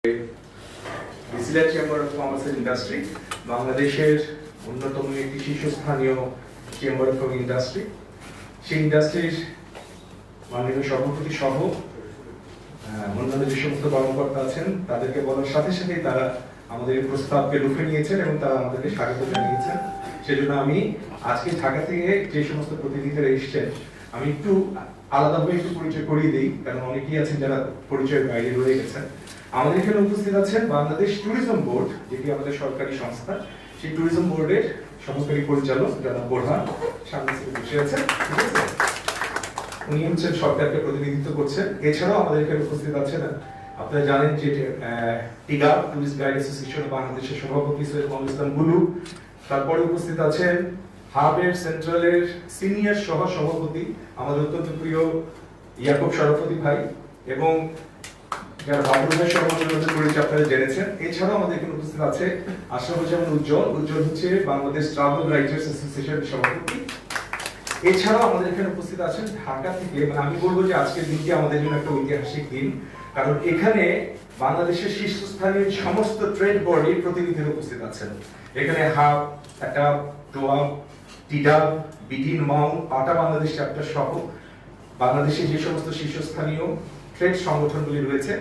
Sylhet chamber of commerce and industry বাংলাদেশের অন্যতম একটি শীর্ষস্থানীয় চেম্বার অফ ইন্ডাস্ট্রি। সেই ইন্ডাস্ট্রির মাননীয় সভাপতি সহ অন্যান্য যে সমস্ত কর্মকর্তা আছেন তাদেরকে বলার সাথে সাথেই তারা আমাদের এই প্রস্তাবকে লুফে নিয়েছেন এবং তারা আমাদেরকে স্বাগত জানিয়েছেন। সেজন্য আমি আজকে ঢাকা থেকে যে সমস্ত প্রতিনিধিরা এসেছেন আমি একটু আলাদাভাবে একটু পরিচয় করিয়ে দিই, কারণ অনেকেই আছেন যারা পরিচয়ের বাইরে রয়ে গেছেন। আমাদের এখানে উপস্থিত আছেন বাংলাদেশ ট্যুরিজম বোর্ড, যেটি আমাদের সরকারি সংস্থা। সেই ট্যুরিজম বোর্ডের সহকারী পরিচালক যারা বোরহান সামনে থেকে বসে আছেন, ঠিক আছে? উনি হচ্ছেন সরকারকে প্রতিনিধিত্ব করছেন। এছাড়াও আমাদের এখানে উপস্থিত আছেন, আপনারা জানেন যে টিগা টুরিস্ট গাইড অ্যাসোসিয়েশন বাংলাদেশের সভাপতি সৈয়দ মোহাম্মদ ইসলাম বুলু। তারপরে উপস্থিত আছেন হাবের সেন্ট্রালের সিনিয়র সহ সভাপতি আমাদের অত্যন্ত প্রিয় ইয়াকুব শরফতি ভাই, এবং যারা বাবুল ভাই সভাপতি করেছে আপনারা জেনেছেন। এছাড়াও আমাদের এখানে উপস্থিত আছে আশরাফুজ্জামান উজ্জ্বল। উজ্জ্বল হচ্ছে বাংলাদেশ ট্রাভেল রাইটার্স অ্যাসোসিয়েশনের সভাপতি। এছাড়াও আমাদের এখানে উপস্থিত আছেন ঢাকা থেকে, মানে আমি বলবো যে আজকের দিনটি আমাদের জন্য একটা ঐতিহাসিক দিন, কারণ এখানে বাংলাদেশের শীর্ষস্থানীয় সমস্ত ট্রেড বডির প্রতিনিধিরা উপস্থিত আছেন। এখানে হাব, একটা টোয়া, টিডাব, বিটিন মাউ, পাটা বাংলাদেশ চ্যাপ্টার সহ বাংলাদেশের যে সমস্ত শীর্ষস্থানীয় ট্রেড সংগঠনগুলি রয়েছে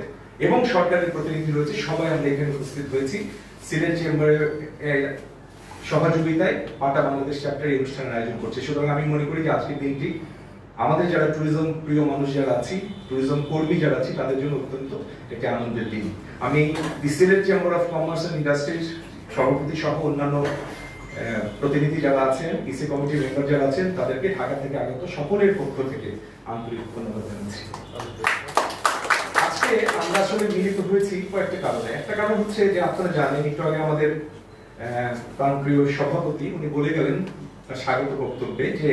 এবং সরকারের প্রতিনিধি রয়েছে, সবাই আমরা এখানে উপস্থিত হয়েছি সিলেট চেম্বারের সহযোগিতায় পাটা বাংলাদেশ চ্যাপ্টার এই অনুষ্ঠানের আয়োজন করছে। সুতরাং আমি মনে করি যে আজকের দিনটি আমাদের যারা ট্যুরিজম প্রিয় মানুষ যারা আছি, ট্যুরিজম কর্মী যারা আছি, তাদের জন্য অত্যন্ত একটি আনন্দের দিন। আমি Sylhet chamber of commerce and ইন্ডাস্ট্রির সভাপতি সহ অন্যান্য প্রতিনিধি যারা আছেন, ইসি কমিটির মেম্বার যারা আছেন, তাদেরকে ঢাকা থেকে আগত সকলের পক্ষ থেকে আন্তরিক ধন্যবাদ জানাচ্ছি। আজকে আমরা আসলে মিলিত হয়েছি কয়েকটা কারণে। একটা কারণ হচ্ছে যে আপনারা জানেন, একটু আগে আমাদের প্রাণপ্রিয় সভাপতি উনি বলে গেলেন তার স্বাগত বক্তব্যে যে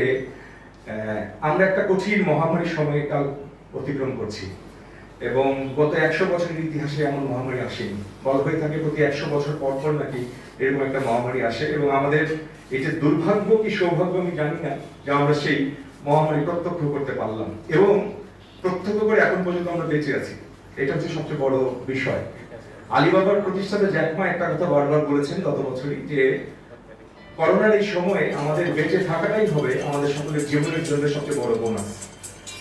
আমরা একটা কঠিন মহামারীর সময়কাল অতিক্রম করছি এবং গত 100 বছরের ইতিহাসে এমন মহামারী আসেনি। বলা হয়ে থাকে প্রতি 100 বছর পর পর নাকি এরকম একটা মহামারী আসে, এবং আমাদের এই যে দুর্ভাগ্য কি সৌভাগ্য আমি জানি না যে আমরা সেই মহামারী প্রত্যক্ষ করতে পারলাম, এবং প্রত্যক্ষ করে এখন পর্যন্ত আমরা বেঁচে আছি। এটা হচ্ছে সবচেয়ে বড় বিষয়। আলিবাবার প্রতিষ্ঠাতা জ্যাক মা একটা কথা বারবার বলেছেন গত বছরই, যে করোনার এই সময়ে আমাদের বেঁচে থাকাটাই হবে আমাদের সকলের জীবনের জন্য সবচেয়ে বড় বোনাস।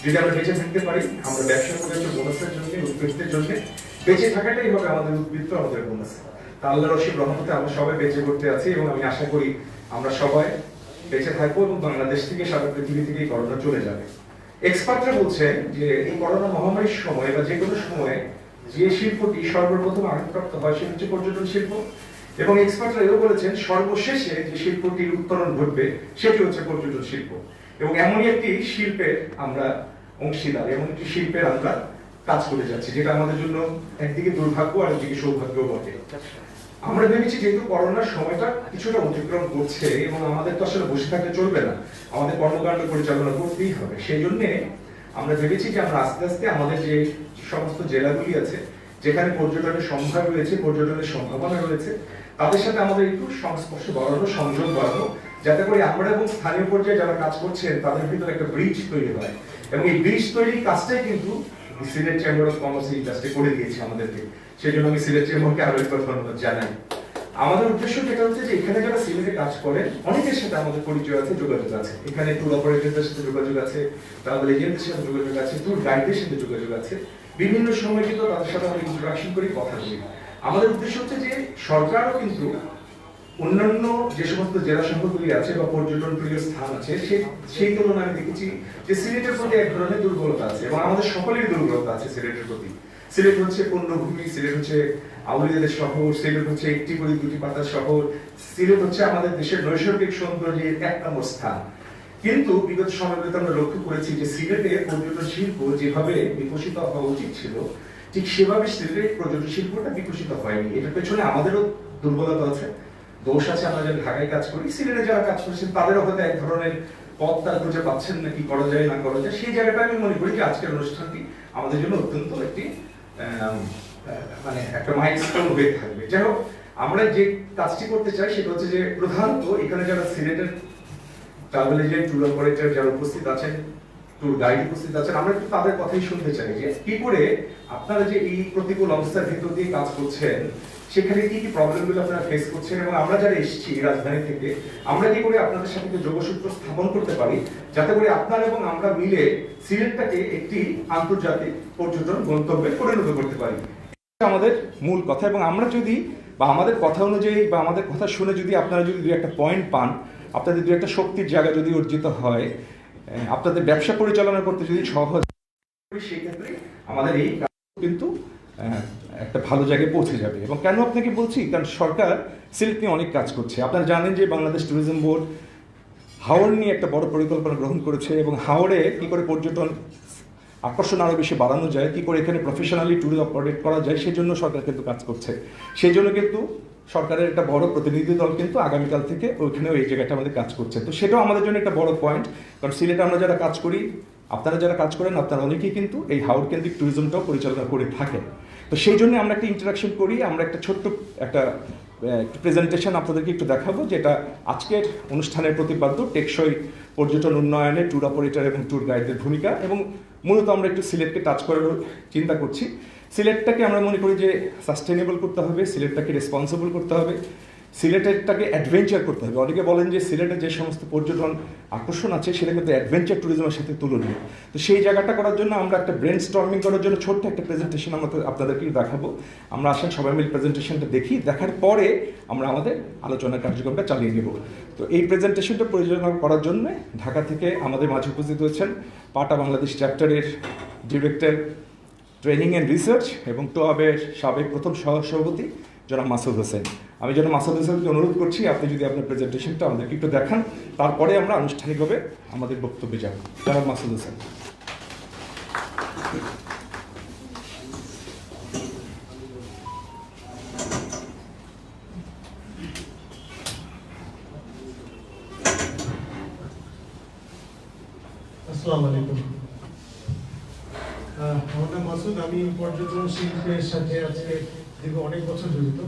যদি আমরা বেঁচে থাকতে পারি, আমরা ব্যবসা করে বোনাসের জন্য, উদ্বৃত্তের জন্য বেঁচে থাকাটাই হবে আমাদের উদ্বৃত্ত, আমাদের বোনাস। তা আল্লাহর অসীম রহমতে আমরা সবাই বেঁচে করতে আছি, এবং আমি আশা করি আমরা সবাই বেঁচে থাকবো এবং বাংলাদেশ থেকে সারা পৃথিবী থেকে এই করোনা চলে যাবে। এক্সপার্টরা বলছেন যে এই করোনা মহামারীর সময় বা যে কোনো সময়ে যে শিল্পটি সর্বপ্রথম আঘাতপ্রাপ্ত হয় সেটা হচ্ছে পর্যটন শিল্প, এবং এক্সপার্টরা এও বলেছেন সর্বশেষে যে শিল্পটির উত্তরণ ঘটবে সেটি হচ্ছে পর্যটন শিল্প। এবং এমনই একটি শিল্পের আমরা অংশীদার, এমন একটি শিল্পের আমরা কাজ করে যাচ্ছি, যেটা আমাদের জন্য একদিকে দুর্ভাগ্য আর একদিকে সৌভাগ্য বটে। আমরা ভেবেছি যেহেতু করোনার সময়টা কিছুটা অতিক্রম করছে এবং আমাদের তো আসলে বসে থাকতে চলবে না, আমাদের কর্মকাণ্ড পরিচালনা করতেই হবে। সেই জন্য আমরা ভেবেছি যে আমরা আস্তে আস্তে আমাদের যে সমস্ত জেলাগুলি আছে যেখানে পর্যটনের সম্ভার রয়েছে, পর্যটনের সম্ভাবনা রয়েছে, তাদের সাথে আমাদের একটু সংস্পর্শ বাড়ানো, সংযোগ বাড়ানো, যাতে করে আমরা এবং স্থানীয় পর্যায়ে যারা কাজ করছেন তাদের ভিতরে একটা ব্রিজ তৈরি হয়। এবং এই ব্রিজ তৈরির কাজটাই কিন্তু Sylhet chamber of commerce industry করে দিয়েছে আমাদেরকে। সেই জন্য আমি সিলেট চেম্বারকে আরো একবার ধন্যবাদ জানাই। আমাদের উদ্দেশ্য যেটা হচ্ছে যে এখানে যারা সিলেটে কাজ করে অনেকের সাথে আমাদের পরিচয় আছে, যোগাযোগ আছে। এখানে ট্যুর অপারেটরদের সাথে যোগাযোগ আছে, ট্রাভেল এজেন্টদের সাথে যোগাযোগ আছে, ট্যুর গাইডদের সাথে যোগাযোগ আছে। বিভিন্ন সময় কিন্তু তাদের সাথে আমরা ইন্টারাকশন করি, কথা বলি। আমাদের উদ্দেশ্য হচ্ছে যে সরকারও কিন্তু অন্যান্য যে সমস্ত জেলা সংঘগুলি আছে বা পর্যটন প্রিয় স্থান আছে সেই তুলনায় আমি দেখেছি যে সিলেটের প্রতি এক ধরনের দুর্বলতা আছে, এবং আমাদের সকলেরই দুর্বলতা আছে সিলেটের প্রতি। সিলেট হচ্ছে পূর্ণভূমি, সিলেট হচ্ছে আউলিয়াদের শহর, সিলেট হচ্ছে একটি করে দুটি পাতার শহর, সিলেট হচ্ছে আমাদের দেশের নৈসর্গিক সৌন্দর্যের এক নম্বর স্থান। কিন্তু বিগত সময়গুলোতে আমরা লক্ষ্য করেছি যে সিলেটে পর্যটন শিল্প যেভাবে বিকশিত হওয়া উচিত ছিল ঠিক সেভাবে সিলেটের পর্যটন শিল্পটা বিকশিত হয়নি। এটার পেছনে আমাদেরও দুর্বলতা আছে, দোষ আছে। আমরা যারা ঢাকায় কাজ করি, সিলেটে যারা কাজ করছেন তাদেরও হয়তো এক ধরনের পথ তারা খুঁজে পাচ্ছেন না কি করা যায় না করা যায়। সেই জায়গাটা আমি মনে করি যে আজকের অনুষ্ঠানটি আমাদের জন্য অত্যন্ত একটি মানে একটা মাইলস্টোন হয়ে থাকবে। যাই হোক, আমরা যে কাজটি করতে চাই সেটা হচ্ছে যে প্রধানত এখানে যারা সিলেটের ট্রাভেল এজেন্ট, ট্যুর অপারেটর যারা উপস্থিত আছেন, ট্যুর গাইড উপস্থিত আছেন, আমরা একটু তাদের কথাই শুনতে চাই যে কি করে আপনারা যে এই প্রতিকূল অবস্থার ভিতর দিয়ে কাজ করছেন সেখানে কি কি প্রবলেমগুলো আপনারা ফেস করছেন, এবং আমরা যারা এসেছি রাজধানী থেকে আমরা কি করে আপনাদের সাথে যোগসূত্র স্থাপন করতে পারি যাতে করে আপনারা এবং আমরা মিলে সিলেটটাকে একটি আন্তর্জাতিক পর্যটন গন্তব্যে পরিণত করতে পারি। আমাদের মূল কথা, এবং আমরা যদি বা আমাদের কথা অনুযায়ী বা আমাদের কথা শুনে যদি আপনারা যদি দুই একটা পয়েন্ট পান, আপনাদের দুই একটা শক্তির জায়গা যদি অর্জিত হয়, আপনাদের ব্যবসা পরিচালনা করতে যদি সহজ, সেই ক্ষেত্রে আমাদের এই কাজ কিন্তু একটা ভালো জায়গায় পৌঁছে যাবে। এবং কেন আপনাকে বলছি, কারণ সরকার সিলেট নিয়ে অনেক কাজ করছে। আপনারা জানেন যে বাংলাদেশ ট্যুরিজম বোর্ড হাওড় নিয়ে একটা বড় পরিকল্পনা গ্রহণ করেছে, এবং হাওড়ে কী করে পর্যটন আকর্ষণ আরও বেশি বাড়ানো যায়, কী করে এখানে প্রফেশনালি ট্যুর অপারেট করা যায়, সেই জন্য সরকার কিন্তু কাজ করছে। সেই জন্য কিন্তু সরকারের একটা বড় প্রতিনিধি দল কিন্তু আগামীকাল থেকে ওইখানেও এই জায়গাটা আমাদের কাজ করছে। তো সেটাও আমাদের জন্য একটা বড় পয়েন্ট, কারণ সিলেটে আমরা যারা কাজ করি, আপনারা যারা কাজ করেন, আপনারা অনেকেই কিন্তু এই হাওড় কেন্দ্রিক ট্যুরিজমটাও পরিচালনা করে থাকেন। তো সেই জন্য আমরা একটা ইন্টারাকশন করি, আমরা একটা ছোট্ট একটা প্রেজেন্টেশন আপনাদেরকে একটু দেখাবো, যেটা আজকের অনুষ্ঠানের প্রতিপাদ্য টেকসই পর্যটন উন্নয়নে ট্যুর অপারেটর এবং ট্যুর গাইডের ভূমিকা। এবং মূলত আমরা একটু সিলেটকে টাচ করার চিন্তা করছি। সিলেটটাকে আমরা মনে করি যে সাস্টেনেবল করতে হবে, সিলেটটাকে রেসপন্সিবল করতে হবে, সিলেটেরটাকে অ্যাডভেঞ্চার করতে হবে। অনেকে বলেন যে সিলেটের যে সমস্ত পর্যটন আকর্ষণ আছে সেটা কিন্তু অ্যাডভেঞ্চার ট্যুরিজমের সাথে তুলনীয়। তো সেই জায়গাটা করার জন্য আমরা একটা ব্রেন স্টর্মিং করার জন্য ছোট্ট একটা প্রেজেন্টেশন আমরা আপনাদেরকে দেখাবো। আমরা আসেন সবাই মিলে প্রেজেন্টেশনটা দেখি, দেখার পরে আমরা আমাদের আলোচনার কার্যক্রমটা চালিয়ে নেব। তো এই প্রেজেন্টেশনটা পরিচালনা করার জন্য ঢাকা থেকে আমাদের মাঝে উপস্থিত হয়েছেন পাটা বাংলাদেশ চ্যাপ্টারের ডিরেক্টর ট্রেনিং অ্যান্ড রিসার্চ এবং টোয়াবের সাবেক প্রথম সহসভাপতি জনাব মাসুদ হোসেন। আমি জনাব মাসুদ হোসেনকে অনুরোধ করছি আপনি যদি আপনার প্রেজেন্টেশনটা আমাদেরকে একটু দেখান, তারপরে আমরা আনুষ্ঠানিকভাবে আমাদের বক্তব্যে যাব। জনাব মাসুদ হোসেন। আসসালামু আলাইকুম। আমার নাম মাসুদ, আমি পর্যটন শিল্পের সাথে আজকে দীর্ঘ অনেক বছর জড়িত।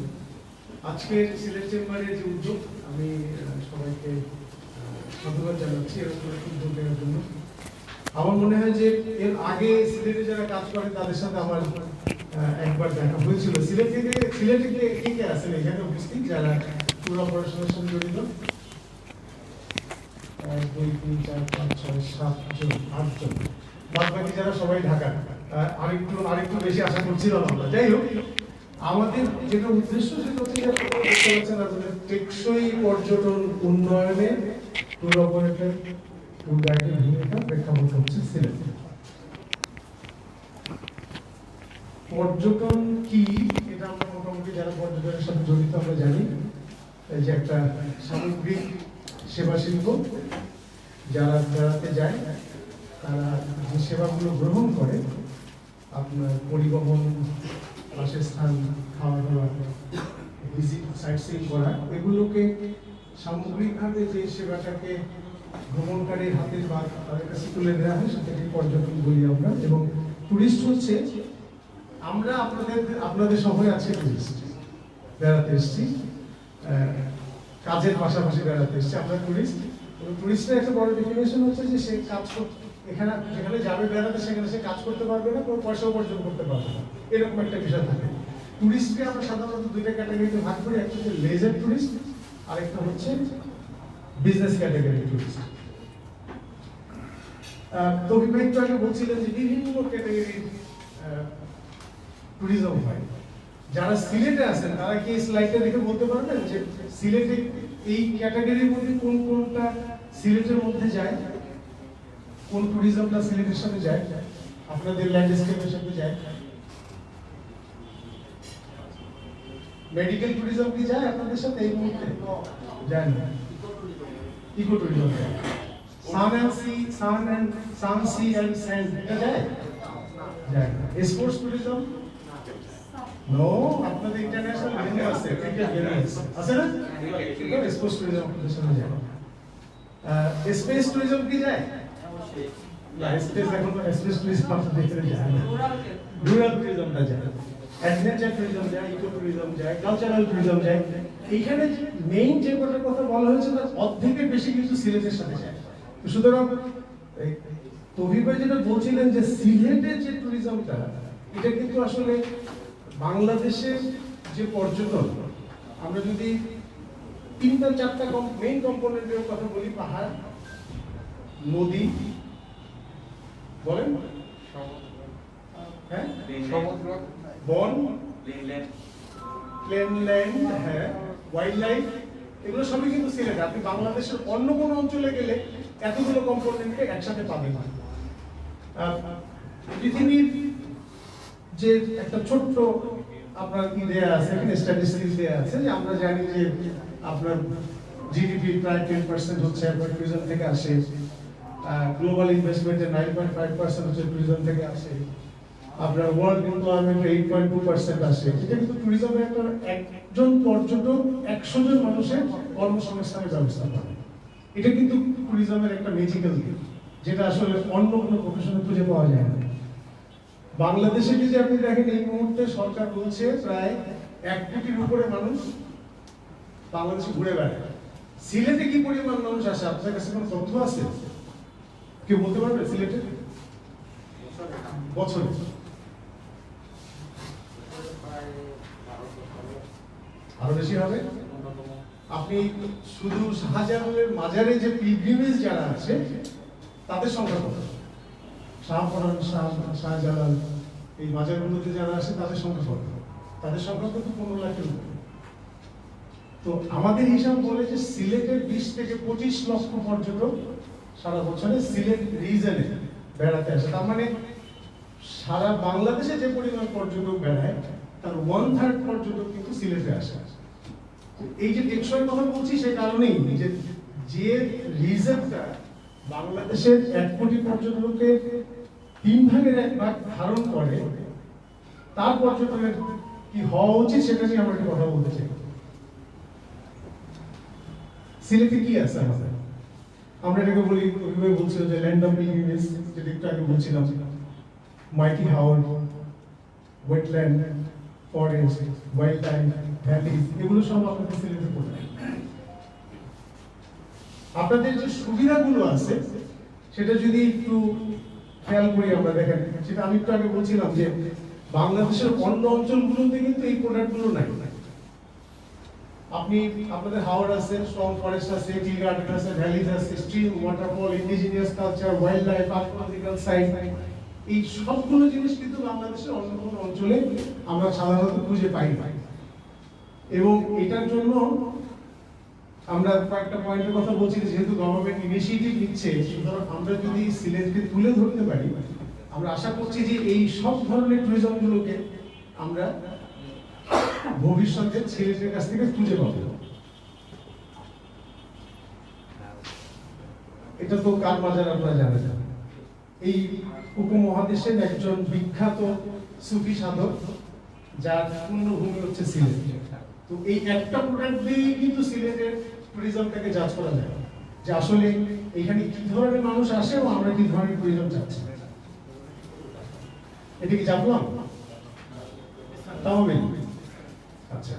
আজকের সিলেট চেম্বারের যে উদ্যোগ, আমি সবাইকে ধন্যবাদ জানাচ্ছি এরকম উদ্যোগ নেওয়ার জন্য। আমার মনে হয় যে এর আগে সিলেটে যারা কাজ করে তাদের সাথে আমার একবার দেখা হয়েছিল। সিলেটে কে কে আছেন এখানে উপস্থিত যারা ট্যুর অপারেশনের সাথে জড়িত? 1 2 3 4 5 6 7 জন 8 জন, বাদ বাকি যারা সবাই ঢাকা। আরেকটু বেশি আশা করছিলাম আমরা। যাই হোক, আমাদের যেটা উদ্দেশ্য সেটা হচ্ছে দেখতে পাচ্ছেন আপনাদের টেকসই পর্যটন উন্নয়নে ট্যুর অপারেটর ট্যুর গাইডের ভূমিকা প্রেক্ষাপট হচ্ছে সিলেট। পর্যটন কি এটা আমরা মোটামুটি যারা পর্যটনের সাথে জড়িত আমরা জানি যে একটা সামগ্রিক সেবা শিল্প। যারা বেড়াতে যায় তারা যে সেবাগুলো গ্রহণ করে, আপনার পরিবহন, বাসস্থান, খাওয়া দাওয়া, ভিজিট, সাইট সিইং করা, এগুলোকে সামগ্রিকভাবে যে সেবাটাকে ভ্রমণকারীর হাতে বা তাদের কাছে তুলে দেওয়া হয় সেটাকে পর্যটন বলি আমরা। এবং টুরিস্ট হচ্ছে আমরা আপনাদের শহরে আছে টুরিস্ট, বেড়াতে এসেছি, কাজের পাশাপাশি বেড়াতে এসেছি আমরা টুরিস্ট। টুরিস্টের একটা বড় ডেফিনেশন হচ্ছে যে সে কাজ এখানে যেখানে যাবে বেড়াতে সেখানে সে কাজ করতে পারবে না, কোনো পয়সা উপার্জন করতে পারবে না, এরকম একটা বিষয় থাকে। টুরিস্টকে আমরা সাধারণত দুইটা ক্যাটাগরিতে ভাগ করি, একটা হচ্ছে লেজার টুরিস্ট, আরেকটা হচ্ছে বিজনেস ক্যাটাগরি টুরিস্ট। তবে একটু আগে বলছিলেন যে বিভিন্ন ক্যাটাগরির টুরিজম হয়। যারা সিলেটে আছেন তারা কি এই স্লাইডটা দেখে বলতে পারবেন যে সিলেটে এই ক্যাটাগরির মধ্যে কোন কোনটা সিলেটের মধ্যে যায়, কোন টুরিজমটা সিলেটের সাথে যায়, আপনাদের ল্যান্ডস্কেপের সাথে যায়? মেডিকেল টুরিজম কি যায় আপনাদের সাথে এই মুহূর্তে? যায় না। ইকো টুরিজম যায়। সান সি এন্ড স্যান্ড এটা যায়? যায় না। Sports tourism? নো, আপনাদের ইন্টারন্যাশনাল ভেন্যু আছে, ক্রিকেট ভেন্যু আছে না? স্পোর্টস টুরিজম আপনাদের সাথে যায়। স্পেস টুরিজম কি যায়? না, স্পেস এখন স্পেস টুরিজম আপনাদের এখানে যায় না। রুরাল টুরিজমটা যায়, অ্যাডভেঞ্চার টুরিজম যায়, ইকো টুরিজম যায়, কালচারাল টুরিজম যায়। এইখানে মেইন যে কথা বলা হয়েছে তার অর্ধেকের বেশি কিন্তু সিলেটের সাথে যায়। সুতরাং তৌহিদ ভাই যেটা বলছিলেন যে সিলেটের যে ট্যুরিজমটা, এটা কিন্তু আসলে বাংলাদেশের যে পর্যটন, আমরা যদি 3-4টা মেইন কম্পোনেন্টের কথা বলি, পাহাড়, নদী, বলেন, হ্যাঁ, সমুদ্র, বন, প্লেনল্যান্ড, প্লেনল্যান্ড, হ্যাঁ, ওয়াইল্ড লাইফ, এগুলো সবই কিন্তু সিলেট। আপনি বাংলাদেশের অন্য কোনো অঞ্চলে গেলে এতগুলো কম্পোনেন্টকে একসাথে পাবেন না। পৃথিবীর যে একটা ছোট্ট আপনার কি দেয়া আছে, এখানে স্ট্যাটিস্টিক্স দেয়া আছে যে আমরা জানি যে আপনার জিডিপি প্রায় 10% হচ্ছে আপনার ট্যুরিজম থেকে আসে, গ্লোবাল ইনভেস্টমেন্টের 9.5% হচ্ছে ট্যুরিজম থেকে আসে, আপনার ওয়ার্ল্ড এমপ্লয়মেন্ট 8.2% আসে। এটা কিন্তু ট্যুরিজমের একটা, একজন পর্যটক 100 জন মানুষের কর্মসংস্থানের ব্যবস্থা করে। এটা কিন্তু ট্যুরিজমের একটা ম্যাজিক্যাল দিক, যেটা আসলে অন্য কোনো প্রফেশনে খুঁজে পাওয়া যায় না। বাংলাদেশে যদি আপনি দেখেন, এই মুহূর্তে সরকার বলছে প্রায় 1 কোটির উপরে মানুষ বাংলাদেশে ঘুরে বেড়ায়। সিলেটে কি পরিমাণ মানুষ আসে আপনার কাছে কোনো তথ্য আছে? কেউ বলতে পারবে সিলেটে বছরে? আরো বেশি হবে। আপনি শুধু শাহজালালের মাজারে যে পিলগ্রিমেজ যারা আছে তাদের সংখ্যা কত? শাহপরান, শাহজালাল, এই মাজারগুলোতে যারা আসে তাদের সংখ্যা কত? তাদের সংখ্যা কিন্তু 15 লাখের উপরে। তো আমাদের হিসাব বলে যে সিলেটের 20 থেকে 25 লক্ষ পর্যটক সারা বছরে সিলেট রিজনে বেড়াতে আসে। তার মানে সারা বাংলাদেশে যে পরিমাণ পর্যটক বেড়ায় তার 1/3 পর্যটক কিন্তু সিলেটে আসে। এই যে টেকসই কথা বলছি সেই কারণেই যে রিজনটা বাংলাদেশের 1 কোটি পর্যটকের 3 ভাগের 1 ভাগ ধারণ করে, তার পর্যটনের কি হওয়া উচিত সেটা নিয়ে আমরা একটা কথা বলতে চাই। সিলেটে কি আছে আমাদের? আমরা এটাকে বলি, ওইভাবে বলছিল যে ল্যান্ড অফ পিলগ্রিমেজ, যেটা একটু আগে বলছিলাম, মাইটি হাওর, wetland, forest, wild life, valley, এগুলো সব আপনাদের সিলেটে পড়ে। আপনাদের যে সুবিধাগুলো আছে সেটা যদি একটু খেয়াল করি আমরা, দেখেন, সেটা আমি একটু আগে বলছিলাম যে বাংলাদেশের অন্য অঞ্চলগুলোতে কিন্তু এই প্রোডাক্টগুলো নাই। আপনি আপনাদের হাওর আছে, স্ট্রং ফরেস্ট আছে, টি গার্ডেন আছে, ভ্যালিজ আছে, stream, waterfall, indigenous culture, wild life, archaeological site, এই সবগুলো জিনিস কিন্তু বাংলাদেশের অন্য কোনো অঞ্চলে আমরা সাধারণত খুঁজে পাই না। এবং এটার জন্য আমরা কয়েকটা পয়েন্টের কথা বলছি, যেহেতু গভর্নমেন্ট ইনিশিয়েটিভ নিচ্ছে, সুতরাং আমরা যদি সিলেটকে তুলে ধরতে পারি, আমরা আশা করছি যে এই সব ধরনের ট্যুরিজমগুলোকে আমরা ভবিষ্যতে সিলেটের কাছ থেকে খুঁজে পাবো। এটা তো কার মাজার আপনারা জানেন, এই উপমহাদেশের একজন বিখ্যাত সুফি সাধক, যার পূর্ণভূমি হচ্ছে সিলেট। তো এই একটা প্রোডাক্ট দিয়েই কিন্তু সিলেটের ট্যুরিজমটাকে জাজ করা যায় যে আসলে এখানে কি ধরনের মানুষ আসে এবং আমরা কি ধরনের ট্যুরিজম চাচ্ছি। এটা কি জানলাম? তাহলে আচ্ছা,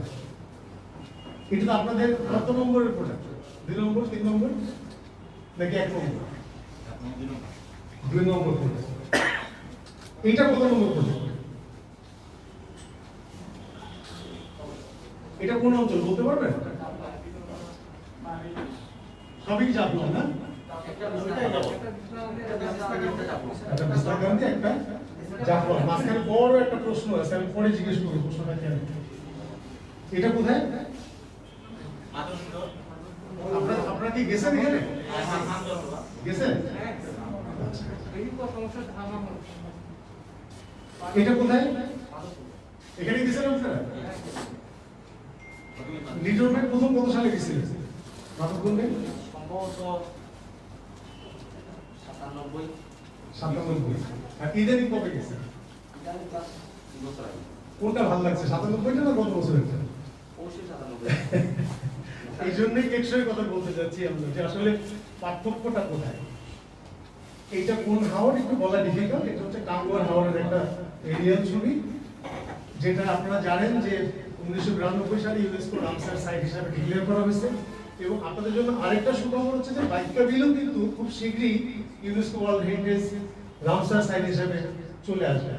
এটা তো আপনাদের কত নম্বরের প্রোডাক্ট? 2 নম্বর, 3 নম্বর, নাকি 1 নম্বর? 2 নম্বর প্রোডাক্ট। এটা কত নম্বর প্রোডাক্ট? এটা কোন অঞ্চল বলতে পারবেন? সবই জানলাম না? একটা বিস্তারকান্তি, একটা জাফলং। মাঝখানে বড় একটা প্রশ্ন আছে, আমি পরে জিজ্ঞেস করব প্রশ্নটা কেন। এটা কোথায়? আপনারা কি গেছেন এখানে? গেছেন? এটা কোথায়? এখানে গেছেন আপনারা? লিটল ভাই প্রথম কত সালে গেছিলেন? সম্ভবত 97। আর ইদানিং কবে গেছেন? কোনটা ভালো লাগছে, 97টা না গত বছরেরটা? এই জন্যই টেকসই কথা বলতে চাচ্ছি আমরা, যে আসলে পার্থক্যটা কোথায়। এইটা কোন হাওর একটু বলা ডিফিকাল্ট। এটা হচ্ছে টাঙ্গুয়ার হাওরের একটা এরিয়াল ছবি, যেটা আপনারা জানেন যে 1992 সালে ইউনেস্কো রামসার সাইট হিসাবে ডিক্লেয়ার করা হয়েছে। এবং আপনাদের জন্য আরেকটা সুখবর হচ্ছে যে বাইকা বিলও কিন্তু খুব শীঘ্রই UNESCO world heritage Ramsar site হিসেবে চলে আসবে।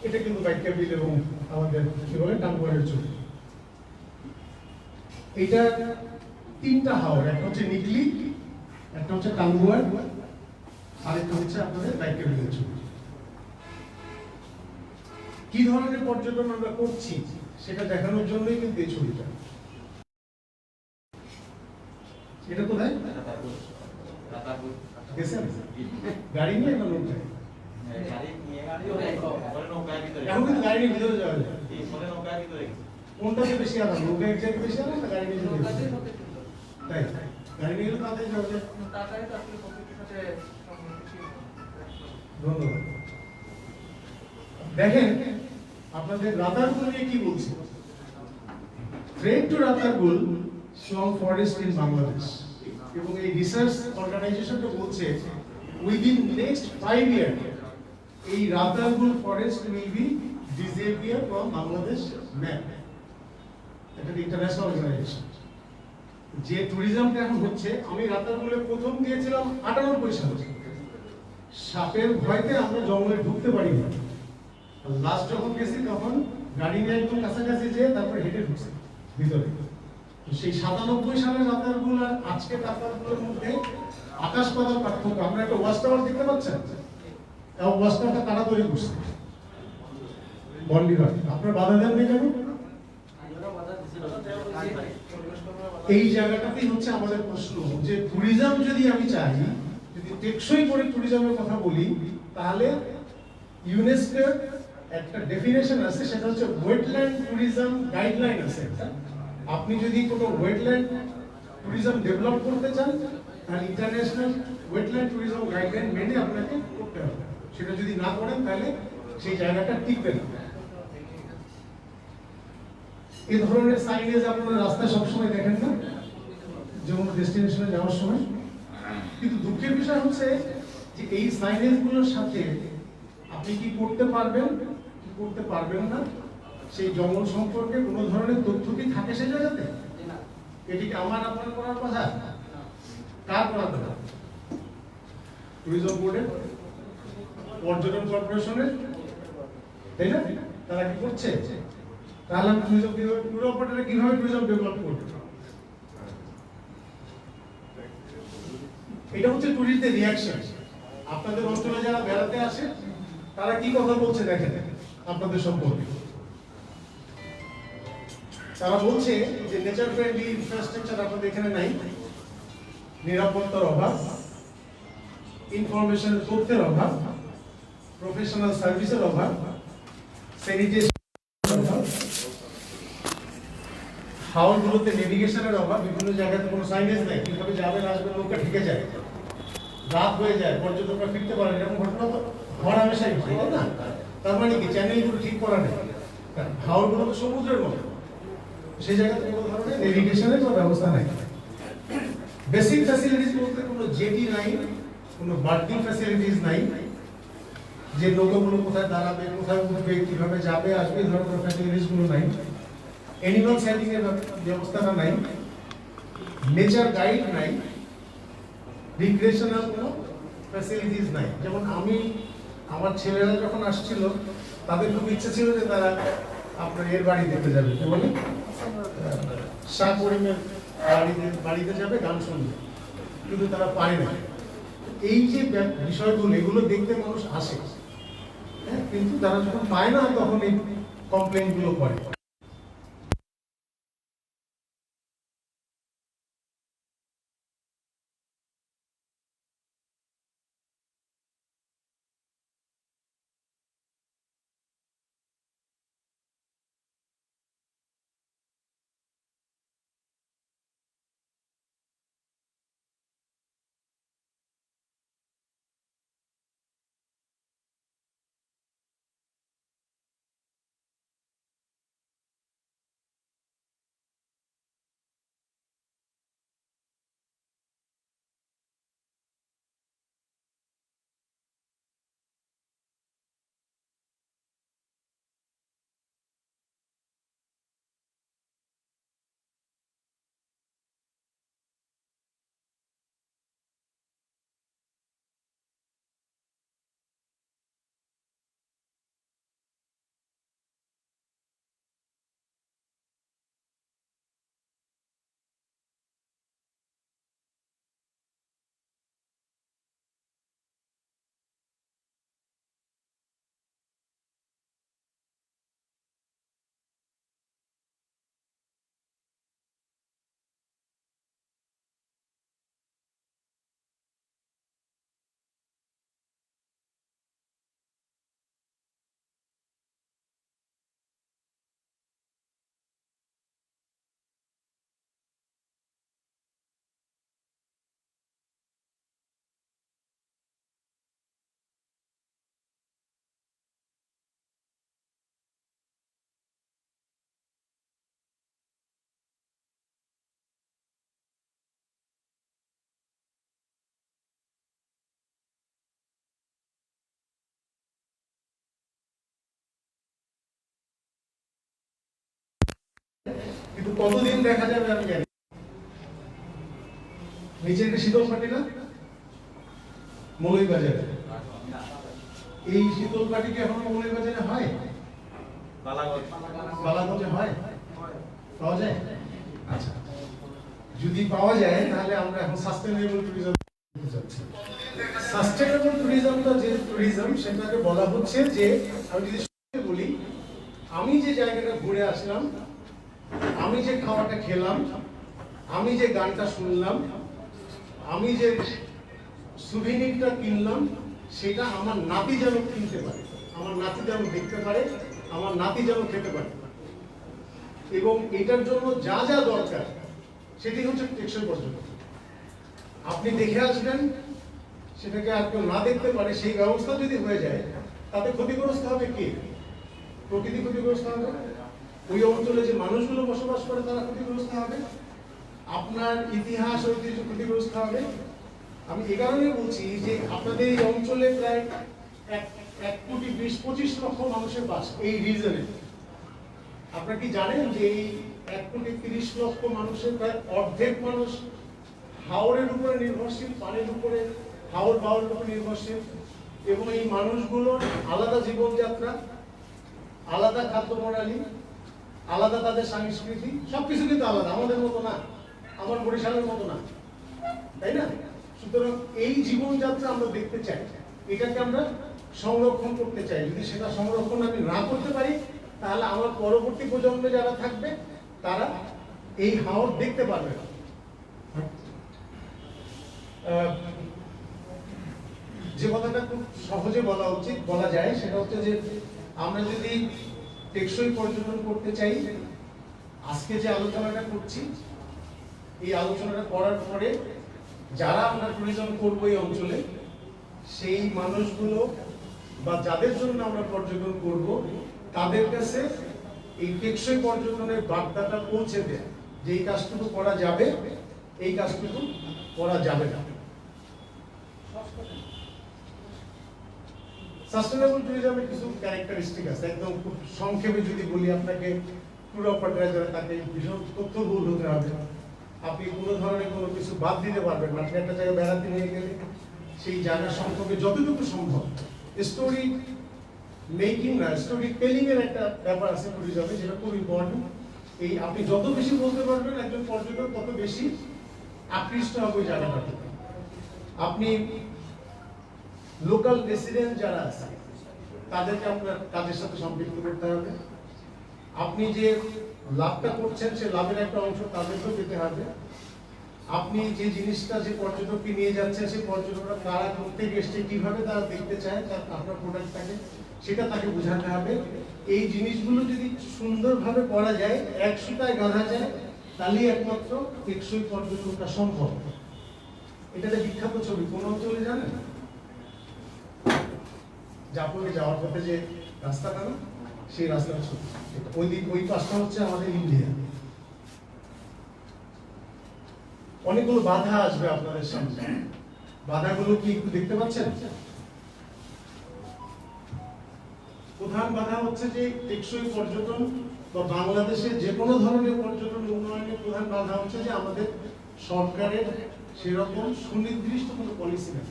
এটা কিন্তু বাইকা বিল এবং আমাদের কি বলে টাঙ্গুয়ারের চলে। এটা তিনটা হাওর, একটা হচ্ছে নিকলি, একটা হচ্ছে টাঙ্গুয়ার, আরেকটা হচ্ছে আপনাদের বাইকা বিলের চলে। কি ধরনের পর্যটন আমরা করছি সেটা দেখানোর জন্যই কিন্তু এই ছবিটা। এটা কোথায় গেছেন? গাড়ি নিয়ে না নৌকায়? এখন কিন্তু গাড়ি নিয়ে ভিতরে যাওয়া যায়। কোনটাতে বেশি আরাম, নৌকায় যেতে বেশি আরাম না গাড়ি নিয়ে যেতে বেশি আরাম? তাই গাড়ি নিয়ে গেলে তাড়াতাড়ি যাওয়া যায়। ধন্যবাদ। দেখেন আপনাদের রাতারগুল নিয়ে কি বলছে। Threat to Ratargul strong forest in Bangladesh, এবং এই রিসার্চ অর্গানাইজেশনটা বলছে উইদিন নেক্সট 5 ইয়ার এই Ratargul forest will be disappear from Bangladesh map. এটা ইন্টারন্যাশনাল অর্গানাইজেশন। যে ট্যুরিজমটা এখন হচ্ছে, আমি রাতারগুলে প্রথম গিয়েছিলাম 98 সালে। সাপের ভয়তে আমরা জঙ্গলে ঢুকতে পারি না। লাস্ট যখন গেছি তখন গাড়ি নিয়ে একদম কাছাকাছি যেয়ে তারপরে হেঁটে ঢুকছি ভিতরে। সেই 97 সালের রাতারগুল আর আজকে রাতারগুলের মধ্যে আকাশ পাতাল পার্থক্য। আমরা একটা ওয়াচ টাওয়ার দেখতে পাচ্ছেন, এবং ওয়াচ টাওয়ারটা কারা তৈরি করছে? বন বিভাগ। আপনার বাধা দেননি কেন? এই জায়গাটাতেই হচ্ছে আমাদের প্রশ্ন, যে ট্যুরিজম যদি আমি চাই, যদি টেকসই করে ট্যুরিজমের কথা বলি, তাহলে ইউনেস্কোর একটা ডেফিনেশন আছে, সেটা হচ্ছে ওয়েটল্যান্ড ট্যুরিজম গাইডলাইন আছে। আপনি যদি কোনো ওয়েটল্যান্ড ট্যুরিজম ডেভেলপ করতে চান, তাহলে ইন্টারন্যাশনাল ওয়েটল্যান্ড ট্যুরিজম গাইডলাইন মেনে আপনাকে করতে হবে। সেটা যদি না করেন তাহলে সেই জায়গাটা টিকবে না। এই ধরনের সাইনেজ আপনারা রাস্তায় সবসময় দেখেন না, যেমন ডেস্টিনেশনে যাওয়ার সময়। কিন্তু দুঃখের বিষয় হচ্ছে যে এই সাইনেজ গুলোর সাথে আপনি কি করতে পারবেন কি করতে পারবেন না, সেই জঙ্গল সম্পর্কে কোনো ধরনের তথ্য কি থাকে সেই জায়গাতে? এটি কি আমার আপনার করার কথা? কার করার কথা? ট্যুরিজম বোর্ডের, পর্যটন কর্পোরেশনের, তাই না? তারা কি করছে? তাহলে আমি ট্যুরিজম কিভাবে, ট্যুর অপারেটর কিভাবে ট্যুরিজম ডেভেলপ করবে? এটা হচ্ছে ট্যুরিস্টদের রিঅ্যাকশন। আপনাদের অঞ্চলে যারা বেড়াতে আসে তারা কি কথা বলছে দেখেন আপনাদের সম্পর্কে। তারা বলছে যে নেচার ফ্রেন্ডলি ইনফ্রাস্ট্রাকচার আপনাদের এখানে নাই, নিরাপত্তার অভাব, ইনফরমেশন তথ্যের অভাব, প্রফেশনাল সার্ভিসের অভাব, স্যানিটেশনের অভাব, হাওরগুলোতে নেভিগেশনের অভাব, বিভিন্ন জায়গাতে কোনো সাইনেজ নেই, কিভাবে যাবেন আসবেন নৌকা ঠেকে যায়, রাত হয়ে যায়, পর্যটকরা ফিরতে পারে, এরকম ঘটনা তো হর হামেশাই ঘটে, তাই না? তার মানে কি চ্যানেলগুলো ঠিক করা নেই? হাওরগুলো তো সমুদ্রের মতো, সেই জায়গাতে কোনো ধরনের নেভিগেশনের কোনো ব্যবস্থা নাই। বেসিক ফ্যাসিলিটিস বলতে কোনো জেটি নাই, কোনো বার্থিং ফ্যাসিলিটিস নাই, যে নৌকাগুলো কোথায় দাঁড়াবে, কোথায় উঠবে, কিভাবে যাবে আসবে, এই ধরনের ফ্যাসিলিটিস গুলো নাই। অ্যানিমাল সাইটিং এর ব্যবস্থাটা নাই, নেচার গাইড নাই, রিক্রিয়েশনাল কোনো ফ্যাসিলিটিস নাই। যেমন আমি, আমার ছেলেরা যখন আসছিল তাদের খুব ইচ্ছা ছিল যে তারা আপনার এর বাড়ি দেখতে যাবে, কি বলে শাহ করিমের বাড়িতে যাবে, গান শুনবে, কিন্তু তারা পারে না। এই যে বিষয়গুলো, এগুলো দেখতে মানুষ আসে, হ্যাঁ, কিন্তু তারা যখন পায় না তখন এই কমপ্লেইন গুলো করে। কিন্তু কতদিন দেখা যাবে আমি জানি না। নিচে একটা শীতল পাটি না মৌলভীবাজারে, এই শীতল পাটি কি এখন মৌলভীবাজারে হয়? বালাগঞ্জে হয়, পাওয়া যায়? আচ্ছা, যদি পাওয়া যায় তাহলে আমরা এখন সাস্টেইনেবল ট্যুরিজম যাচ্ছি। সাস্টেইনেবল ট্যুরিজমটা যে ট্যুরিজম সেটাকে বলা হচ্ছে যে, আমি যদি বলি, আমি যে জায়গাটা ঘুরে আসলাম, আমি যে খাওয়াটা খেলাম, আমি যে গানটা শুনলাম, আমি যে সুভিনিরটা কিনলাম, সেটা আমার নাতি যেন কিনতে পারে, আমার নাতি যেন দেখতে পারে, আমার নাতি যেন খেতে পারে, এবং এটার জন্য যা যা দরকার সেটি হচ্ছে টেকসই পর্যটন। আপনি দেখে আসবেন, সেটাকে আর কেউ না দেখতে পারে, সেই ব্যবস্থা যদি হয়ে যায়, তাতে ক্ষতিগ্রস্ত হবে কে? প্রকৃতি ক্ষতিগ্রস্ত হবে, ওই অঞ্চলে যে মানুষগুলো বসবাস করে তারা ক্ষতিগ্রস্ত হবে, আপনার ইতিহাস ঐতিহ্য ক্ষতিগ্রস্ত হবে। আমি এ কারণে বলছি যে আপনাদের এই অঞ্চলে প্রায় 1,20,25 লক্ষ মানুষের বাস এই রিজনে। আপনারা কি জানেন যে এই 1,30 লক্ষ মানুষের প্রায় অর্ধেক মানুষ হাওরের উপরে নির্ভরশীল, পানির উপরে, হাওর বাওরের উপরে নির্ভরশীল, এবং এই মানুষগুলোর আলাদা জীবনযাত্রা, আলাদা খাদ্য প্রণালী, আলাদা তাদের সংস্কৃতি, সবকিছু কিন্তু আলাদা, আমাদের মতো না, আমার বরিশালের মতো না, তাই না? সুতরাং এই জীবনযাত্রা আমরা দেখতে চাই, এটাকে আমরা সংরক্ষণ করতে চাই। যদি সেটা সংরক্ষণ আমি না করতে পারি, তাহলে আমার পরবর্তী প্রজন্মে যারা থাকবে তারা এই হাওর দেখতে পারবে না। যে কথাটা খুব সহজে বলা উচিত, বলা যায়, সেটা হচ্ছে যে আমরা যদি টেকসই পর্যটন করতে চাই, আজকে যে আলোচনাটা করছি, এই আলোচনাটা করার পরে যারা আমরা ট্যুরিজম করবো এই অঞ্চলে, সেই মানুষগুলো বা যাদের জন্য আমরা পর্যটন করব, তাদের কাছে এই টেকসই পর্যটনের বার্তাটা পৌঁছে দেয় যে এই কাজটুকু করা যাবে, এই কাজটুকু করা যাবে না। সাস্টেইনেবল ট্যুরিজমের কিছু ক্যারেক্টারিস্টিক আছে, একদম খুব সংক্ষেপে যদি বলি আপনাকে, ট্যুর অপারেটর যারা, তাকে ভীষণ তথ্যবহুল হতে হবে। আপনি কোনো ধরনের কোনো কিছু বাদ দিতে পারবেন না। আপনি একটা জায়গায় বেড়াতে নিয়ে গেলে সেই জায়গা সম্পর্কে যতটুকু সম্ভব স্টোরি মেকিং না, স্টোরি টেলিং এর একটা ব্যাপার আছে ট্যুরিজমে, যেটা খুব ইম্পর্টেন্ট। এই আপনি যত বেশি বলতে পারবেন একজন পর্যটক, তত বেশি আকৃষ্ট হবে ওই জায়গাটাতে। আপনি লোকাল রেসিডেন্ট যারা আছে তাদেরকে আপনার কাজের সাথে সম্পৃক্ত করতে হবে। আপনি যে লাভটা করছেন, সে লাভের একটা অংশ তাদেরকেও পেতে হবে। আপনি যে জিনিসটা, যে পর্যটককে নিয়ে যাচ্ছেন, সেই পর্যটকরা কারা করতে গেছে, কিভাবে তারা দেখতে চায় তার আপনার প্রোডাক্টটাকে, সেটা তাকে বোঝাতে হবে। এই জিনিসগুলো যদি সুন্দরভাবে করা যায়, এক সুতায় গাঁথা যায়, তাহলেই একমাত্র টেকসই পর্যটনটা সম্ভব। এটাতে বিখ্যাত ছবি কোন অঞ্চলে জানেন? জাপানে যাওয়ার পথে যে রাস্তাটা না, সেই রাস্তাটা ছবি। ওই দিক, ওই পাশটা হচ্ছে আমাদের ইন্ডিয়া। অনেকগুলো বাধা আসবে আপনাদের সামনে, বাধাগুলো কি একটু দেখতে পাচ্ছেন? প্রধান বাধা হচ্ছে যে টেকসই পর্যটন বা বাংলাদেশের যে কোনো ধরনের পর্যটন উন্নয়নের প্রধান বাধা হচ্ছে যে আমাদের সরকারের সেরকম সুনির্দিষ্ট কোনো পলিসি নেই।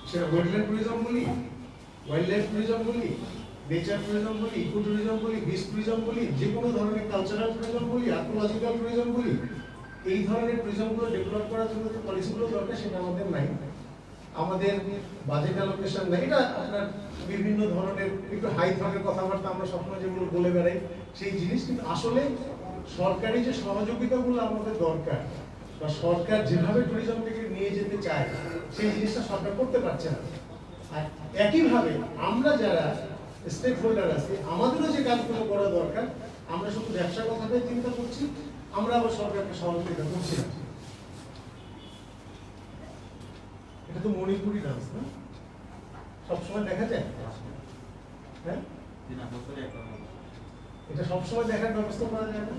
সেটা ওয়েটল্যান্ড ট্যুরিজম বলি, ওয়াইল্ড লাইফ ট্যুরিজম বলি, নেচার ট্যুরিজম বলি, ইকো ট্যুরিজম বলি, বিচ ট্যুরিজম বলি, যে কোনো ধরনের কালচারাল ট্যুরিজম বলি, আর্কোলজিক্যাল ট্যুরিজম বলি, এই ধরনের ট্যুরিজমগুলো ডেভেলপ করার জন্য যে পলিসিগুলো দরকার, সেটা আমাদের নাই। আমাদের বাজেট অ্যালোকেশন নাই। এটা আপনার বিভিন্ন ধরনের একটু হাই থাকের কথাবার্তা আমরা সবসময় যেগুলো বলে বেড়াই, সেই জিনিস, কিন্তু আসলে সরকারি যে সহযোগিতাগুলো আমাদের দরকার, বা সরকার যেভাবে ট্যুরিজমকে নিয়ে যেতে চায়, সেই জিনিসটা সরকার করতে পারছে না। আর একইভাবে আমরা যারা স্টেক হোল্ডার আছি, আমাদেরও যে কাজগুলো করা দরকার, আমরা শুধু ব্যবসার কথাটাই চিন্তা করছি, আমরা আবার সরকারকে সহযোগিতা করছি না। এটা তো মণিপুরি ডান্স না, সবসময় দেখা যায়? হ্যাঁ, এটা সবসময় দেখার ব্যবস্থা করা যায় না।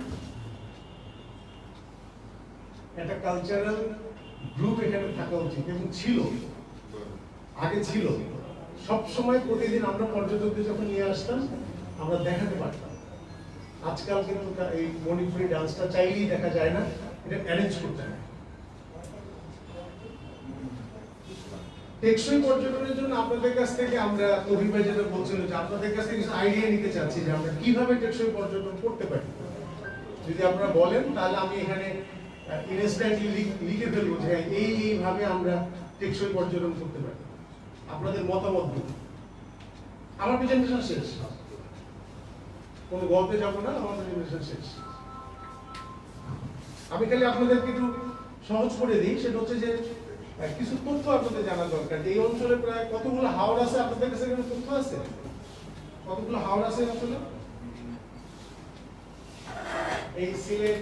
একটা কালচারাল গ্রুপ এখানে থাকা উচিত, এবং ছিল, আগে ছিল। সব সময় প্রতিদিন আমরা পর্যটকদের যখন নিয়ে আসতাম, আমরা দেখাতে পারতাম আজকাল কিন্তু এই মণিপুরি ডান্সটা চাইলেই দেখা যায় না, এটা অ্যারেঞ্জ করতে হয়। টেকসই পর্যটনের জন্য আপনাদের কাছ থেকে আমরা তহিদ ভাই যেটা বলছিল যে আপনাদের কাছ থেকে কিছু আইডিয়া নিতে চাচ্ছি যে আমরা কিভাবে টেকসই পর্যটন করতে পারি। যদি আপনারা বলেন তাহলে আমি এখানে ইনস্ট্যান্টলি লিখে ফেলবো যে এইভাবে আমরা টেকসই পর্যটন করতে পারি। আপনাদের মতামত দিন। আমার প্রেজেন্টেশন শেষ, কোনো গল্পে যাবো না, আমার প্রেজেন্টেশন শেষ। আমি খালি আপনাদেরকে একটু সহজ করে দিই, সেটা হচ্ছে যে কিছু তথ্য আপনাদের জানা দরকার। এই অঞ্চলে প্রায় কতগুলো হাওড় আছে, আপনাদের কাছে কোনো তথ্য আছে? কতগুলো হাওড় আছে আসলে? এই সিলেট,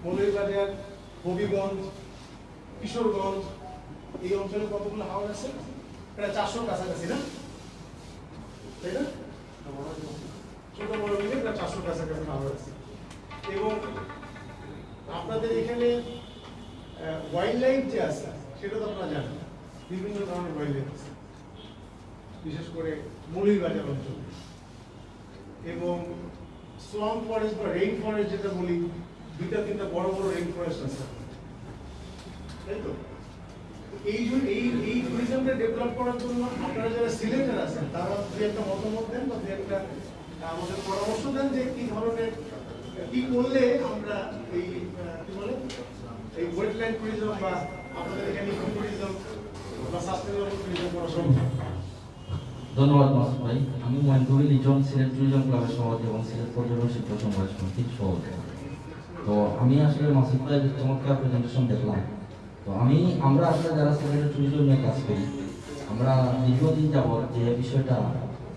মৌলভীবাজার, হবিগঞ্জ, কিশোরগঞ্জ, এই অঞ্চলে কতগুলো হাওড় আছে? প্রায় 400 কাছাকাছি, না? তাই না? ছোট বড় মিলে প্রায় 400 কাছাকাছি হাওড় আছে। এবং আপনাদের এখানে ওয়াইল্ড লাইফ যে আছে সেটা তো আপনারা জানেন, বিভিন্ন ধরনের ওয়াইল্ড লাইফ আছে, বিশেষ করে মৌলভীবাজার অঞ্চলে। এবং সোয়াম ফরেস্ট বা রেইন ফরেস্ট যেটা বলি, 2-3টা বড় বড় রেইন ফরেস্ট আছে, তাই তো? এই ট্যুরিজমটা ডেভেলপ করার জন্য আপনারা যারা সিলেক্টর আছেন তারা দু একটা মতামত দেন বা দু একটা আমাদের পরামর্শ দেন যে কি ধরনের কি করলে আমরা এই কি বলে এই ওয়েটল্যান্ড ট্যুরিজম বা আপনাদের এখানে ইকো ট্যুরিজম বা সাস্টেনেবল ট্যুরিজম করা সম্ভব। ধন্যবাদ মাসুদ ভাই। আমি মহেন্দ্রগিরি লিজন সিলেট ট্যুরিজম ক্লাবের সভাপতি এবং সিলেট পর্যটন শিল্প সমাজ সমিতির সভাপতি। তো আমি আসলে মাসুদ ভাই চমৎকার প্রেজেন্টেশন দেখলাম। তো আমরা আসলে যারা সিলেটের ট্যুরিজম নিয়ে কাজ করি, আমরা দীর্ঘদিন যাবৎ যে বিষয়টা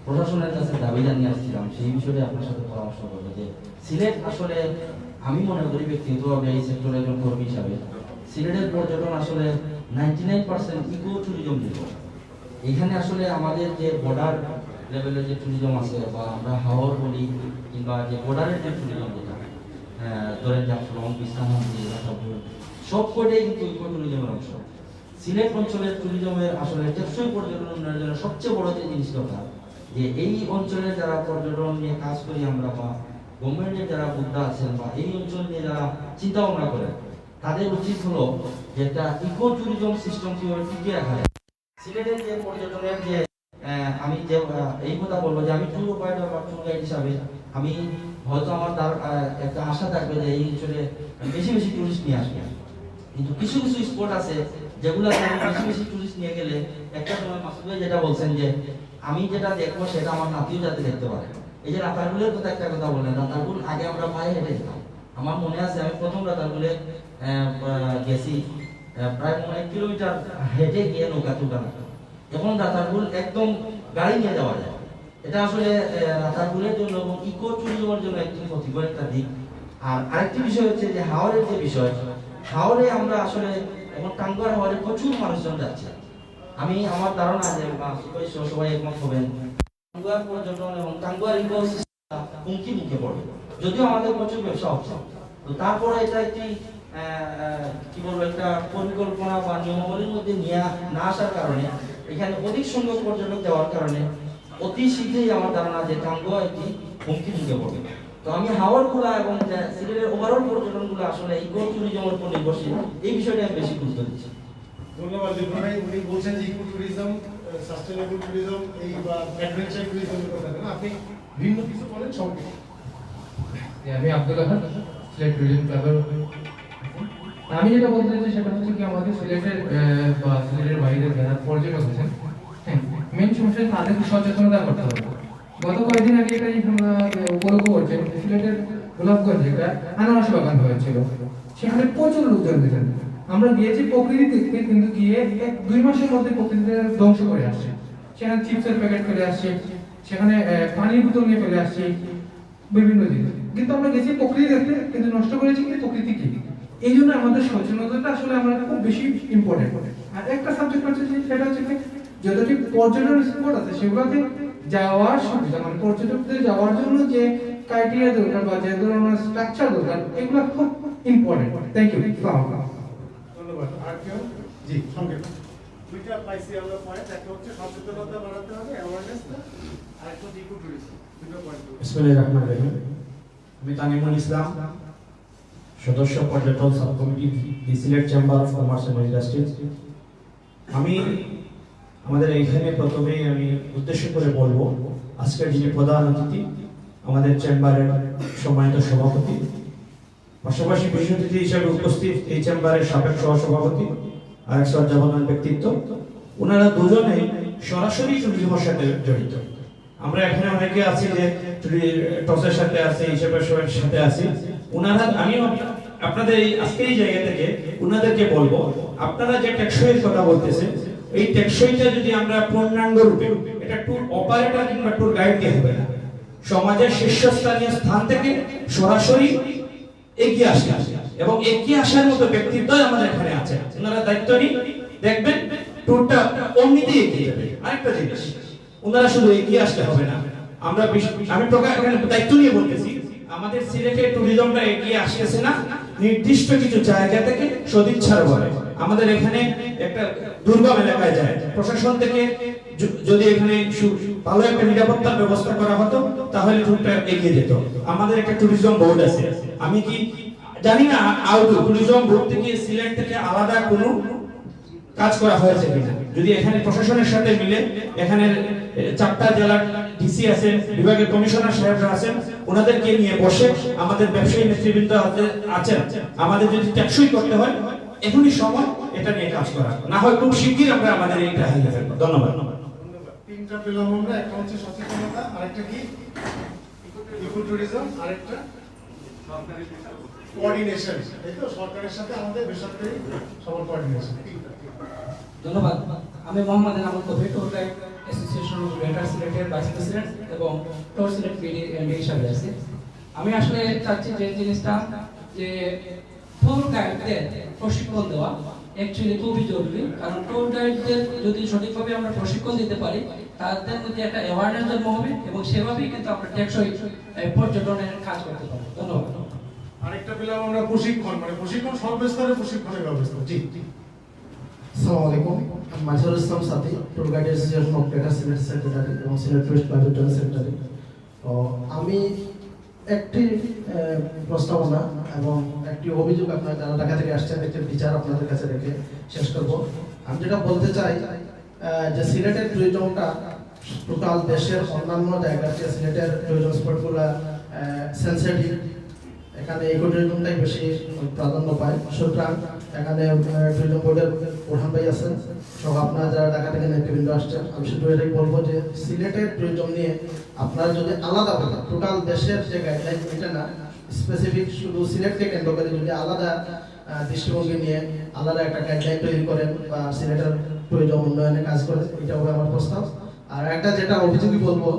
প্রশাসনের কাছে দাবি জানিয়ে আসছিলাম, সেই বিষয়ে আপনার সাথে পরামর্শ করবো যে সিলেট আসলে আমি মনে করি ব্যক্তিগতভাবে এই সেক্টরের একজন কর্মী হিসাবে সিলেটের পর্যটন আসলে 99% ইকো ট্যুরিজম দিব। এখানে আসলে আমাদের যে বর্ডার লেভেলের যে ট্যুরিজম আছে বা আমরা হাওর বলি কিংবা যে বর্ডারের যে ট্যুরিজম যেটা ধরেন জাফলং, বিশ্রামন্তি, সব কটাই কিন্তু ইকো ট্যুরিজমের অংশ। সিলেট অঞ্চলের ট্যুরিজমের আসলে টেকসই পর্যটন উন্নয়নের জন্য সবচেয়ে বড় যে জিনিস দরকার যে এই অঞ্চলে যারা পর্যটন নিয়ে কাজ করি আমরা বা গভর্নমেন্টের যারা বুদ্ধা আছেন বা এই অঞ্চল নিয়ে যারা চিন্তা ভাবনা করেন, তাদের উচিত হলো যে একটা ইকো ট্যুরিজম সিস্টেম কিভাবে টিকিয়ে রাখা যায়। সিলেটের যে পর্যটনের যে আমি যে এই কথা বলবো যে আমি ট্যুর অপারেটর বা ট্যুর গাইড হিসাবে আমি হয়তো আমার তার একটা আশা থাকবে যে এই অঞ্চলে বেশি বেশি টুরিস্ট নিয়ে আসবে। কিন্তু কিছু কিছু স্পট আছে যেগুলো বেশি বেশি টুরিস্ট নিয়ে গেলে একটা সময় মাসুদ ভাই যেটা বলছেন যে আমি যেটা দেখবো সেটা আমার নাতিও যাতে দেখতে পারে। এই যে রাতারগুলের কথা একটা কথা বললেন, রাতারগুল আগে আমরা পায়ে হেঁটে যেতাম। আমার মনে আছে আমি প্রথম রাতারগুলে গেছি প্রায় 1 কিলোমিটার হেঁটে গিয়ে নৌকা তুলতাম। এখন রাতারগুল একদম গাড়ি নিয়ে যাওয়া যায়। এটা আসলে রাতারগুলের জন্য এবং ইকো ট্যুরিজমের জন্য একটি ক্ষতিকর একটা দিক। আর আরেকটি বিষয় হচ্ছে যে হাওরের যে বিষয়, হাওরে আমরা আসলে এখন টাঙ্গুয়ার হাওরে প্রচুর মানুষজন যাচ্ছে। আমি আমার ধারণা যে সবাই একমত হবেন টাঙ্গুয়ার পর্যটন এবং টাঙ্গুয়ার ইকো সিস্টেম হুমকি মুখে পড়বে। যদিও আমাদের প্রচুর ব্যবসা হচ্ছে, তো তারপরে এটা একটি কি বলবো একটা পরিকল্পনা বা নিয়মাবলীর মধ্যে নিয়ে না আসার কারণে এখানে অধিক সংখ্যক পর্যটক দেওয়ার কারণে অতি শীঘ্রই আমার ধারণা যে টাঙ্গুয়া একটি হুমকি মুখে পড়বে। তো আমি হাওড়গুলা এবং সিলেটের ওভারঅল পর্যটনগুলো আসলে ইকো ট্যুরিজমের উপর নির্ভরশীল, এই বিষয়টা আমি বেশি গুরুত্ব দিচ্ছি। ধন্যবাদ ভাই। উনি বলছেন যে ইকো ট্যুরিজম, সাস্টেনেবল ট্যুরিজম এই বা অ্যাডভেঞ্চার ট্যুরিজমের কথা না, আপনি ভিন্ন কিছু বলেন সংক্ষেপে। আমি আব্দুল আহাদ, সিলেট ট্যুরিজম ক্লাবের। আমি যেটা বলতে চাই সেটা হচ্ছে কি আমাদের সিলেটের বা সিলেটের বাইরের যারা পর্যটক আছেন, হ্যাঁ, মেন সমস্যা তাদেরকে সচেতনতা করতে হবে। গত কয়েকদিন আগে এটা উপলক্ষ করছেন সিলেটের গোলাপগঞ্জে একটা আনারস বাগান হয়েছিল, সেখানে প্রচুর লোকজন গেছেন। আমরা গিয়েছি প্রকৃতি দেখতে, কিন্তু গিয়ে 1-2 মাসের মধ্যে প্রকৃতিতে ধ্বংস করে আসছে। সেখানে চিপসের প্যাকেট ফেলে আসছে, সেখানে পানির বোতল নিয়ে ফেলে আসছে, বিভিন্ন জিনিস। কিন্তু আমরা গেছি প্রকৃতি দেখতে, কিন্তু নষ্ট করেছি কিন্তু প্রকৃতি কি। এই জন্য আমাদের সচেতনতাটা আসলে আমরা খুব বেশি ইম্পর্টেন্ট। আর একটা সাবজেক্ট হচ্ছে সেটা হচ্ছে যতটি পর্যটন স্পট আছে সেগুলোতে যাওয়ার সুবিধা, মানে পর্যটকদের যাওয়ার জন্য যে ক্রাইটেরিয়া দরকার বা যে ধরনের স্ট্রাকচার দরকার, এগুলো খুব ইম্পর্টেন্ট। Thank you. ধন্যবাদ। আর কেউ? জি, সংক্ষেপে। দুইটা পাইছি আমরা পয়েন্ট, একটা হচ্ছে সচেতনতা বাড়াতে হবে, অ্যাওয়ারনেসটা, আর একটা হচ্ছে ইকো ট্যুরিজম। দুটো পয়েন্ট। বিসমিল্লাহির রহমানির রহিম। আমি তামিমুল ইসলাম, সদস্য পর্যটন sub committee, Sylhet chamber of commerce and industries. আমি আমাদের এইখানে প্রথমেই আমি উদ্দেশ্য করে বলবো, আজকের যিনি প্রধান অতিথি আমাদের চেম্বারের সম্মানিত সভাপতি, পাশাপাশি বিশেষ অতিথি হিসেবে উপস্থিত এই চেম্বারের সাবেক সহসভাপতি আর এক শ্রদ্ধাবান ব্যক্তিত্ব, ওনারা দুজনেই সরাসরি ট্যুরিজমের সাথে জড়িত। আমরা এখানে অনেকে আছি যে টসের সাথে আছি, হিসেবের সাথে আছি। ওনারা, আমিও আপনাদের এই আজকের এই জায়গা থেকে ওনাদেরকে বলবো, আপনারা যে টেকসইয়ের কথা বলতেছেন, এই টেকসইটা যদি আমরা পূর্ণাঙ্গ রূপে, এটা ট্যুর অপারেটর কিংবা ট্যুর গাইড দিয়ে হবে না, সমাজের শীর্ষস্থানীয় স্থান থেকে সরাসরি এগিয়ে আসে এবং এগিয়ে আসার মতো ব্যক্তিত্ব আমাদের এখানে আছে। ওনারা দায়িত্ব নিয়ে দেখবেন ট্যুরটা অমনিতেই এগিয়ে যাবে। আরেকটা জিনিস, ওনারা শুধু এগিয়ে আসতে হবে না, আমরা আমি এখানে দায়িত্ব নিয়ে বলতেছি, আমাদের সিলেটের ট্যুরিজমটা এগিয়ে আসতেছে না নির্দিষ্ট কিছু জায়গা থেকে সদিচ্ছার বলে। আমাদের এখানে একটা দুর্গম এলাকায় যায়, প্রশাসন থেকে যদি এখানে ভালো একটা নিরাপত্তার ব্যবস্থা করা হতো তাহলে ট্যুরটা এগিয়ে যেত। আমাদের একটা ট্যুরিজম বোর্ড আছে, আমি কি জানি না ট্যুরিজম বোর্ড থেকে সিলেট থেকে আলাদা কোনো কাজ করা হয়েছে কিনা। যদি এখানে প্রশাসনের সাথে মিলে, এখানে 4টা জেলার ডিসি আছেন, বিভাগের কমিশনার সাহেবরা আছেন, ওনাদেরকে নিয়ে বসে আমাদের ব্যবসায়ী নেতৃবৃন্দ আছেন, আমাদের যদি টেকসই করতে হয় এখনই সময় এটা নিয়ে কাজ করা, না হয় খুব শিগগির আমরা আমাদের এইটা হারিয়ে ফেলবো। ধন্যবাদ। তিনটা পেলাম আমরা, একটা হচ্ছে সচেতনতা, আরেকটা কি ইকো ট্যুরিজম, আরেকটা কোঅর্ডিনেশন, এই তো সরকারের সাথে আমাদের বেসরকারি সবার কোঅর্ডিনেশন। ধন্যবাদ। আমি Mohammad Enamul Kabir, tour guide association of greater সিলেটের ভাইস প্রেসিডেন্ট এবং ট্যুর সিলেট বিডি এমডি হিসাবে আছি। আমি আসলে চাচ্ছি যে জিনিসটা, যে ট্যুর গাইডদের প্রশিক্ষণ দেওয়া অ্যাকচুয়ালি খুবই জরুরি। কারণ ট্যুর গাইডদের যদি সঠিকভাবে আমরা প্রশিক্ষণ দিতে পারি, তাদের মধ্যে একটা অ্যাওয়ারনেস জন্ম হবে এবং সেভাবেই কিন্তু আমরা টেকসই পর্যটনের কাজ করতে পারবো। ধন্যবাদ। আরেকটা পেলাম আমরা প্রশিক্ষণ, মানে প্রশিক্ষণ সর্বস্তরে প্রশিক্ষণের ব্যবস্থা। জি জি। আসসালামু আলাইকুম, আমি মাঝারুল ইসলাম সাথী, tour guide association of greater Sylhet secretary এবং সিলেট টুরিস্ট প্রাইভেট সেক্রেটারি। তো আমি একটি প্রস্তাবনা এবং একটি অভিযোগ আপনারা যারা ঢাকা থেকে আসছেন, একটি বিচার আপনাদের কাছে রেখে শেষ করব। আমি যেটা বলতে চাই যে সিলেটের ট্যুরিজমটা টোটাল দেশের অন্যান্য জায়গার চেয়ে সিলেটের ট্যুরিজম স্পটগুলো সেন্সিটিভ, এখানে ইকো ট্যুরিজমটাই বেশি প্রাধান্য পায়। সুতরাং এখানে ট্যুরিজম বোর্ডের প্রধান ভাই আছেন সব, আপনারা যারা ঢাকা থেকে নেতৃবৃন্দ আসছেন, আমি শুধু এটাই বলবো যে সিলেটের ট্যুরিজম নিয়ে আপনারা যদি আলাদা টোটাল দেশের যে গাইডলাইন, এটা না স্পেসিফিক শুধু সিলেটকে কেন্দ্র করে যদি আলাদা দৃষ্টিভঙ্গি নিয়ে আলাদা একটা গাইডলাইন তৈরি করেন বা সিলেটের ট্যুরিজম উন্নয়নে কাজ করেন, এটা হবে আমার প্রস্তাব। আর একটা যেটা অভিযোগই বলবো,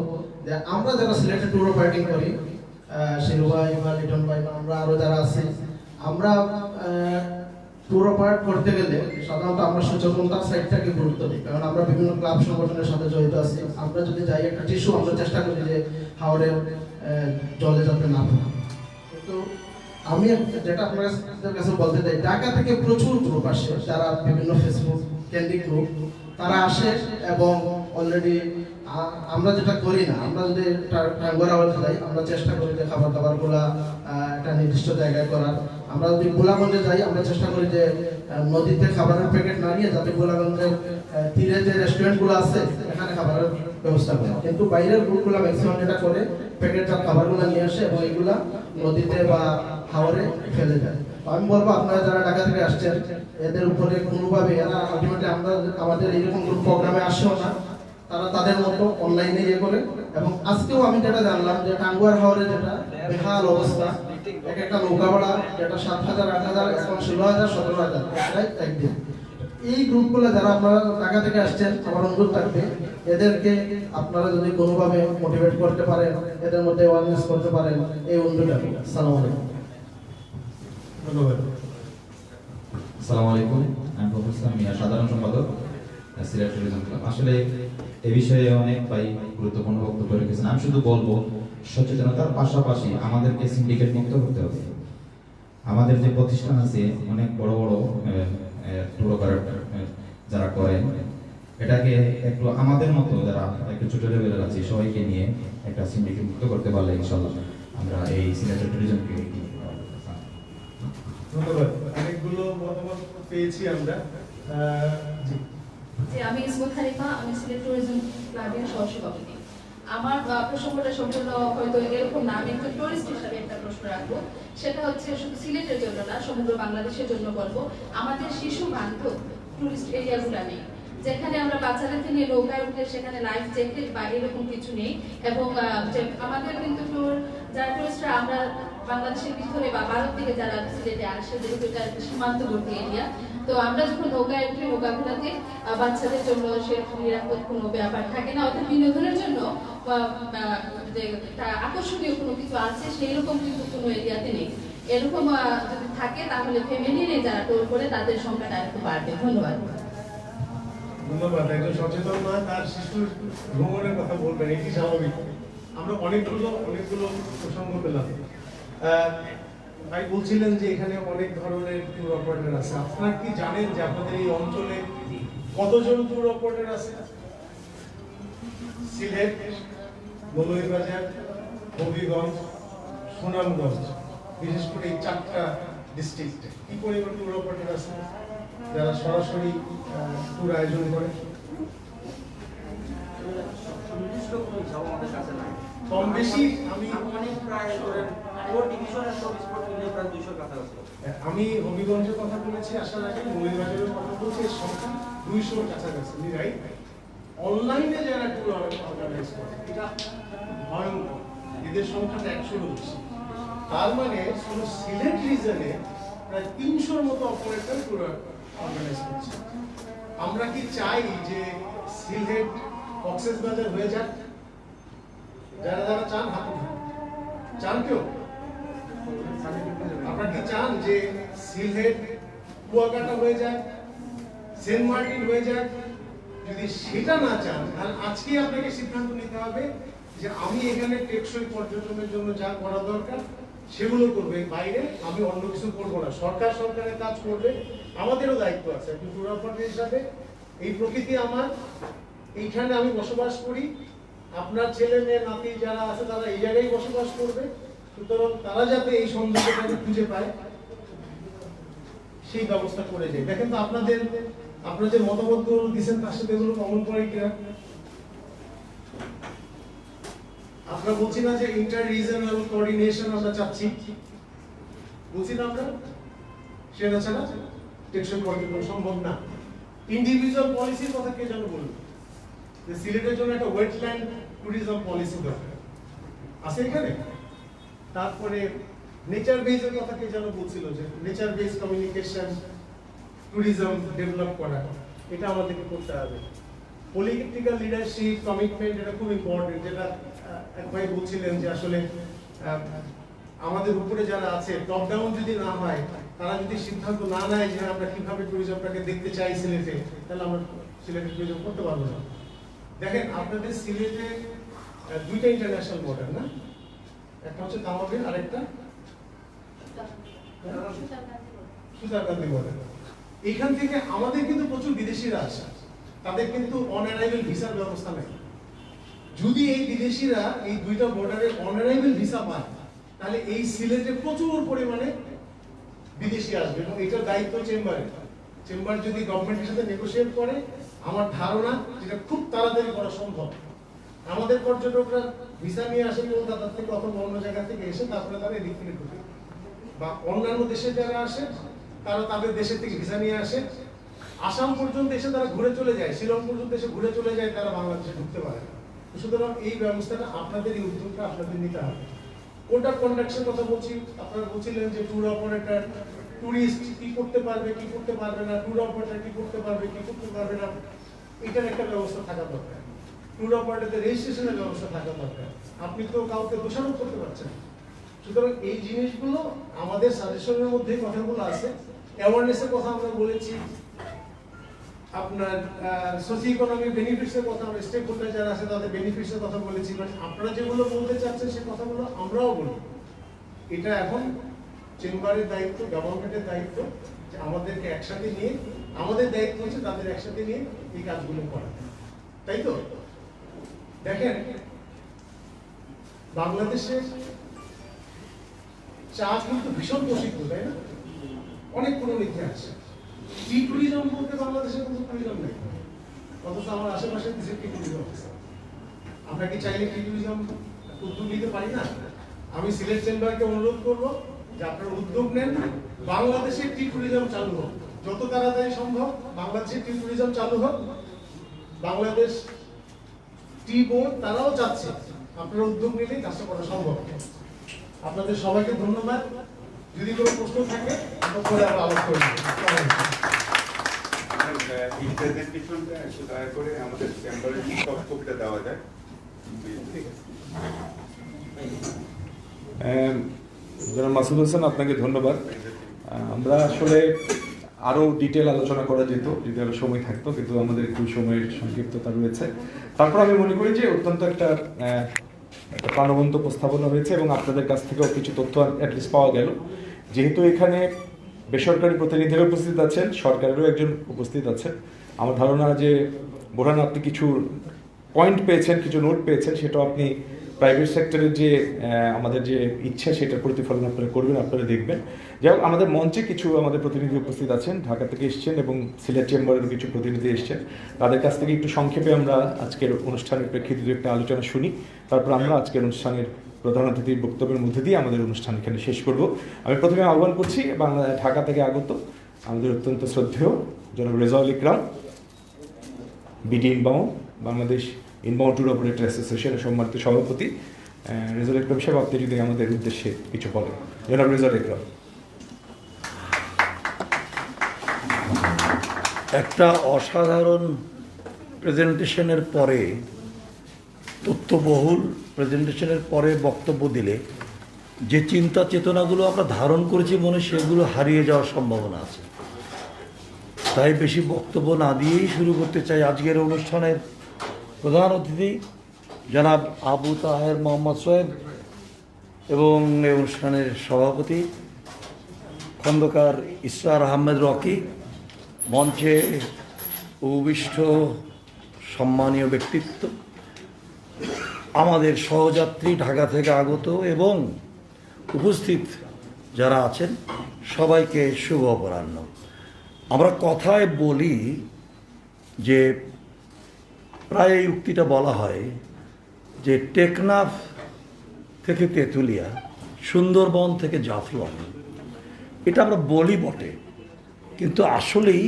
যে আমরা যারা সিলেটে ট্যুর অপারেটিং করি, শিলু ভাই বা লিটন ভাই বা আমরা আরো যারা আছি, আমরা ট্যুর অপারেট করতে গেলে সাধারণত আমরা সচেতনতার সাইডটাকে গুরুত্ব দিই, কারণ আমরা বিভিন্ন ক্লাব সংগঠনের সাথে জড়িত আছি। আমরা যদি যাই একটা টিস্যু, আমরা চেষ্টা করি যে হাওড়ের জলে যাতে না পড়ে। কিন্তু আমি যেটা আপনাদের কাছে বলতে চাই, ঢাকা থেকে প্রচুর গ্রুপ আসে, যারা বিভিন্ন ফেসবুক কেন্দ্রিক গ্রুপ, তারা আসে এবং অলরেডি আমরা যেটা করি না, আমরা যদি টাঙ্গুয়ার আওয়াজ যাই, আমরা চেষ্টা করি যে খাবার দাবারগুলা একটা নির্দিষ্ট জায়গায় করার। আমরা যদি গোলাগঞ্জে যাই, আমরা চেষ্টা করি যে নদীতে খাবারের প্যাকেট না নিয়ে যাতে গোলাগঞ্জের তীরে যে রেস্টুরেন্টগুলো আছে এখানে খাবারের ব্যবস্থা করা। কিন্তু বাইরের গ্রুপগুলো ম্যাক্সিমাম যেটা করে, প্যাকেটজাত খাবারগুলো নিয়ে আসে এবং এগুলা নদীতে বা হাওরে ফেলে যায়। আমি বলবো আপনারা যারা ঢাকা থেকে আসছেন, এদের উপরে কোনোভাবে, এরা আলটিমেটলি আমরা আমাদের এইরকম কোনো প্রোগ্রামে আসেও না, তারা তাদের মতো অনলাইনে ইয়ে করে। এবং আজকেও আমি যেটা জানলাম যে টাঙ্গুয়ার হাওরে যেটা বেহাল অবস্থা, এক একটা নৌকা ভাড়া যেটা 7,000, 8,000, এখন 16,000, 17,000 একদিন। এই গ্রুপগুলো যারা আপনারা ঢাকা থেকে আসছেন, আমার অনুরোধ থাকবে এদেরকে আপনারা যদি কোনোভাবে মোটিভেট করতে পারেন, এদের মধ্যে অ্যাওয়ারনেস করতে পারেন, এই অনুরোধ। আসসালামু আলাইকুম। ধন্যবাদ। আসসালামু আলাইকুম, আমি প্রফেসর ইসলাম মিয়া, সাধারণ সম্পাদক সিলেট ট্যুরিজম ক্লাব। আসলে এই বিষয়ে অনেক ভাই গুরুত্বপূর্ণ বক্তব্য রেখেছেন। আমি শুধু বলবো, সচেতনতার পাশাপাশি আমাদেরকে সিন্ডিকেট মুক্ত করতে হবে। আমাদের যে প্রতিষ্ঠান আছে, অনেক বড় বড় ট্যুর অপারেটর যারা করেন, এটাকে একটু আমাদের মতো যারা একটু ছোট লেভেলের আছে সবাইকে নিয়ে একটা সিন্ডিকেট মুক্ত করতে পারলে ইনশাআল্লাহ আমরা এই সিলেটের ট্যুরিজমকে ধন্যবাদ। অনেকগুলো মতামত পেয়েছি আমরা। জি। যে আমি ইসমত হারিফা, আমি সিলেট ট্যুরিজম ক্লাবের সহসভাপতি। আমার প্রসঙ্গটা সম্পূর্ণ হয়তো এরকম না, আমি একটু টুরিস্ট হিসাবে একটা প্রশ্ন রাখবো। সেটা হচ্ছে শুধু সিলেটের জন্য না, সমগ্র বাংলাদেশের জন্য বলবো, আমাদের শিশু বান্ধব টুরিস্ট এরিয়াগুলো নেই, যেখানে আমরা বাচ্চাদেরকে নিয়ে নৌকায় উঠলে সেখানে লাইফ জ্যাকেট বা এরকম কিছু নেই। এবং আমাদের কিন্তু যারা টুরিস্টরা আমরা বাংলাদেশের ভিতরে বা ভারত থেকে যারা সিলেটে আসে, যেহেতু এটা সীমান্তবর্তী এরিয়া, তো আমরা যখন নৌকায় উঠি নৌকাগুলোতে বাচ্চাদের জন্য সে নিরাপদ কোনো ব্যাপার থাকে না, অর্থাৎ বিনোদনের জন্য যে আকর্ষণীয় কোনো কিছু আছে সেই রকম কিন্তু কোনো এরিয়াতে নেই। এরকম যদি থাকে তাহলে ফ্যামিলি নিয়ে যারা ট্যুর করে তাদের সংখ্যাটা একটু বাড়বে। ধন্যবাদ। ধন্যবাদ। একজন সচেতন নয় তার শিশুর ভ্রমণের কথা বলবেন, এটি স্বাভাবিক। আমরা অনেকগুলো প্রসঙ্গ পেলাম। ভাই বলছিলেন যে এখানে অনেক ধরনের ট্যুর অপারেটর আছে। আপনারা কি জানেন যে আপনাদের এই অঞ্চলে কতজন ট্যুর অপারেটর আছে? সিলেট, মৌলভীবাজার, হবিগঞ্জ, সুনামগঞ্জ, বিশেষ করে এই 4টা ডিস্ট্রিক্টে কি পরিমাণ ট্যুর অপারেটর আছে যারা সরাসরি ট্যুর আয়োজন করে? কম বেশি আমি হবিগঞ্জের কথা বলেছি, আসার আগে মৌলভীবাজারের কথা বলছি, এর সংখ্যা 200-র কাছাকাছি। রাইট? অনলাইনে যারা ট্যুর অর্গানাইজ করে এটা ভয়ঙ্কর, এদের সংখ্যাটা 100-রও বেশি। তার মানে শুধু সিলেট রিজনে প্রায় 300-র মতো অপারেটর ট্যুর অর্গানাইজ করছে। আমরা কি চাই যে সিলেট কক্সবাজার হয়ে যাক? যারা যারা চান হাত উঠান। চান কেউ? আপনারা কি চান যে সিলেট কুয়াকাটা হয়ে যায়, সেন্ট মার্টিন হয়ে যায়? যদি সেটা না চান তাহলে আজকে আপনাকে সিদ্ধান্ত নিতে হবে যে আমি এখানে টেকসই পর্যটনের জন্য যা করা দরকার সেগুলো করবে, বাইরে আমি অন্য কিছু করবো না। সরকারের কাজ করবে, আমাদেরও দায়িত্ব আছে একটু ট্যুর অপারেটর হিসাবে। এই প্রকৃতি আমার, এইখানে আমি বসবাস করি, আপনার ছেলে মেয়ে নাতি যারা আছে তারা এই জায়গায় বসবাস করবে, সুতরাং তারা যাতে এই সৌন্দর্যটাকে খুঁজে পায় সেই ব্যবস্থা করে যায়। দেখেন তো আপনারা যে মতামতগুলো দিচ্ছেন তার সাথে এগুলো কমন পড়ে কিনা? আমরা বলছি না যে ইন্টার রিজনাল কোঅর্ডিনেশন আমরা চাচ্ছি, বলছি না আমরা, সেটা ছাড়া টেকসই পর্যটন সম্ভব না। ইন্ডিভিজুয়াল পলিসির কথা কে যেন বলল যে সিলেটের জন্য একটা ওয়েটল্যান্ড ট্যুরিজম পলিসি দরকার আছে এখানে। তারপরে নেচার বেসের কথা কে যেন বলছিল যে nature base communication tourism develop করা, এটা আমাদেরকে করতে হবে। পলিটিক্যাল লিডারশিপ কমিটমেন্ট, এটা খুব ইম্পর্টেন্ট। যেটা এক ভাই বলছিলেন যে আসলে আমাদের উপরে যারা আছে টপ ডাউন যদি না হয়, তারা যদি সিদ্ধান্ত না নেয় যে আমরা কিভাবে ট্যুরিজমটাকে দেখতে চাই সিলেটে, তাহলে আমরা সিলেটে ট্যুরিজম করতে পারবো না। দেখেন আপনাদের সিলেটে 2টা ইন্টারন্যাশনাল বর্ডার না, একটা হচ্ছে তামাবিল আর একটা সুতারকান্দি বর্ডার। এইখান থেকে আমাদের কিন্তু প্রচুর বিদেশিরা আসে, তাদের কিন্তু অন অ্যারাইভেল ভিসার ব্যবস্থা নেই। যদি এই বিদেশিরা এই 2টা বর্ডারে অন অ্যারাইভেল ভিসা পায় তাহলে এই সিলেটে প্রচুর পরিমাণে বিদেশি আসবে, এবং এটার দায়িত্ব চেম্বারের। চেম্বার যদি গভর্নমেন্টের সাথে নেগোশিয়েট করে, আমার ধারণা যেটা খুব তাড়াতাড়ি করা সম্ভব। আমাদের পর্যটকরা ভিসা নিয়ে আসে কলকাতা থেকে অথবা অন্য জায়গা থেকে এসে তারপরে তারা এদিক থেকে ঢুকে, বা অন্যান্য দেশে যারা আসে তারা তাদের দেশের থেকে ভিসা নিয়ে আসে, আসাম পর্যন্ত এসে তারা ঘুরে চলে যায়, শিলং পর্যন্ত এসে ঘুরে চলে যায়, তারা বাংলাদেশে ঢুকতে পারে না। সুতরাং এই ব্যবস্থাটা আপনাদের, এই উদ্যোগটা আপনাদের নিতে হবে। কোনটা কন্ডাকশন কথা বলছি, আপনারা বলছিলেন যে ট্যুর অপারেটর টুরিস্ট কি করতে পারবে কি করতে পারবে না, ট্যুর অপারেটর কি করতে পারবে কি করতে পারবে না, এটার একটা ব্যবস্থা থাকা দরকার। ট্যুর অপারেটরদের রেজিস্ট্রেশনের ব্যবস্থা থাকা দরকার। আপনি তো কাউকে দোষারোপ করতে পারছেন। সুতরাং এই জিনিসগুলো আমাদের সাজেশনের মধ্যে কথাগুলো আছে। অ্যাওয়ারনেসের কথা আমরা বলেছি, আপনার সোশিও ইকোনমিক বেনিফিটসের কথা, আমরা স্টেক হোল্ডার যারা আছে তাদের বেনিফিটসের কথা বলেছি। মানে আপনারা যেগুলো বলতে চাচ্ছেন সেই কথাগুলো আমরাও বলি। এটা এখন চেম্বারের দায়িত্ব, গভর্নমেন্টের দায়িত্ব যে আমাদেরকে একসাথে নিয়ে, আমাদের দায়িত্ব হচ্ছে তাদের একসাথে নিয়ে এই কাজগুলো করা, তাই তো? দেখেন বাংলাদেশে চা কিন্তু ভীষণ প্রসিদ্ধ, তাই না? অনেক পুরনো ইতিহাস। টি ট্যুরিজম বলতে বাংলাদেশে কোনো ট্যুরিজম নেই, অথচ আমার আশেপাশে দেশে টি ট্যুরিজম আছে। আমরা কি চাইলে টি ট্যুরিজম উদ্যোগ নিতে পারি না? আমি সিলেট চেম্বারকে অনুরোধ করব যে আপনারা উদ্যোগ নেন, বাংলাদেশে টি ট্যুরিজম চালু হোক, যত তাড়াতাড়ি সম্ভব বাংলাদেশে টি ট্যুরিজম চালু হোক। বাংলাদেশ টি বোর্ড তারাও চাচ্ছে, আপনারা উদ্যোগ নিলেই কাজটা করা সম্ভব। আপনাদের সবাইকে ধন্যবাদ। যদি কোনো প্রশ্ন থাকে আমরা পরে আবার আলোচনা করব। এই প্রেজেন্টেশনটা একটু দয়া করে আমাদের চেম্বারে সব করতে দেওয়া যায়। ঠিক আছে। জনাব মাসুদ হোসেন, আপনাকে ধন্যবাদ। আমরা আসলে আরও ডিটেল আলোচনা করা যেত যদি আরও সময় থাকতো, কিন্তু আমাদের একটু সময়ের সংক্ষিপ্ততা রয়েছে। তারপর আমি মনে করি যে অত্যন্ত একটা প্রাণবন্ত উপস্থাপনা হয়েছে এবং আপনাদের কাছ থেকেও কিছু তথ্য অ্যাটলিস্ট পাওয়া গেল। যেহেতু এখানে বেসরকারি প্রতিনিধিরা উপস্থিত আছেন, সরকারেরও একজন উপস্থিত আছেন, আমার ধারণা যে বোরহান আপনি কিছু পয়েন্ট পেয়েছেন, কিছু নোট পেয়েছেন, সেটাও আপনি প্রাইভেট সেক্টরের যে আমাদের যে ইচ্ছা সেটার প্রতিফলন আপনারা করবেন, আপনারা দেখবেন। যাই হোক, আমাদের মঞ্চে কিছু আমাদের প্রতিনিধি উপস্থিত আছেন, ঢাকা থেকে এসছেন এবং সিলেট চেম্বারের কিছু প্রতিনিধি এসছেন। তাদের কাছ থেকে একটু সংক্ষেপে আমরা আজকের অনুষ্ঠানের প্রেক্ষিতে একটা আলোচনা শুনি, তারপর আমরা আজকের অনুষ্ঠানের প্রধান অতিথির বক্তব্যের মধ্যে দিয়ে আমাদের অনুষ্ঠান এখানে শেষ করব। আমি প্রথমে আহ্বান করছি ঢাকা থেকে আগত আমাদের অত্যন্ত শ্রদ্ধেয় জনাব Rezaul Ikram, BD inbound, Bangladesh inbound tour operator অ্যাসোসিয়েশনের সম্মানিত সভাপতি। রেজাউল ইকরাম সাহেব, আপনি যদি আমাদের উদ্দেশ্যে কিছু বলেন। জনাব রেজাউল ইকরাম। একটা অসাধারণ প্রেজেন্টেশনের পরে, তথ্যবহুল প্রেজেন্টেশনের পরে বক্তব্য দিলে যে চিন্তা চেতনাগুলো আমরা ধারণ করেছি মনে, সেগুলো হারিয়ে যাওয়ার সম্ভাবনা আছে। তাই বেশি বক্তব্য না দিয়েই শুরু করতে চাই। আজকের অনুষ্ঠানের প্রধান অতিথি জনাব আবু তাহের মোহাম্মদ সোহেব এবং এই অনুষ্ঠানের সভাপতি খন্দকার ইসরার আহমেদ রকি, মঞ্চে উপবিষ্ট সম্মানীয় ব্যক্তিত্ব, আমাদের সহযাত্রী ঢাকা থেকে আগত এবং উপস্থিত যারা আছেন, সবাইকে শুভ অপরাহ্ন। আমরা কথায় বলি যে প্রায় এই উক্তিটা বলা হয় যে টেকনাফ থেকে তেঁতুলিয়া, সুন্দরবন থেকে জাফলং। এটা আমরা বলি বটে, কিন্তু আসলেই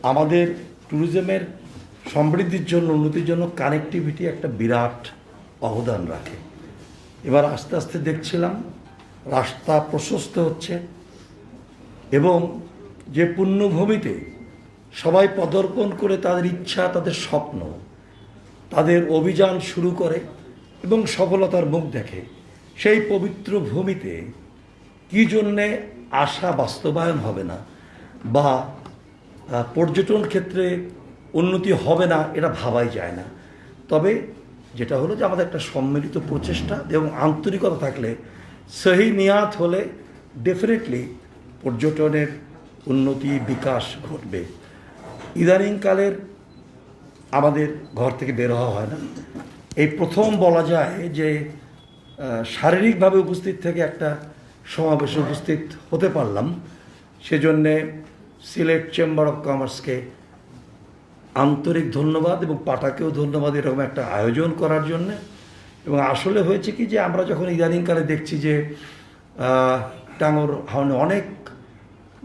আমাদের ট্যুরিজমের সমৃদ্ধির জন্য, উন্নতির জন্য কানেক্টিভিটি একটা বিরাট অবদান রাখে। এবার আস্তে আস্তে দেখছিলাম রাস্তা প্রশস্ত হচ্ছে এবং যে পুণ্যভূমিতে সবাই পদার্পণ করে তাদের ইচ্ছা, তাদের স্বপ্ন, তাদের অভিযান শুরু করে এবং সফলতার মুখ দেখে, সেই পবিত্র ভূমিতে কী জন্যে আশা বাস্তবায়ন হবে না বা পর্যটন ক্ষেত্রে উন্নতি হবে না, এটা ভাবাই যায় না। তবে যেটা হলো যে আমাদের একটা সম্মিলিত প্রচেষ্টা এবং আন্তরিকতা থাকলে, সহি নিয়াত হলে ডেফিনেটলি পর্যটনের উন্নতি, বিকাশ ঘটবে। ইদানিংকালের আমাদের ঘর থেকে বের হওয়া হয় না। এই প্রথম বলা যায় যে শারীরিকভাবে উপস্থিত থেকে একটা সমাবেশে উপস্থিত হতে পারলাম। সেজন্যে সিলেট চেম্বার অফ কমার্সকে আন্তরিক ধন্যবাদ এবং পাটাকেও ধন্যবাদ এরকম একটা আয়োজন করার জন্যে। এবং আসলে হয়েছে কি যে আমরা যখন ইদানিংকালে দেখছি যে টাঙ্গর হাওনে অনেক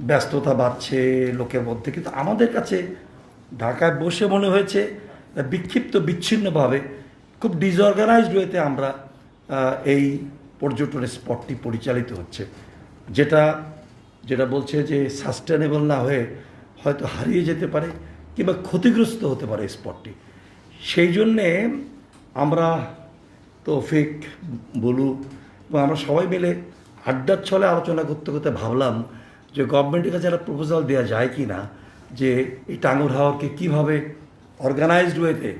ব্যস্ততা বাড়ছে লোকের মধ্যে, কিন্তু আমাদের কাছে ঢাকায় বসে মনে হয়েছে বিক্ষিপ্ত, বিচ্ছিন্নভাবে, খুব ডিসঅর্গানাইজড ওয়েতে আমরা এই পর্যটনের স্পটটি পরিচালিত হচ্ছে, যেটা বলছে যে সাস্টেনেবল না হয়ে হয়তো হারিয়ে যেতে পারে কিংবা ক্ষতিগ্রস্ত হতে পারে স্পটটি। সেই জন্যে আমরা তৌফিক, বলু এবং আমরা সবাই মিলে আড্ডার ছলে আলোচনা করতে করতে ভাবলাম যে গভর্নমেন্টের কাছে একটা প্রপোজাল দেওয়া যায় কি না, যে এই টাঙ্গুর হাওরকে কীভাবে অর্গানাইজড ওয়েতে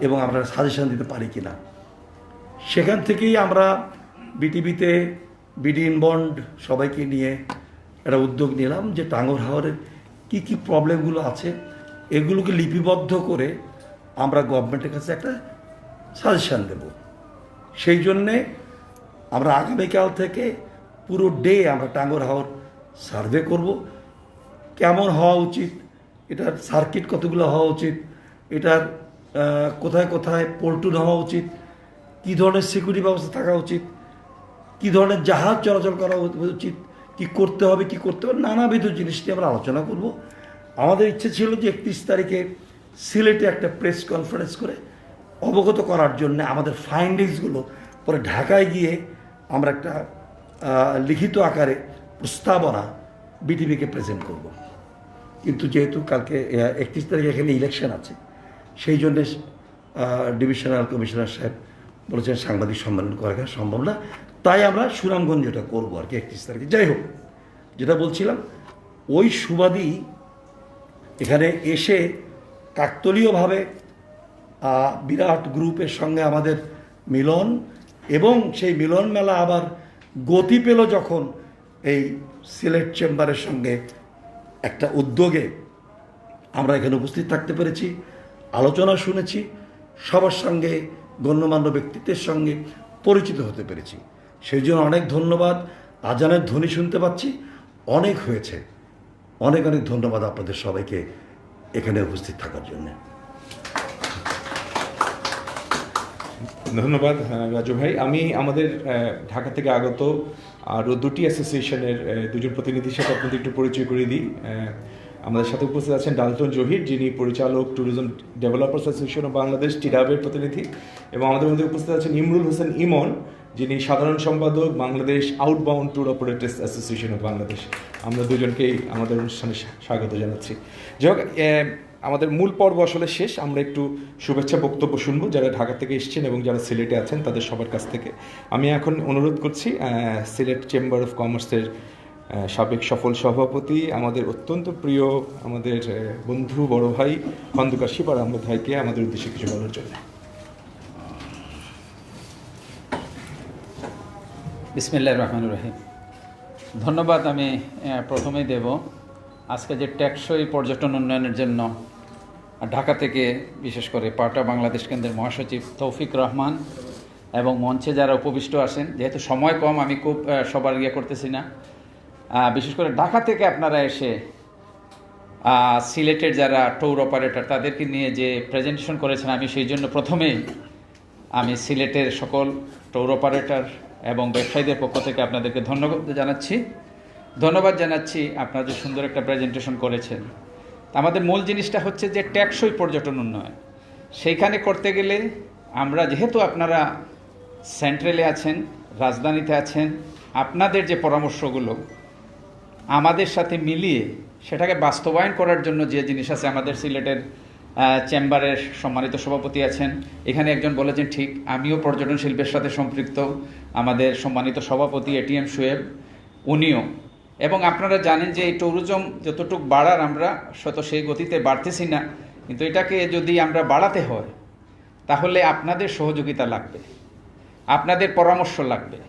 এবং আমরা সাজেশন দিতে পারি কি না। সেখান থেকেই আমরা বিটিভিতে, বিডি ইনবাউন্ড সবাইকে নিয়ে একটা উদ্যোগ নিলাম যে টাঙ্গুর হাওরের কী কী প্রবলেমগুলো আছে এগুলোকে লিপিবদ্ধ করে আমরা গভর্নমেন্টের কাছে একটা সাজেশন দেব। সেই জন্যে আমরা আগামীকাল থেকে পুরো ডে আমরা টাঙ্গর হাওর সার্ভে করব, কেমন হওয়া উচিত, এটার সার্কিট কতগুলো হওয়া উচিত, এটার কোথায় কোথায় পল্টুন হওয়া উচিত, কী ধরনের সিকিউরিটি ব্যবস্থা থাকা উচিত, কী ধরনের জাহাজ চলাচল করা উচিত, কি করতে হবে কি করতে হবে, নানাবিধ জিনিস নিয়ে আমরা আলোচনা করব। আমাদের ইচ্ছে ছিল যে 31 তারিখে সিলেটে একটা প্রেস কনফারেন্স করে অবগত করার জন্য আমাদের ফাইন্ডিংসগুলো পরে ঢাকায় গিয়ে আমরা একটা লিখিত আকারে প্রস্তাবনা বিটিভিকে প্রেজেন্ট করব। কিন্তু যেহেতু কালকে 31 তারিখে এখানে ইলেকশন আছে, সেই জন্যে ডিভিশনাল কমিশনার সাহেব বলেছেন সাংবাদিক সম্মেলন করা সম্ভব না, তাই আমরা সুনামগঞ্জ এটা করবো আর কি 31 তারিখে। যাই হোক, যেটা বলছিলাম, ওই সুবাদী এখানে এসে কাকতলীয়ভাবে বিরাট গ্রুপের সঙ্গে আমাদের মিলন, এবং সেই মিলন মেলা আবার গতি পেল যখন এই সিলেট চেম্বারের সঙ্গে একটা উদ্যোগে আমরা এখানে উপস্থিত থাকতে পেরেছি, আলোচনা শুনেছি, সবার সঙ্গে গণ্যমান্য ব্যক্তিত্বের সঙ্গে পরিচিত হতে পেরেছি। সেই জন্য অনেক ধন্যবাদ। আজানের ধ্বনি শুনতে পাচ্ছি, অনেক হয়েছে। অনেক অনেক ধন্যবাদ আপনাদের সবাইকে এখানে উপস্থিত থাকার জন্য। ধন্যবাদ রাজু ভাই। আমি আমাদের ঢাকা থেকে আগত আরও দুটি অ্যাসোসিয়েশনের দুজন প্রতিনিধির সাথে আপনাদের একটু পরিচয় করে দিই। আমাদের সাথে উপস্থিত আছেন ডালটন জহির, যিনি পরিচালক tourism developers association of Bangladesh টিডাবের প্রতিনিধি, এবং আমাদের মধ্যে উপস্থিত আছেন ইমরুল হোসেন ইমন, যিনি সাধারণ সম্পাদক Bangladesh outbound tour operators association of Bangladesh. আমরা দুজনকেই আমাদের অনুষ্ঠানে স্বাগত জানাচ্ছি। যাই হোক, আমাদের মূল পর্ব আসলে শেষ। আমরা একটু শুভেচ্ছা বক্তব্য শুনবো যারা ঢাকা থেকে এসেছেন এবং যারা সিলেটে আছেন তাদের সবার কাছ থেকে। আমি এখন অনুরোধ করছি সিলেট চেম্বার অফ কমার্সের সাবেক সফল সভাপতি, আমাদের অত্যন্ত প্রিয় আমাদের বন্ধু বড় ভাই খন্দকার শিপার আহমেদ ভাইকে আমাদের উদ্দেশ্যে কিছু বলার জন্য। বিসমিল্লাহির রহমানির রহিম। ধন্যবাদ আমি প্রথমেই দেব আজকে যে টেকসই পর্যটন উন্নয়নের জন্য ঢাকা থেকে বিশেষ করে পাটা বাংলাদেশ কেন্দ্রের মহাসচিব তৌফিক রহমান এবং মঞ্চে যারা উপবিষ্ট আছেন, যেহেতু সময় কম আমি খুব সবার করতেছি না, বিশেষ করে ঢাকা থেকে আপনারা এসে সিলেটের যারা ট্যুর অপারেটর তাদেরকে নিয়ে যে প্রেজেন্টেশন করেছেন, আমি সেই জন্য প্রথমেই আমি সিলেটের সকল ট্যুর অপারেটর এবং ব্যবসায়ীদের পক্ষ থেকে আপনাদেরকে ধন্যবাদ জানাচ্ছি আপনারা যে সুন্দর একটা প্রেজেন্টেশন করেছেন। আমাদের মূল জিনিসটা হচ্ছে যে টেকসই পর্যটন উন্নয়ন। সেইখানে করতে গেলে আমরা যেহেতু আপনারা সেন্ট্রালে আছেন, রাজধানীতে আছেন, আপনাদের যে পরামর্শগুলো আমাদের সাথে মিলিয়ে সেটাকে বাস্তবায়ন করার জন্য যে জিনিস আছে, আমাদের সিলেটের চেম্বারের সম্মানিত সভাপতি আছেন, এখানে একজন বলেছেন ঠিক, আমিও পর্যটন শিল্পের সাথে সম্পৃক্ত, আমাদের সম্মানিত সভাপতি এটিএম সোয়েব উনিও, এবং আপনারা জানেন যে এই ট্যুরিজম যতটুকু বাড়ার আমরা শত সেই গতিতে বাড়তেছি না, কিন্তু এটাকে যদি আমরা বাড়াতে হয় তাহলে আপনাদের সহযোগিতা লাগবে, আপনাদের পরামর্শ লাগবে।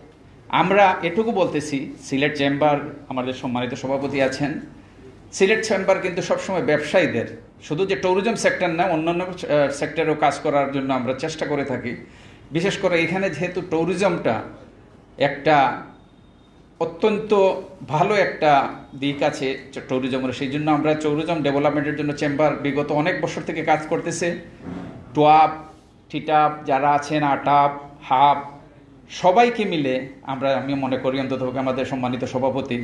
আমরা এটুকু বলতেছি, সিলেট চেম্বার আমাদের সম্মানিত সভাপতি আছেন, সিলেট চেম্বার কিন্তু সবসময় ব্যবসায়ীদের, শুধু যে ট্যুরিজম সেক্টর না অন্যান্য সেক্টরেও কাজ করার জন্য আমরা চেষ্টা করে থাকি। বিশেষ করে এখানে যেহেতু ট্যুরিজমটা একটা অত্যন্ত ভালো একটা দিক আছে ট্যুরিজমের, সেই জন্য আমরা ট্যুরিজম ডেভেলপমেন্টের জন্য চেম্বার বিগত অনেক বছর থেকে কাজ করতেছে। টোয়াব, টিটাপ যারা আছেন, আটাপ, হাব, সবাইকে মিলে আমি মনে করি অন্তত আমাদের সম্মানিত সভাপতি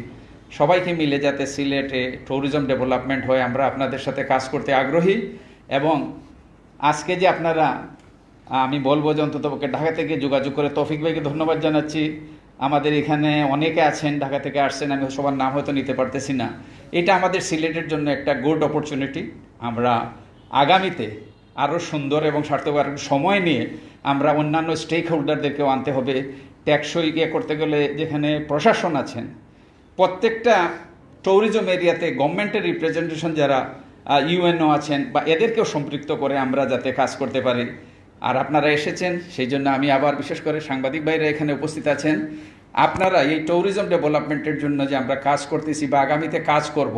সবাইকে মিলে যাতে সিলেটে ট্যুরিজম ডেভেলপমেন্ট হয়, আমরা আপনাদের সাথে কাজ করতে আগ্রহী। এবং আজকে যে আপনারা, আমি বলবো যে অন্তত ঢাকা থেকে যোগাযোগ করে তৌফিক ভাইকে ধন্যবাদ জানাচ্ছি। আমাদের এখানে অনেকে আছেন ঢাকা থেকে আসছেন, আমি সবার নাম হয়তো নিতে পারতেছি না। এটা আমাদের সিলেটের জন্য একটা গুড অপরচুনিটি। আমরা আগামীতে আরও সুন্দর এবং স্বার্থকর সময় নিয়ে আমরা অন্যান্য স্টেক হোল্ডারদেরকেও আনতে হবে। টেকসই করতে গেলে যেখানে প্রশাসন আছেন, প্রত্যেকটা ট্যুরিজম এরিয়াতে গভর্নমেন্টের রিপ্রেজেন্টেশন যারা ইউএনও আছেন বা এদেরকেও সম্পৃক্ত করে আমরা যাতে কাজ করতে পারি। আর আপনারা এসেছেন, সেই জন্য আমি আবার বিশেষ করে সাংবাদিক ভাইরা এখানে উপস্থিত আছেন, আপনারা এই ট্যুরিজম ডেভেলপমেন্টের জন্য যে আমরা কাজ করতেছি বা আগামীতে কাজ করব,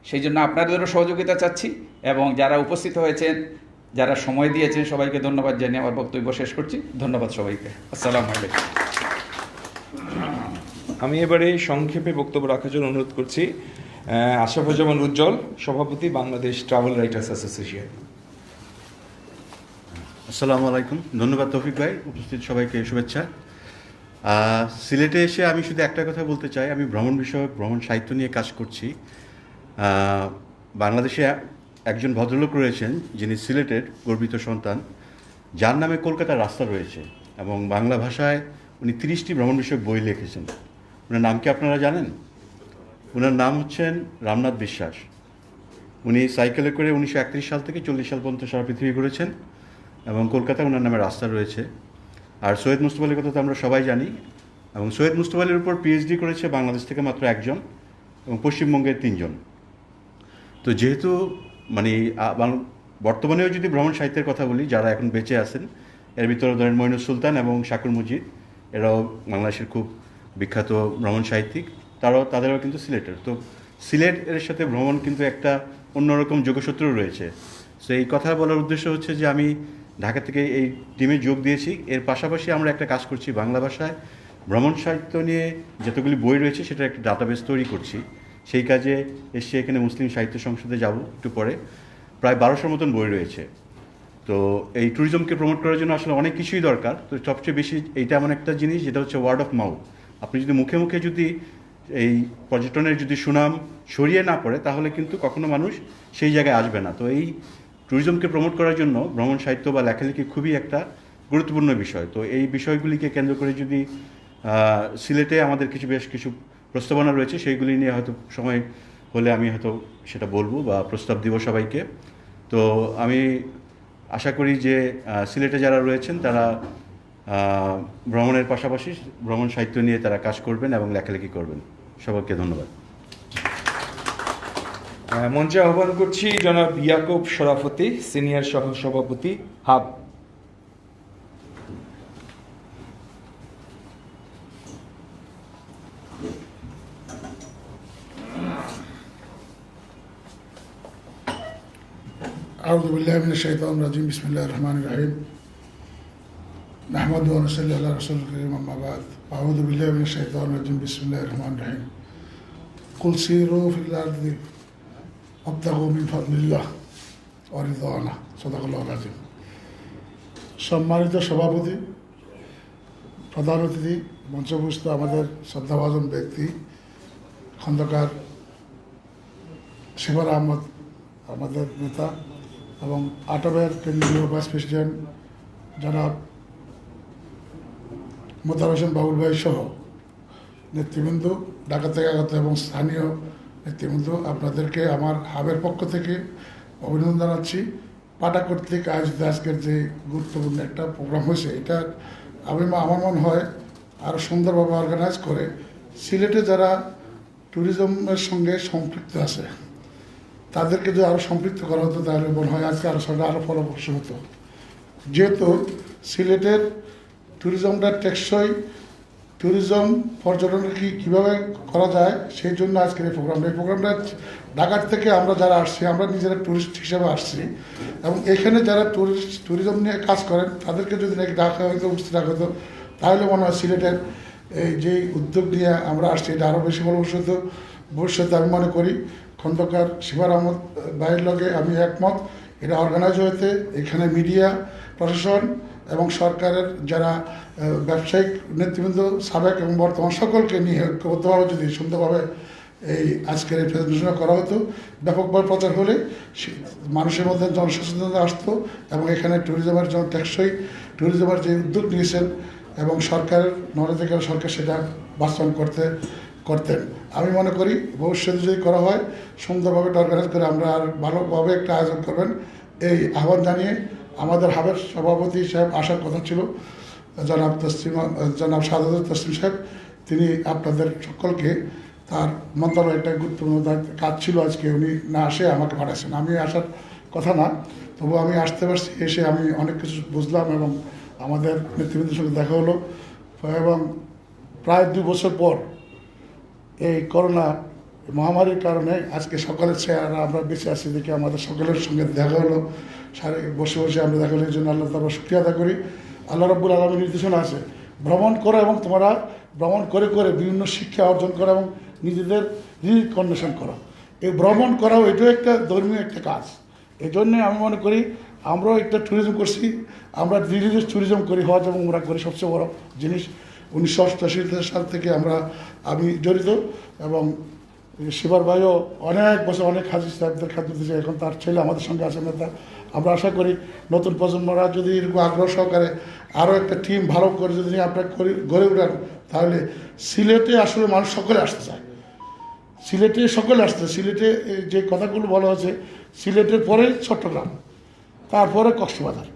সেই জন্য আপনাদেরও সহযোগিতা চাচ্ছি। এবং যারা উপস্থিত হয়েছেন, যারা সময় দিয়েছেন, সবাইকে ধন্যবাদ জানিয়ে আমার বক্তব্য শেষ করছি। ধন্যবাদ সবাইকে। আসসালামু আলাইকুম। আমি এবারে সংক্ষেপে বক্তব্য রাখার জন্য অনুরোধ করছি আশরাফুজ্জামান উজ্জ্বল, সভাপতি বাংলাদেশ ট্রাভেল রাইটার্স অ্যাসোসিয়েশন। আসসালামু আলাইকুম। ধন্যবাদ তৌফিক ভাই, উপস্থিত সবাইকে শুভেচ্ছা। সিলেটে এসে আমি শুধু একটা কথা বলতে চাই, আমি ভ্রমণ বিষয়ক ভ্রমণ সাহিত্য নিয়ে কাজ করছি। বাংলাদেশে একজন ভদ্রলোক রয়েছেন যিনি সিলেটের গর্বিত সন্তান, যার নামে কলকাতার রাস্তা রয়েছে, এবং বাংলা ভাষায় উনি 30টি ভ্রমণ বিষয়ক বই লিখেছেন। ওনার নাম কি আপনারা জানেন? ওনার নাম হচ্ছেন রামনাথ বিশ্বাস। উনি সাইকেলে করে 1931 সাল থেকে 40 সাল পর্যন্ত সারা পৃথিবী ঘুরেছেন, এবং কলকাতায় ওনার নামে রাস্তা রয়েছে। আর সৈয়দ মুস্তফা আলীর কথা তো আমরা সবাই জানি, এবং সৈয়দ মুস্তফা আলীর উপর পিএইচডি করেছে বাংলাদেশ থেকে মাত্র একজন এবং পশ্চিমবঙ্গের 3 জন। তো যেহেতু মানে বর্তমানেও যদি ভ্রমণ সাহিত্যের কথা বলি, যারা এখন বেঁচে আছেন এর ভিতরে ধরেন মইনুস সুলতান এবং শাকুর মুজিদ, এরাও বাংলাদেশের খুব বিখ্যাত ভ্রমণ সাহিত্যিক, তাদেরও কিন্তু সিলেটের। তো সিলেটের সাথে ভ্রমণ কিন্তু একটা অন্যরকম যোগসূত্র রয়েছে। সো এই কথা বলার উদ্দেশ্য হচ্ছে যে আমি ঢাকা থেকে এই টিমে যোগ দিয়েছি। এর পাশাপাশি আমরা একটা কাজ করছি, বাংলা ভাষায় ভ্রমণ সাহিত্য নিয়ে যতগুলি বই রয়েছে সেটা একটা ডাটাবেস তৈরি করছি। সেই কাজে এসে এখানে মুসলিম সাহিত্য সংসদে যাব একটু পরে। প্রায় 1200 মতন বই রয়েছে। তো এই ট্যুরিজমকে প্রমোট করার জন্য আসলে অনেক কিছুই দরকার। তো সবচেয়ে বেশি এইটা এমন একটা জিনিস যেটা হচ্ছে ওয়ার্ড অফ মাউথ। আপনি যদি মুখে মুখে যদি এই পর্যটনের যদি সুনাম ছড়িয়ে না পড়ে, তাহলে কিন্তু কখনো মানুষ সেই জায়গায় আসবে না। তো এই ট্যুরিজমকে প্রমোট করার জন্য ভ্রমণ সাহিত্য বা লেখালেখি খুবই একটা গুরুত্বপূর্ণ বিষয়। তো এই বিষয়গুলিকে কেন্দ্র করে যদি সিলেটে আমাদের বেশ কিছু প্রস্তাবনা রয়েছে, সেইগুলি নিয়ে হয়তো সময় হলে আমি হয়তো সেটা বলবো বা প্রস্তাব দিব সবাইকে। তো আমি আশা করি যে সিলেটে যারা রয়েছেন তারা ভ্রমণের পাশাপাশি ভ্রমণ সাহিত্য নিয়ে তারা কাজ করবেন এবং লেখালেখি করবেন। সবাইকে ধন্যবাদ। মঞ্চে আহ্বান করছি জনাব ইয়াকুব শরাফতি, সিনিয়র সহসভাপতি, হাব। أعوذ بالله من الشيطان الرجيم بسم الله الرحمن الرحيم نحمده ونصلي على رسول الكريم أما بعد أعوذ بالله من الشيطان الرجيم بسم الله الرحمن الرحيم قل سيروا في الأرض وابتغوا من فضل الله ورضوانه صدق الله العظيم। সম্মানিত সভাপতি, প্রধান অতিথি, মঞ্চভূষ্ট আমাদের শ্রদ্ধাভাজন ব্যক্তি খন্দকার শিবর আহমদ, আমাদের নেতা, এবং আটবের কেন্দ্রীয় ভাইস প্রেসিডেন্ট জনাব মোতার হোসেন বাবুল ভাই সহ নেতৃবৃন্দ, ঢাকা থেকে আগত এবং স্থানীয় নেতৃবৃন্দ, আপনাদেরকে আমার হাবের পক্ষ থেকে অভিনন্দন জানাচ্ছি। পাটা কর্তৃক আয়োজিত আজকের যে গুরুত্বপূর্ণ একটা প্রোগ্রাম হয়েছে, এটা আমার মনে হয় আরও সুন্দরভাবে অর্গানাইজ করে সিলেটে যারা ট্যুরিজমের সঙ্গে সম্পৃক্ত আছে তাদেরকে যদি আরও সম্পৃক্ত করা হতো, তাহলে মনে হয় আজকে আরও ফলপ্রসূ হতো। যেহেতু সিলেটের ট্যুরিজমটা টেকসই ট্যুরিজম পর্যটনের কীভাবে করা যায় সেই জন্য আজকের এই প্রোগ্রামটা ঢাকার থেকে আমরা যারা আসছি, আমরা নিজেরা ট্যুরিস্ট হিসেবে আসছি, এবং এখানে যারা ট্যুরিজম নিয়ে কাজ করেন তাদেরকে যদি নাকি ঢাকা হয়তো উপস্থিত রাখা হতো, তাহলে মনে হয় সিলেটের এই যে উদ্যোগ নিয়ে আমরা আসছি এটা আরও বেশি ফলপ্রসূ হতো। ভবিষ্যতে আমি মনে করি খন্দকার শিবর আহমদ ভাইয়ের লগে আমি একমত, এটা অর্গানাইজ হয়েছে এখানে মিডিয়া, প্রশাসন এবং সরকারের যারা ব্যবসায়িক নেতৃবৃন্দ সাবেক এবং বর্তমান সকলকে নিয়ে ঐক্যবদ্ধভাবে যদি সুন্দরভাবে এই আজকের এই প্রেজেন্টেশন করা হতো, ব্যাপকভাবে প্রচার হলে মানুষের মধ্যে জনসচেতনতা আসতো, এবং এখানে ট্যুরিজমের জন্য টেকসই ট্যুরিজমের যে উদ্যোগ নিয়েছেন এবং সরকারের নলেজের সরকার সেটা বাস্তবায়ন করতেন। আমি মনে করি ভবিষ্যতে যদি করা হয় সুন্দরভাবে অর্গানাইজ করে আমরা আর ভালোভাবে একটা আয়োজন করবেন, এই আহ্বান জানিয়ে আমাদের হাবের সভাপতি সাহেব আসার কথা ছিল জনাব সাদাত তসলিম সাহেব, তিনি আপনাদের সকলকে তার মন্ত্রণালয়ে একটা গুরুত্বপূর্ণ কাজ ছিল, আজকে উনি না আসে আমাকে পাঠাচ্ছেন। আমি আসার কথা না, তবু আমি আসতে পারছি, এসে আমি অনেক কিছু বুঝলাম এবং আমাদের নেতৃবৃন্দের সঙ্গে দেখা হলো, এবং প্রায় 2 বছর পর এই করোনা মহামারীর কারণে আজকে সকালের চেহারা আমরা বেঁচে আছি দেখে আমাদের সকলের সঙ্গে দেখা হলো, বসে বসে আমরা দেখা হলো। এই জন্য আল্লাহ তাআলা শুকরিয়া আদা করি। আল্লাহ রাব্বুল আলামিনের নির্দেশনা আছে ভ্রমণ করো এবং তোমরা ভ্রমণ করে করে বিভিন্ন শিক্ষা অর্জন করা এবং নিজেদের রিকন্ডিশন করা। এই ভ্রমণ করাও এটাও একটা ধর্মীয় একটা কাজ। এই জন্যে আমি মনে করি আমরাও একটা ট্যুরিজম করছি, আমরা রিলিজিয়াস ট্যুরিজম করি, হজ এবং উমরা করি। সবচেয়ে বড় জিনিস 1988 সাল থেকে আমি জড়িত, এবং শিবার ভাইও অনেক বছর অনেক হাজি সাহেবদের খাদ্য দিয়েছে। এখন তার ছেলে আমাদের সঙ্গে আছে নেতা। আমরা আশা করি নতুন প্রজন্মরা যদি এরকম আগ্রহ সহকারে আরও একটা টিম ভালো করে যদি আপনারা গড়ে উঠান, তাহলে সিলেটে আসলে মানুষ সকলে আসতে চায়। সিলেটে সকলে আসতে চায়। সিলেটে যে কথাগুলো বলা হচ্ছে, সিলেটের পরে চট্টগ্রাম, তারপরে কক্সবাজার।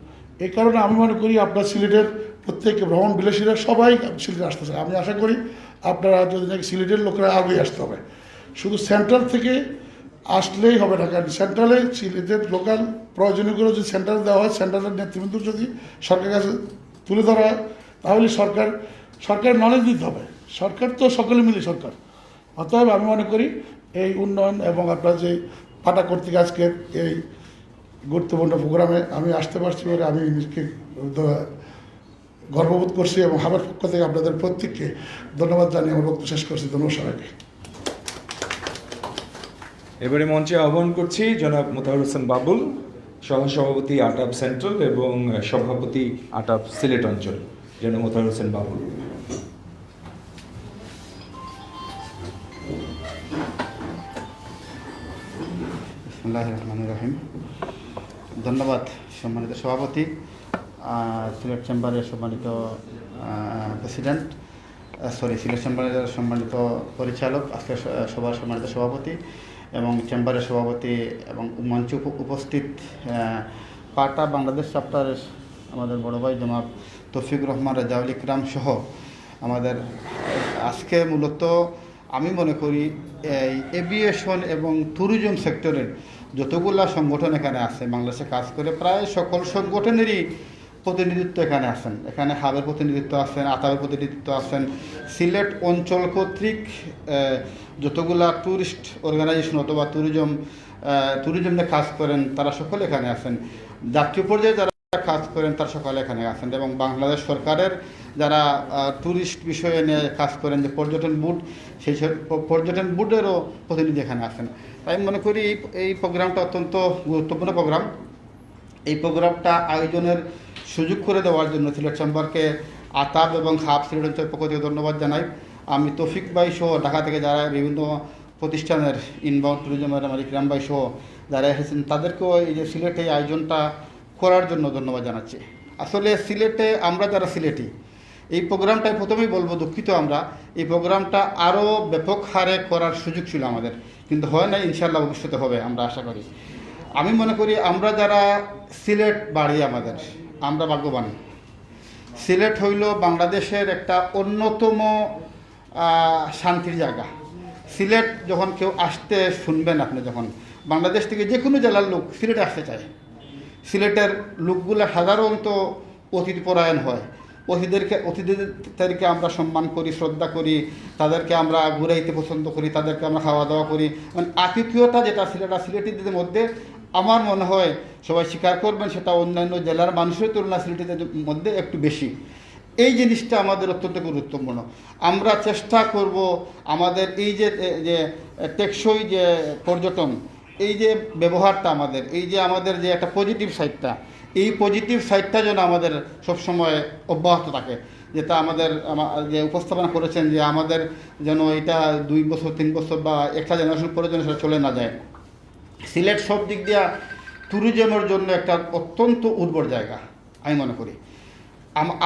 এই কারণে আমি মনে করি আপনার সিলেটের প্রত্যেক ভ্রমণ বিলাসীরা সবাই সিলেটে আসতে চায়। আমি আশা করি আপনারা যদি নাকি সিলেটের লোকেরা আগেই আসতে হবে, শুধু সেন্ট্রাল থেকে আসলেই হবে না। কারণ সেন্ট্রালে সিলেটের লোকাল প্রয়োজনীয়গুলো যদি সেন্ট্রালে দেওয়া হয়, সেন্ট্রালের নেতৃবৃন্দ যদি সরকারের কাছে তুলে ধরা হয়, তাহলে সরকার নলেজ দিতে হবে। সরকার তো সকলে মিলে সরকার। অতএব আমি মনে করি এই উন্নয়ন এবং আপনার যে পাটা কর্তৃক আজকের এই গুরুত্বপূর্ণ প্রোগ্রামে আমি আসতে পারছি বলে আমি নিজেকে গর্ববোধ করছি, এবং হাবের পক্ষ থেকে আপনাদের প্রত্যেককে ধন্যবাদ জানিয়ে আমার বক্তব্য শেষ করছি। ধন্যবাদ সবাইকে। এবারে মঞ্চে আহ্বান করছি জনাব মোতাহার হোসেন বাবুল, সহসভাপতি আটাপ সেন্ট্রাল এবং সভাপতি আটাপ সিলেট অঞ্চল। জনাব মোতাহার হোসেন বাবুল। বিসমিল্লাহির রহমানির রহিম। ধন্যবাদ সম্মানিত সভাপতি, সিলেট চেম্বারের সম্মানিত প্রেসিডেন্ট, সিলেট চেম্বারের সম্মানিত পরিচালক, আজকে সভার সম্মানিত সভাপতি এবং চেম্বারের সভাপতি, এবং মঞ্চে উপস্থিত পাটা বাংলাদেশ চ্যাপ্টারের আমাদের বড় ভাই জনাব তৌফিকুর রহমান রেজাউল ইকরাম সহ আমাদের আজকে মূলত আমি মনে করি এই এভিয়েশন এবং ট্যুরিজম সেক্টরের যতগুলা সংগঠন এখানে আছে, বাংলাদেশে কাজ করে প্রায় সকল সংগঠনেরই প্রতিনিধিত্ব এখানে আছেন। এখানে হাবের প্রতিনিধিত্ব আছেন, আতাবের প্রতিনিধিত্ব আছেন, সিলেট অঞ্চল কর্তৃক যতগুলা ট্যুরিস্ট অর্গানাইজেশন অথবা ট্যুরিজম নিয়ে কাজ করেন তারা সকলে এখানে আছেন। জাতীয় পর্যায়ে যারা কাজ করেন তারা সকলে এখানে আছেন, এবং বাংলাদেশ সরকারের যারা ট্যুরিস্ট বিষয়ে নিয়ে কাজ করেন, যে পর্যটন বোর্ড, সেই পর্যটন বোর্ডেরও প্রতিনিধি এখানে আছেন। তাই মনে করি এই প্রোগ্রামটা অত্যন্ত গুরুত্বপূর্ণ প্রোগ্রাম। এই প্রোগ্রামটা আয়োজনের সুযোগ করে দেওয়ার জন্য সিলেট চেম্বারকে আতাব এবং হাব সিলেট অঞ্চলের পক্ষ থেকে ধন্যবাদ জানাই। আমি তৌফিক ভাই সহ ঢাকা থেকে যারা বিভিন্ন প্রতিষ্ঠানের ইনবাউন্ড ট্যুরিজমের আমার ইকরাম ভাই সহ যারা এসেছেন, তাদেরকেও এই যে সিলেটে এই আয়োজনটা করার জন্য ধন্যবাদ জানাচ্ছি। আসলে সিলেটে আমরা যারা সিলেটি, এই প্রোগ্রামটায় প্রথমেই বলবো দুঃখিত, আমরা এই প্রোগ্রামটা আরও ব্যাপক হারে করার সুযোগ ছিল আমাদের, কিন্তু হয় না। ইনশাআল্লাহ ভবিষ্যতে হবে, আমরা আশা করি। আমি মনে করি আমরা যারা সিলেট বাড়ি আমাদের, আমরা ভাগ্যবান। সিলেট হইল বাংলাদেশের একটা অন্যতম শান্তির জায়গা। সিলেট যখন কেউ আসতে শুনবেন, আপনি যখন বাংলাদেশ থেকে যে কোনো জেলার লোক সিলেটে আসতে চায়, সিলেটের লোকগুলো সাধারণত অতিথিপরায়ণ হয়। অতিথিদেরকে আমরা সম্মান করি, শ্রদ্ধা করি, তাদেরকে আমরা ঘুরাইতে পছন্দ করি, তাদেরকে আমরা খাওয়া দাওয়া করি। মানে আতিথেয়তা যেটা সিলেটিদের মধ্যে আমার মনে হয় সবাই স্বীকার করবেন, সেটা অন্যান্য জেলার মানুষের তুলনায় সিলেটিদের মধ্যে একটু বেশি। এই জিনিসটা আমাদের অত্যন্ত গুরুত্বপূর্ণ। আমরা চেষ্টা করব আমাদের এই যে টেকসই যে পর্যটন, এই যে ব্যবহারটা আমাদের, এই যে আমাদের যে একটা পজিটিভ সাইডটা, এই পজিটিভ সাইডটা যেন আমাদের সবসময় অব্যাহত থাকে। যেটা আমাদের যে উপস্থাপনা করেছেন, যে আমাদের যেন এটা 2 বছর 3 বছর বা একটা জেনারেশন পরে যেন সেটা চলে না যায়। সিলেট সব দিক দিয়া ট্যুরিজমের জন্য একটা অত্যন্ত উর্বর জায়গা আমি মনে করি।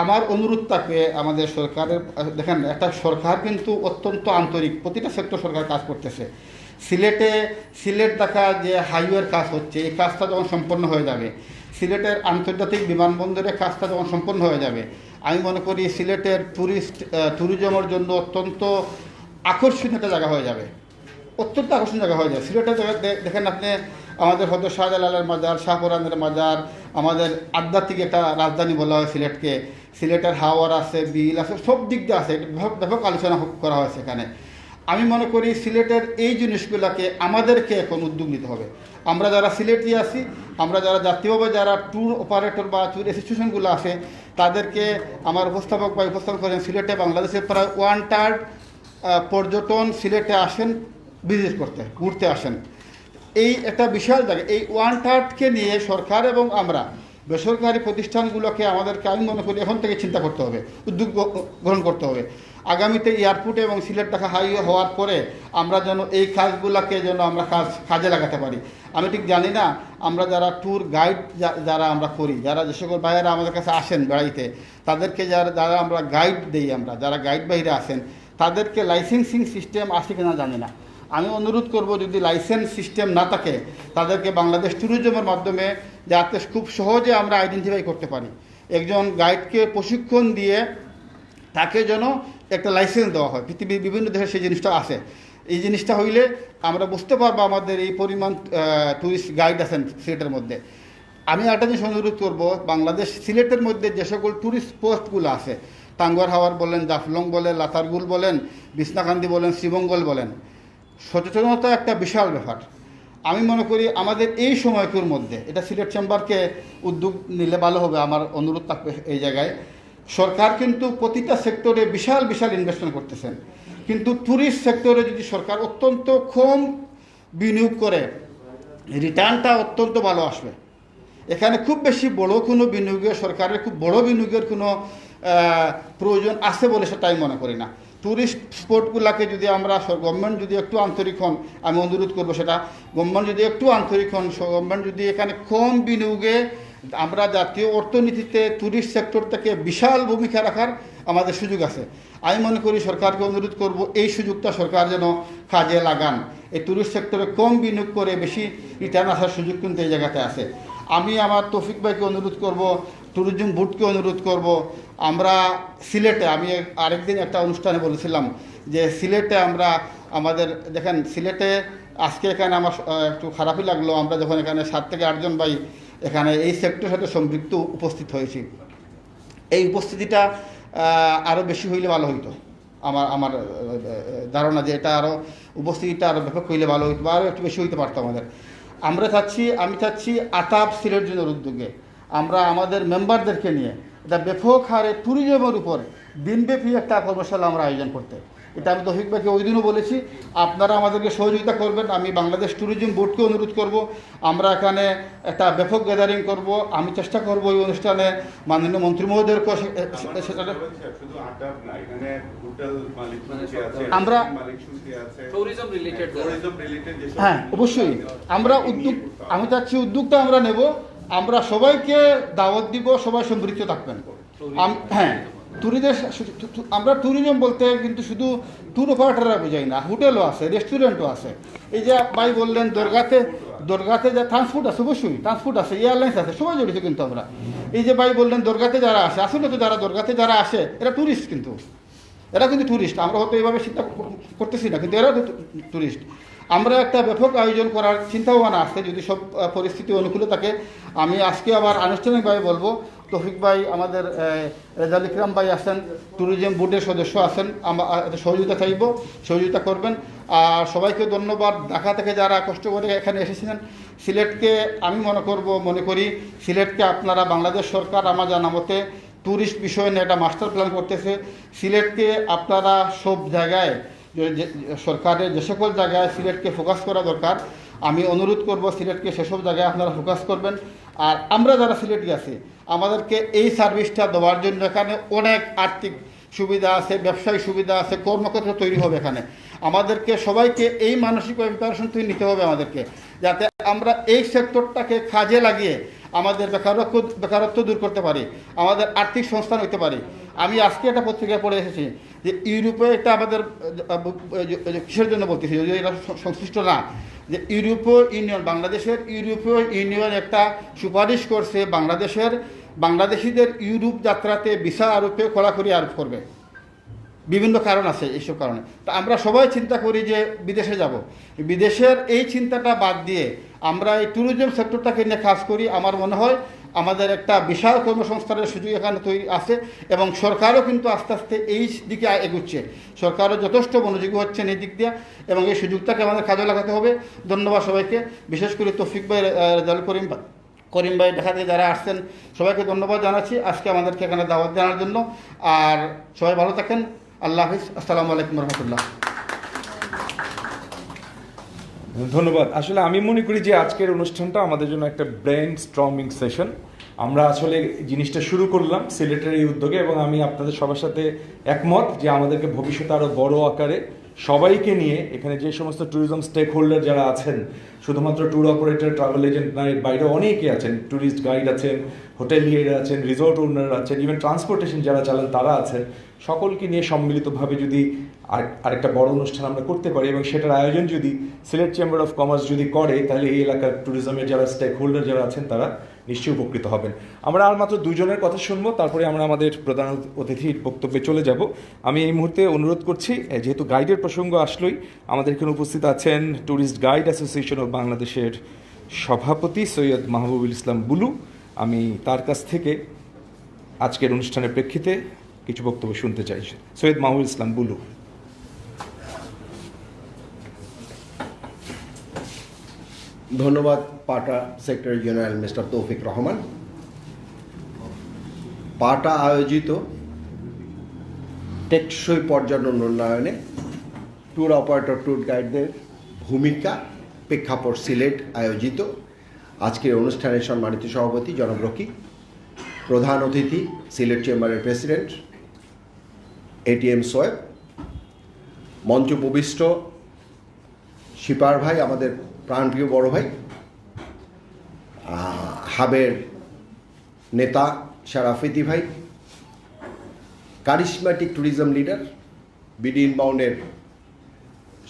আমার অনুরোধ থাকবে আমাদের সরকারের, দেখেন একটা সরকার কিন্তু অত্যন্ত আন্তরিক, প্রতিটা সেক্টর সরকার কাজ করতেছে। সিলেট দেখা যে হাইওয়ের কাজ হচ্ছে, এই কাজটা যখন সম্পন্ন হয়ে যাবে, সিলেটের আন্তর্জাতিক বিমানবন্দরের কাজটা যখন সম্পন্ন হয়ে যাবে, আমি মনে করি সিলেটের ট্যুরিজমের জন্য অত্যন্ত আকর্ষণীয় একটা জায়গা হয়ে যাবে, অত্যন্ত আকর্ষণীয় জায়গা হয়ে যাবে। সিলেটের জায়গা দেখেন আপনি, আমাদের হয়তো শাহজালালের মাজার, শাহপুরানের মাজার, আমাদের আধ্যাত্মিক একটা রাজধানী বলা হয় সিলেটকে। সিলেটের হাওয়ার আছে, বিল আছে, সব দিক দিয়ে আছে, ব্যাপক আলোচনা করা হয়েছে এখানে। আমি মনে করি সিলেটের এই জিনিসগুলোকে আমাদেরকে এখন উদ্যোগ নিতে হবে। আমরা যারা সিলেটে আছি, আমরা যারা জাতীয়ভাবে যারা ট্যুর অপারেটর বা ট্যুর অ্যাসোসিয়েশনগুলো আছে, তাদেরকে আমার উপস্থাপক বা উপস্থাপন করেন সিলেটে বাংলাদেশের প্রায় 1/3 পর্যটন সিলেটে আসেন ভিজিট করতে, ঘুরতে আসেন। এই একটা বিশাল জায়গা, এই 1/3কে নিয়ে সরকার এবং আমরা বেসরকারি প্রতিষ্ঠানগুলোকে আমাদেরকে আমি মনে করি এখন থেকে চিন্তা করতে হবে, উদ্যোগ গ্রহণ করতে হবে। আগামীতে এয়ারপোর্টে এবং সিলেট ঢাকা হাইওয়ে হওয়ার পরে আমরা যেন এই কাজগুলোকে যেন আমরা কাজে লাগাতে পারি। আমি ঠিক জানি না আমরা যারা ট্যুর গাইড যারা আমরা করি, যারা যে সকল ভাইয়েরা আমাদের কাছে আসেন বেড়াইতে, তাদেরকে যারা আমরা গাইড দিই, আমরা যারা গাইড বাইরে আসেন, তাদেরকে লাইসেন্সিং সিস্টেম আছে কিনা জানি না। আমি অনুরোধ করব যদি লাইসেন্স সিস্টেম না থাকে তাদেরকে বাংলাদেশ ট্যুরিজমের মাধ্যমে যাতে খুব সহজে আমরা আইডেন্টিফাই করতে পারি। একজন গাইডকে প্রশিক্ষণ দিয়ে তাকে যেন একটা লাইসেন্স দেওয়া হয়। পৃথিবীর বিভিন্ন দেশে সেই জিনিসটা আছে। এই জিনিসটা হইলে আমরা বুঝতে পারবো আমাদের এই পরিমাণ ট্যুরিস্ট গাইড আছেন সিলেটের মধ্যে। আমি একটা জিনিস অনুরোধ করব, বাংলাদেশ সিলেটের মধ্যে যে সকল ট্যুরিস্ট স্পটগুলো আছে, টাঙ্গুয়ার হাওয়ার বলেন, জাফলং বলেন, লাতারগুল বলেন, বিছনাকান্দি বলেন, শ্রীমঙ্গল বলেন, সচেতনতা একটা বিশাল ব্যাপার। আমি মনে করি আমাদের এই সময়কুর মধ্যে এটা সিলেট চেম্বারকে উদ্যোগ নিলে ভালো হবে, আমার অনুরোধ থাকবে এই জায়গায়। সরকার কিন্তু প্রতিটা সেক্টরে বিশাল বিশাল ইনভেস্টমেন্ট করতেছেন, কিন্তু ট্যুরিস্ট সেক্টরে যদি সরকার অত্যন্ত কম বিনিয়োগ করে রিটার্নটা অত্যন্ত ভালো আসবে। এখানে খুব বেশি বড় কোনো বিনিয়োগের, সরকারের খুব বড় বিনিয়োগের কোনো প্রয়োজন আছে বলে সেটা আমি মনে করি না। ট্যুরিস্ট স্পটগুলোকে যদি আমরা গভর্নমেন্ট যদি একটু আন্তরিক হন, আমি অনুরোধ করবো সেটা, গভর্নমেন্ট যদি একটু আন্তরিক হন, গভর্নমেন্ট যদি এখানে কম বিনিয়োগে আমরা জাতীয় অর্থনীতিতে ট্যুরিস্ট সেক্টর থেকে বিশাল ভূমিকা রাখার আমাদের সুযোগ আছে। আমি মনে করি সরকারকে অনুরোধ করব এই সুযোগটা সরকার যেন কাজে লাগান। এই ট্যুরিস্ট সেক্টরে কম বিনিয়োগ করে বেশি রিটার্ন আসার সুযোগ কিন্তু এই জায়গাতে আছে। আমি আমার তৌফিক ভাইকে অনুরোধ করব, ট্যুরিজম বোর্ডকে অনুরোধ করব, আমরা সিলেটে, আমি আরেকদিন একটা অনুষ্ঠানে বলেছিলাম যে সিলেটে আমরা আমাদের দেখেন সিলেটে আজকে এখানে আমার একটু খারাপই লাগলো, আমরা যখন এখানে 7 থেকে 8 জন ভাই এখানে এই সেক্টরের সাথে সম্পৃক্ত উপস্থিত হয়েছি। এই উপস্থিতিটা আরও বেশি হইলে ভালো হইতো। আমার ধারণা যে এটা আরও উপস্থিতিটা আরও ব্যাপক হইলে ভালো হইতো বা আরও একটু বেশি হইতে পারতো আমাদের। আমি চাচ্ছি আতাপ সিলেট জোনের উদ্যোগে আমরা আমাদের মেম্বারদেরকে নিয়ে এটা ব্যাপক হারে ট্যুরিজমের উপর দিনব্যাপী একটা কর্মশালা আমরা আয়োজন করতে। এটা আমি তৌফিক ভাইকে ওই দিনও বলেছি, আপনারা আমাদেরকে সহযোগিতা করবেন। আমি বাংলাদেশ ট্যুরিজম বোর্ডকে অনুরোধ করব, আমরা এখানে একটা ব্যাপক গ্যাদারিং করব। আমি চেষ্টা করব এই অনুষ্ঠানে মাননীয় মন্ত্রী মহোদয়কে আমরা হ্যাঁ অবশ্যই আমরা উদ্যোগ, আমি চাচ্ছি উদ্যোগটা আমরা নেব, আমরা সবাইকে দাওয়াত দিব, সবাই সম্পৃক্ত থাকবেন। হ্যাঁ আমরা ট্যুরিজম বলতে কিন্তু শুধু ট্যুর অপারেটররা বোঝাই না, হোটেলও আছে, রেস্টুরেন্টও আছে। এই যে ভাই বললেন দরগাতে যা ট্রান্সপোর্ট আছে, অবশ্যই ট্রান্সপোর্ট আছে, এয়ারলাইন্স আছে, সবাই জড়িত কিন্তু আমরা। এই যে ভাই বললেন দরগাতে যারা আসে, আসলে তো যারা দরগাতে যারা আসে এরা ট্যুরিস্ট, কিন্তু এরা কিন্তু ট্যুরিস্ট। আমরা হয়তো এইভাবে চিন্তা করতেছি না, কিন্তু এরা ট্যুরিস্ট। আমরা একটা ব্যাপক আয়োজন করার চিন্তাভাবনা আছে যদি সব পরিস্থিতি অনুকূলে থাকে। আমি আজকে আবার আনুষ্ঠানিকভাবে বলবো, তৌফিক ভাই, আমাদের রেজাল ইকরাম ভাই আছেন, ট্যুরিজম বোর্ডের সদস্য আছেন, সহযোগিতা চাইব, সহযোগিতা করবেন। আর সবাইকে ধন্যবাদ, ঢাকা থেকে যারা কষ্ট করে এখানে এসেছিলেন। সিলেটকে আমি মনে করি সিলেটকে আপনারা, বাংলাদেশ সরকার আমার জানা মতে ট্যুরিস্ট বিষয় নিয়ে একটা মাস্টার প্ল্যান করতেছে। সিলেটকে আপনারা সব জায়গায়, সরকারের যে সকল জায়গায় সিলেটকে ফোকাস করা দরকার, আমি অনুরোধ করব সিলেটকে সেসব জায়গায় আপনারা ফোকাস করবেন। আর আমরা যারা সিলেটে আছি আমাদেরকে এই সার্ভিসটা দেওয়ার জন্য এখানে অনেক আর্থিক সুবিধা আছে, ব্যবসায়িক সুবিধা আছে, কর্মক্ষেত্র তৈরি হবে। এখানে আমাদেরকে সবাইকে এই মানসিক প্রিপারেশন তৈরি নিতে হবে আমাদেরকে, যাতে আমরা এই সেক্টরটাকে কাজে লাগিয়ে আমাদের বেকারত্ব দূর করতে পারি, আমাদের আর্থিক সংস্থান হইতে পারি। আমি আজকে একটা পত্রিকায় পড়ে এসেছি যে ইউরোপে এটা আমাদের কিসের জন্য বলতেছি, যদি এটা সংশ্লিষ্ট না, যে ইউরোপীয় ইউনিয়ন, বাংলাদেশের ইউরোপীয় ইউনিয়ন একটা সুপারিশ করছে বাংলাদেশিদের ইউরোপ যাত্রাতে ভিসা আরোপে কড়াকড়ি আরোপ করবে। বিভিন্ন কারণ আছে, এইসব কারণে। তা আমরা সবাই চিন্তা করি যে বিদেশে যাব, বিদেশের এই চিন্তাটা বাদ দিয়ে আমরা এই ট্যুরিজম সেক্টরটাকে নিয়ে কাজ করি। আমার মনে হয় আমাদের একটা বিশাল কর্মসংস্থানের সুযোগ এখানে তৈরি আছে এবং সরকারও কিন্তু আস্তে আস্তে এই দিকে এগুচ্ছে। সরকারও যথেষ্ট মনোযোগী হচ্ছেন এই দিক দিয়ে এবং এই সুযোগটাকে আমাদের কাজে লাগাতে হবে। ধন্যবাদ সবাইকে, বিশেষ করে তৌফিক ভাই, রেজাউল করিম ভাই, ঢাকা থেকে যারা আসছেন সবাইকে ধন্যবাদ জানাচ্ছি আজকে আমাদেরকে এখানে দাওয়াত জানার জন্য। আর সবাই ভালো থাকেন, আল্লাহ হাফিজ, আসসালামু আলাইকুম রহমতুল্লাহ। ধন্যবাদ। আসলে আমি মনে করি যে আজকের অনুষ্ঠানটা আমাদের জন্য একটা ব্রেন স্টর্মিং সেশন। আমরা আসলে জিনিসটা শুরু করলাম সিলেটের এই উদ্যোগে এবং আমি আপনাদের সবার সাথে একমত যে আমাদেরকে ভবিষ্যতে আরও বড় আকারে সবাইকে নিয়ে এখানে যে সমস্ত ট্যুরিজম স্টেক হোল্ডার যারা আছেন, শুধুমাত্র ট্যুর অপারেটর, ট্রাভেল এজেন্ট নয়, বাইরে অনেকে আছেন, ট্যুরিস্ট গাইড আছেন, হোটেলিয়ার আছেন, রিসোর্ট ওনার আছেন, ইভেন ট্রান্সপোর্টেশন যারা চালান তারা আছেন, সকলকে নিয়ে সম্মিলিতভাবে যদি আরেকটা বড় অনুষ্ঠান আমরা করতে পারি এবং সেটার আয়োজন যদি সিলেট চেম্বার অফ কমার্স যদি করে, তাহলে এই এলাকার ট্যুরিজমের যারা স্টেক হোল্ডার যারা আছেন তারা নিশ্চয়ই উপকৃত হবেন। আমরা আর মাত্র দুজনের কথা শুনবো, তারপরে আমরা আমাদের প্রধান অতিথির বক্তব্যে চলে যাব। আমি এই মুহূর্তে অনুরোধ করছি, যেহেতু গাইডের প্রসঙ্গ আসলোই, আমাদের এখানে উপস্থিত আছেন ট্যুরিস্ট গাইড অ্যাসোসিয়েশন অফ বাংলাদেশের সভাপতি সৈয়দ মাহবুবুল ইসলাম বুলু। আমি তার কাছ থেকে আজকের অনুষ্ঠানের প্রেক্ষিতে কিছু বক্তব্য শুনতে চাই। সৈয়দ মাহবুবুল ইসলাম বুলু। ধন্যবাদ পাটা সেক্রেটারি জেনারেল মিস্টার তৌফিক রহমান। পাটা আয়োজিত টেকসই পর্যটন উন্নয়নে ট্যুর অপারেটর, ট্যুর গাইডদের ভূমিকা, প্রেক্ষাপট সিলেট আয়োজিত আজকের অনুষ্ঠানের সম্মানিত সভাপতি জনাব রকি, প্রধান অতিথি সিলেট চেম্বারের প্রেসিডেন্ট এটিএম সোয়েব, মঞ্চ উপবিষ্ট শিপার ভাই, আমাদের প্রাণপ্রিয় বড় ভাই, হাবের নেতা শারাফিতি ভাই, কারিশম্যাটিক ট্যুরিজম লিডার বিডি ইনবাউন্ডের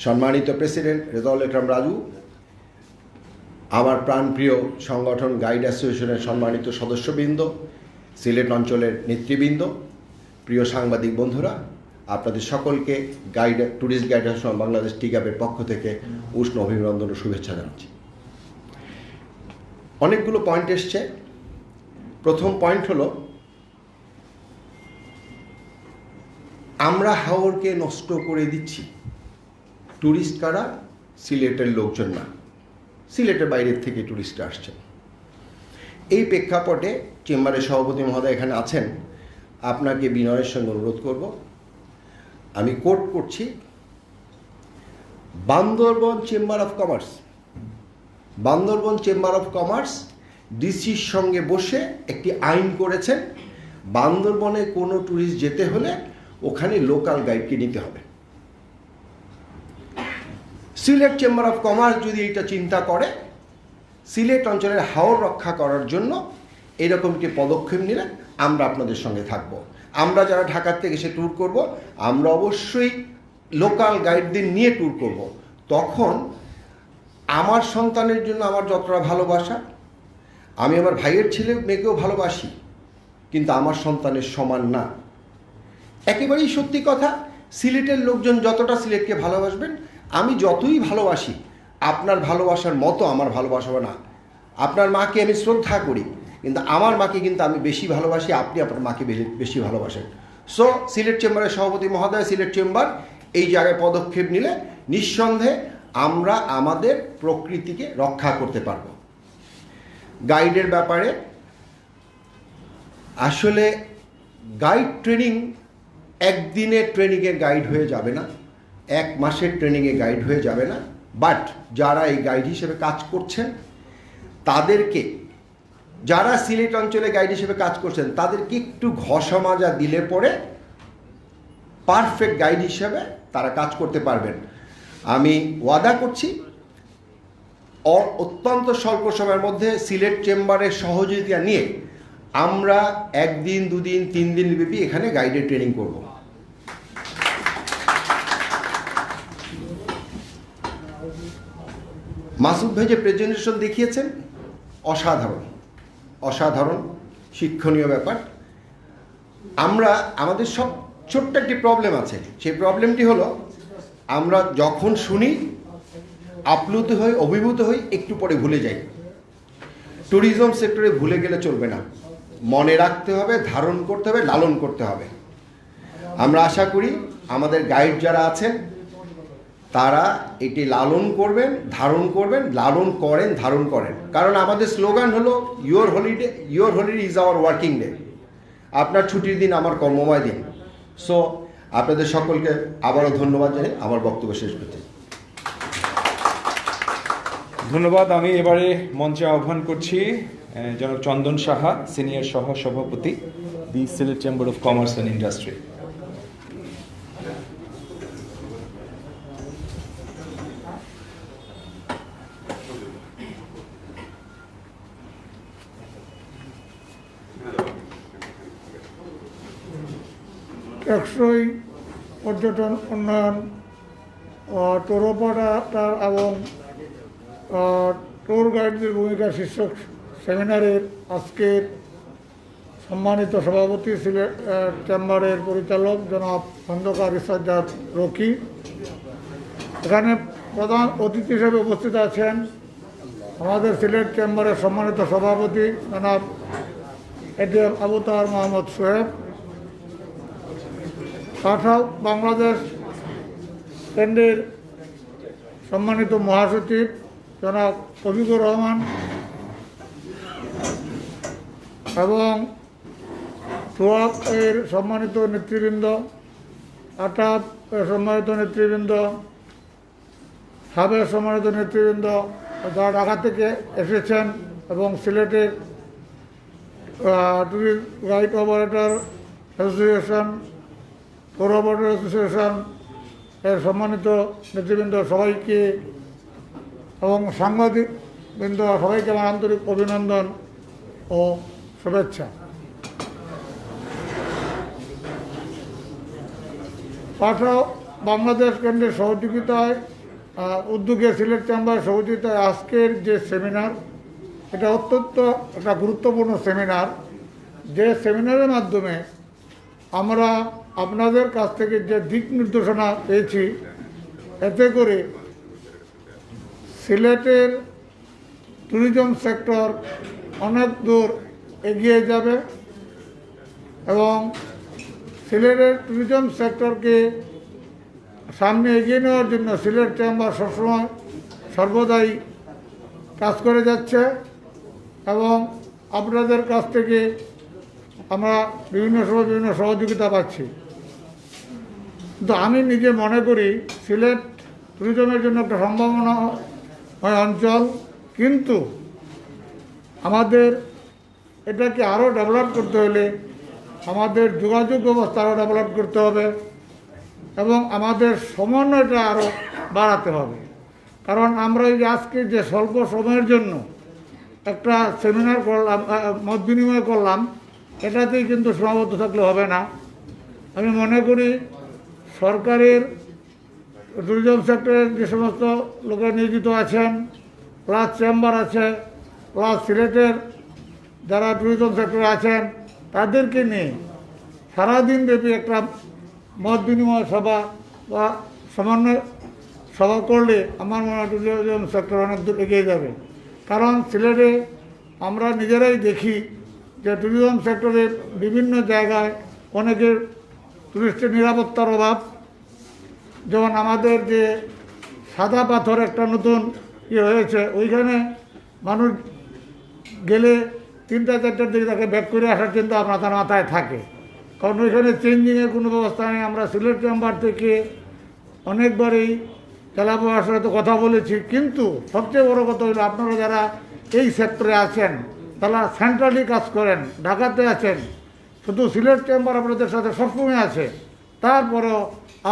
সম্মানিত প্রেসিডেন্ট রেজাউল আকরাম রাজু, আমার প্রাণপ্রিয় সংগঠন গাইড অ্যাসোসিয়েশনের সম্মানিত সদস্যবৃন্দ, সিলেট অঞ্চলের নেতৃবৃন্দ, প্রিয় সাংবাদিক বন্ধুরা, আপনাদের সকলকে ট্যুরিস্ট গাইড অ্যাসোসিয়েশন বাংলাদেশ টিকাপের পক্ষ থেকে উষ্ণ অভিনন্দন ও শুভেচ্ছা জানাচ্ছি। অনেকগুলো পয়েন্ট এসছে। প্রথম পয়েন্ট হলো, আমরা হাওরকে নষ্ট করে দিচ্ছি। ট্যুরিস্ট কারা? সিলেটের লোকজন না, সিলেটের বাইরের থেকে ট্যুরিস্টরা আসছেন। এই প্রেক্ষাপটে চেম্বারের সভাপতি মহোদয় এখানে আছেন, আপনাকে বিনয়ের সঙ্গে অনুরোধ করব, আমি কোট করছি, বান্দরবন চেম্বার অফ কমার্স ডিসির সঙ্গে বসে একটি আইন করেছেন, বান্দরবনে কোনো ট্যুরিস্ট যেতে হলে ওখানে লোকাল গাইডকে নিতে হবে। সিলেট চেম্বার অফ কমার্স যদি এটা চিন্তা করে, সিলেট অঞ্চলের হাওর রক্ষা করার জন্য এরকম একটি পদক্ষেপ নিলে আমরা আপনাদের সঙ্গে থাকব। আমরা যারা ঢাকার থেকে এসে ট্যুর করব, আমরা অবশ্যই লোকাল গাইডদের নিয়ে ট্যুর করব। তখন আমার সন্তানের জন্য আমার যতটা ভালোবাসা, আমি আমার ভাইয়ের ছেলে মেয়েকেও ভালোবাসি, কিন্তু আমার সন্তানের সমান না। একেবারেই সত্যি কথা, সিলেটের লোকজন যতটা সিলেটকে ভালোবাসবেন, আমি যতই ভালোবাসি, আপনার ভালোবাসার মতো আমার ভালোবাসা না। আপনার মাকে আমি শ্রদ্ধা করি, কিন্তু আমার মাকে কিন্তু আমি বেশি ভালোবাসি, আপনি আপনার মাকে বেশি ভালোবাসেন। সো সিলেট চেম্বারের সভাপতি মহোদয়, সিলেট চেম্বার এই জায়গায় পদক্ষেপ নিলে নিঃসন্দেহে আমরা আমাদের প্রকৃতিকে রক্ষা করতে পারব। গাইডের ব্যাপারে আসলে গাইড ট্রেনিং একদিনের ট্রেনিংয়ে গাইড হয়ে যাবে না, এক মাসের ট্রেনিংয়ে গাইড হয়ে যাবে না। বাট যারা এই গাইড হিসেবে কাজ করছেন তাদেরকে, যারা সিলেট অঞ্চলে গাইড হিসেবে কাজ করছেন তাদেরকে একটু ঘষা মাজা দিলে পরে পারফেক্ট গাইড হিসেবে তারা কাজ করতে পারবেন। আমি ওয়াদা করছি, অত্যন্ত স্বল্প সময়ের মধ্যে সিলেট চেম্বারের সহযোগিতা নিয়ে আমরা 1 দিন 2 দিন 3 দিন ব্যাপী এখানে গাইডের ট্রেনিং করব। মাসুদ ভাই যে প্রেজেন্টেশন দেখিয়েছেন, অসাধারণ শিক্ষণীয় ব্যাপার। আমাদের সব ছোট্ট একটি প্রবলেম আছে, সেই প্রবলেমটি হলো আমরা যখন শুনি, আপ্লুত হই, অভিভূত হই, একটু পরে ভুলে যাই। ট্যুরিজম সেক্টরে ভুলে গেলে চলবে না, মনে রাখতে হবে, ধারণ করতে হবে, লালন করতে হবে। আমরা আশা করি আমাদের গাইড যারা আছেন তারা এটি লালন করবেন, ধারণ করবেন, লালন করেন, ধারণ করেন। কারণ আমাদের স্লোগান হলো your holiday is our working day. আপনার ছুটির দিন আমার কর্মময় দিন। সো আপনাদের সকলকে আবারও ধন্যবাদ জানিয়ে আমার বক্তব্য শেষ করছি। ধন্যবাদ। আমি এবারে মঞ্চে আহ্বান করছি জনাব চন্দন সাহা, সিনিয়র সহ সভাপতি, the Sylhet chamber of commerce and industry. টেকসই পর্যটন উন্নয়ন, ট্যুর অপারেটর এবং ট্যুর গাইডদের ভূমিকা শীর্ষক সেমিনারের আজকের সম্মানিত সভাপতি সিলেট চেম্বারের পরিচালক জনাব খন্দকার ইসাজ্জাদ রকি, এখানে প্রধান অতিথি হিসেবে উপস্থিত আছেন আমাদের সিলেট চেম্বারের সম্মানিত সভাপতি জনাব এটিএম আবু তাহের মোহাম্মদ সোহেব, তাছাড়াও বাংলাদেশ কেন্দ্রের সম্মানিত মহাসচিব জনাব শফিকুর রহমান এবং সোয়াব এর সম্মানিত নেতৃবৃন্দ, আটাব এর সম্মানিত নেতৃবৃন্দ, সাবের সম্মানিত নেতৃবৃন্দ যারা ঢাকা থেকে এসেছেন এবং সিলেটের tourist guide operator association, tour operator association এর সম্মানিত নেতৃবৃন্দ সবাইকে এবং সাংবাদিকবৃন্দ সবাইকে আমার আন্তরিক অভিনন্দন ও শুভেচ্ছা। তাছাড়াও বাংলাদেশ কেন্দ্রের সহযোগিতায় উদ্যোগে সিলেট চেম্বার সহযোগিতায় আজকের যে সেমিনার, এটা অত্যন্ত একটা গুরুত্বপূর্ণ সেমিনার, যে সেমিনারের মাধ্যমে আমরা আপনাদের কাছ থেকে যে দিক নির্দেশনা পেয়েছি, এতে করে সিলেটের ট্যুরিজম সেক্টর অনেক দূর এগিয়ে যাবে এবং সিলেটের ট্যুরিজম সেক্টরকে সামনে এগিয়ে নেওয়ার জন্য সিলেট চেম্বার সবসময় সর্বদাই কাজ করে যাচ্ছে এবং আপনাদের কাছ থেকে আমরা বিভিন্ন সময় বিভিন্ন সহযোগিতা পাচ্ছি। কিন্তু আমি নিজে মনে করি সিলেট ট্যুরিজমের জন্য একটা সম্ভাবনাময় অঞ্চল, কিন্তু আমাদের এটাকে আরও ডেভেলপ করতে হলে আমাদের যোগাযোগ ব্যবস্থা আরও ডেভেলপ করতে হবে এবং আমাদের সমন্বয়টা আরও বাড়াতে হবে। কারণ আমরা এই যে আজকে যে স্বল্প সময়ের জন্য একটা সেমিনার করলাম, মত বিনিময় করলাম, এটাতেই কিন্তু সীমাবদ্ধ থাকলে হবে না। আমি মনে করি সরকারের ট্যুরিজম সেক্টরের যে সমস্ত লোকেরা নিয়োজিত আছেন, প্লাস চেম্বার আছে, প্লাস সিলেটের যারা ট্যুরিজম সেক্টরে আছেন, তাদেরকে নিয়ে সারাদিন ব্যাপী একটা মত বিনিময় সভা বা সমন্বয় সভা করলে আমার মনে হয় ট্যুরিজম সেক্টর অনেক দূর এগিয়ে যাবে। কারণ সিলেটে আমরা নিজেরাই দেখি যে ট্যুরিজম সেক্টরে বিভিন্ন জায়গায় অনেকের টুরিস্টের নিরাপত্তার অভাব। যেমন আমাদের যে সাদা পাথর একটা নতুন হয়েছে, ওইখানে মানুষ গেলে 3টা-4টার দিকে তাকে ব্যাক করে আসার চিন্তা আপনার মাথায় থাকে, কারণ ওইখানে চেঞ্জিংয়ের কোনো ব্যবস্থা নেই। আমরা সিলেট চেম্বার থেকে অনেকবারই জেলা প্রশাসনের সাথে কথা বলেছি, কিন্তু সবচেয়ে বড় কথা হলো আপনারা যারা এই সেক্টরে আছেন তারা সেন্ট্রালি কাজ করেন, ঢাকাতে আছেন, শুধু সিলেট চেম্বার আপনাদের সাথে সবসময় আছে। তারপরেও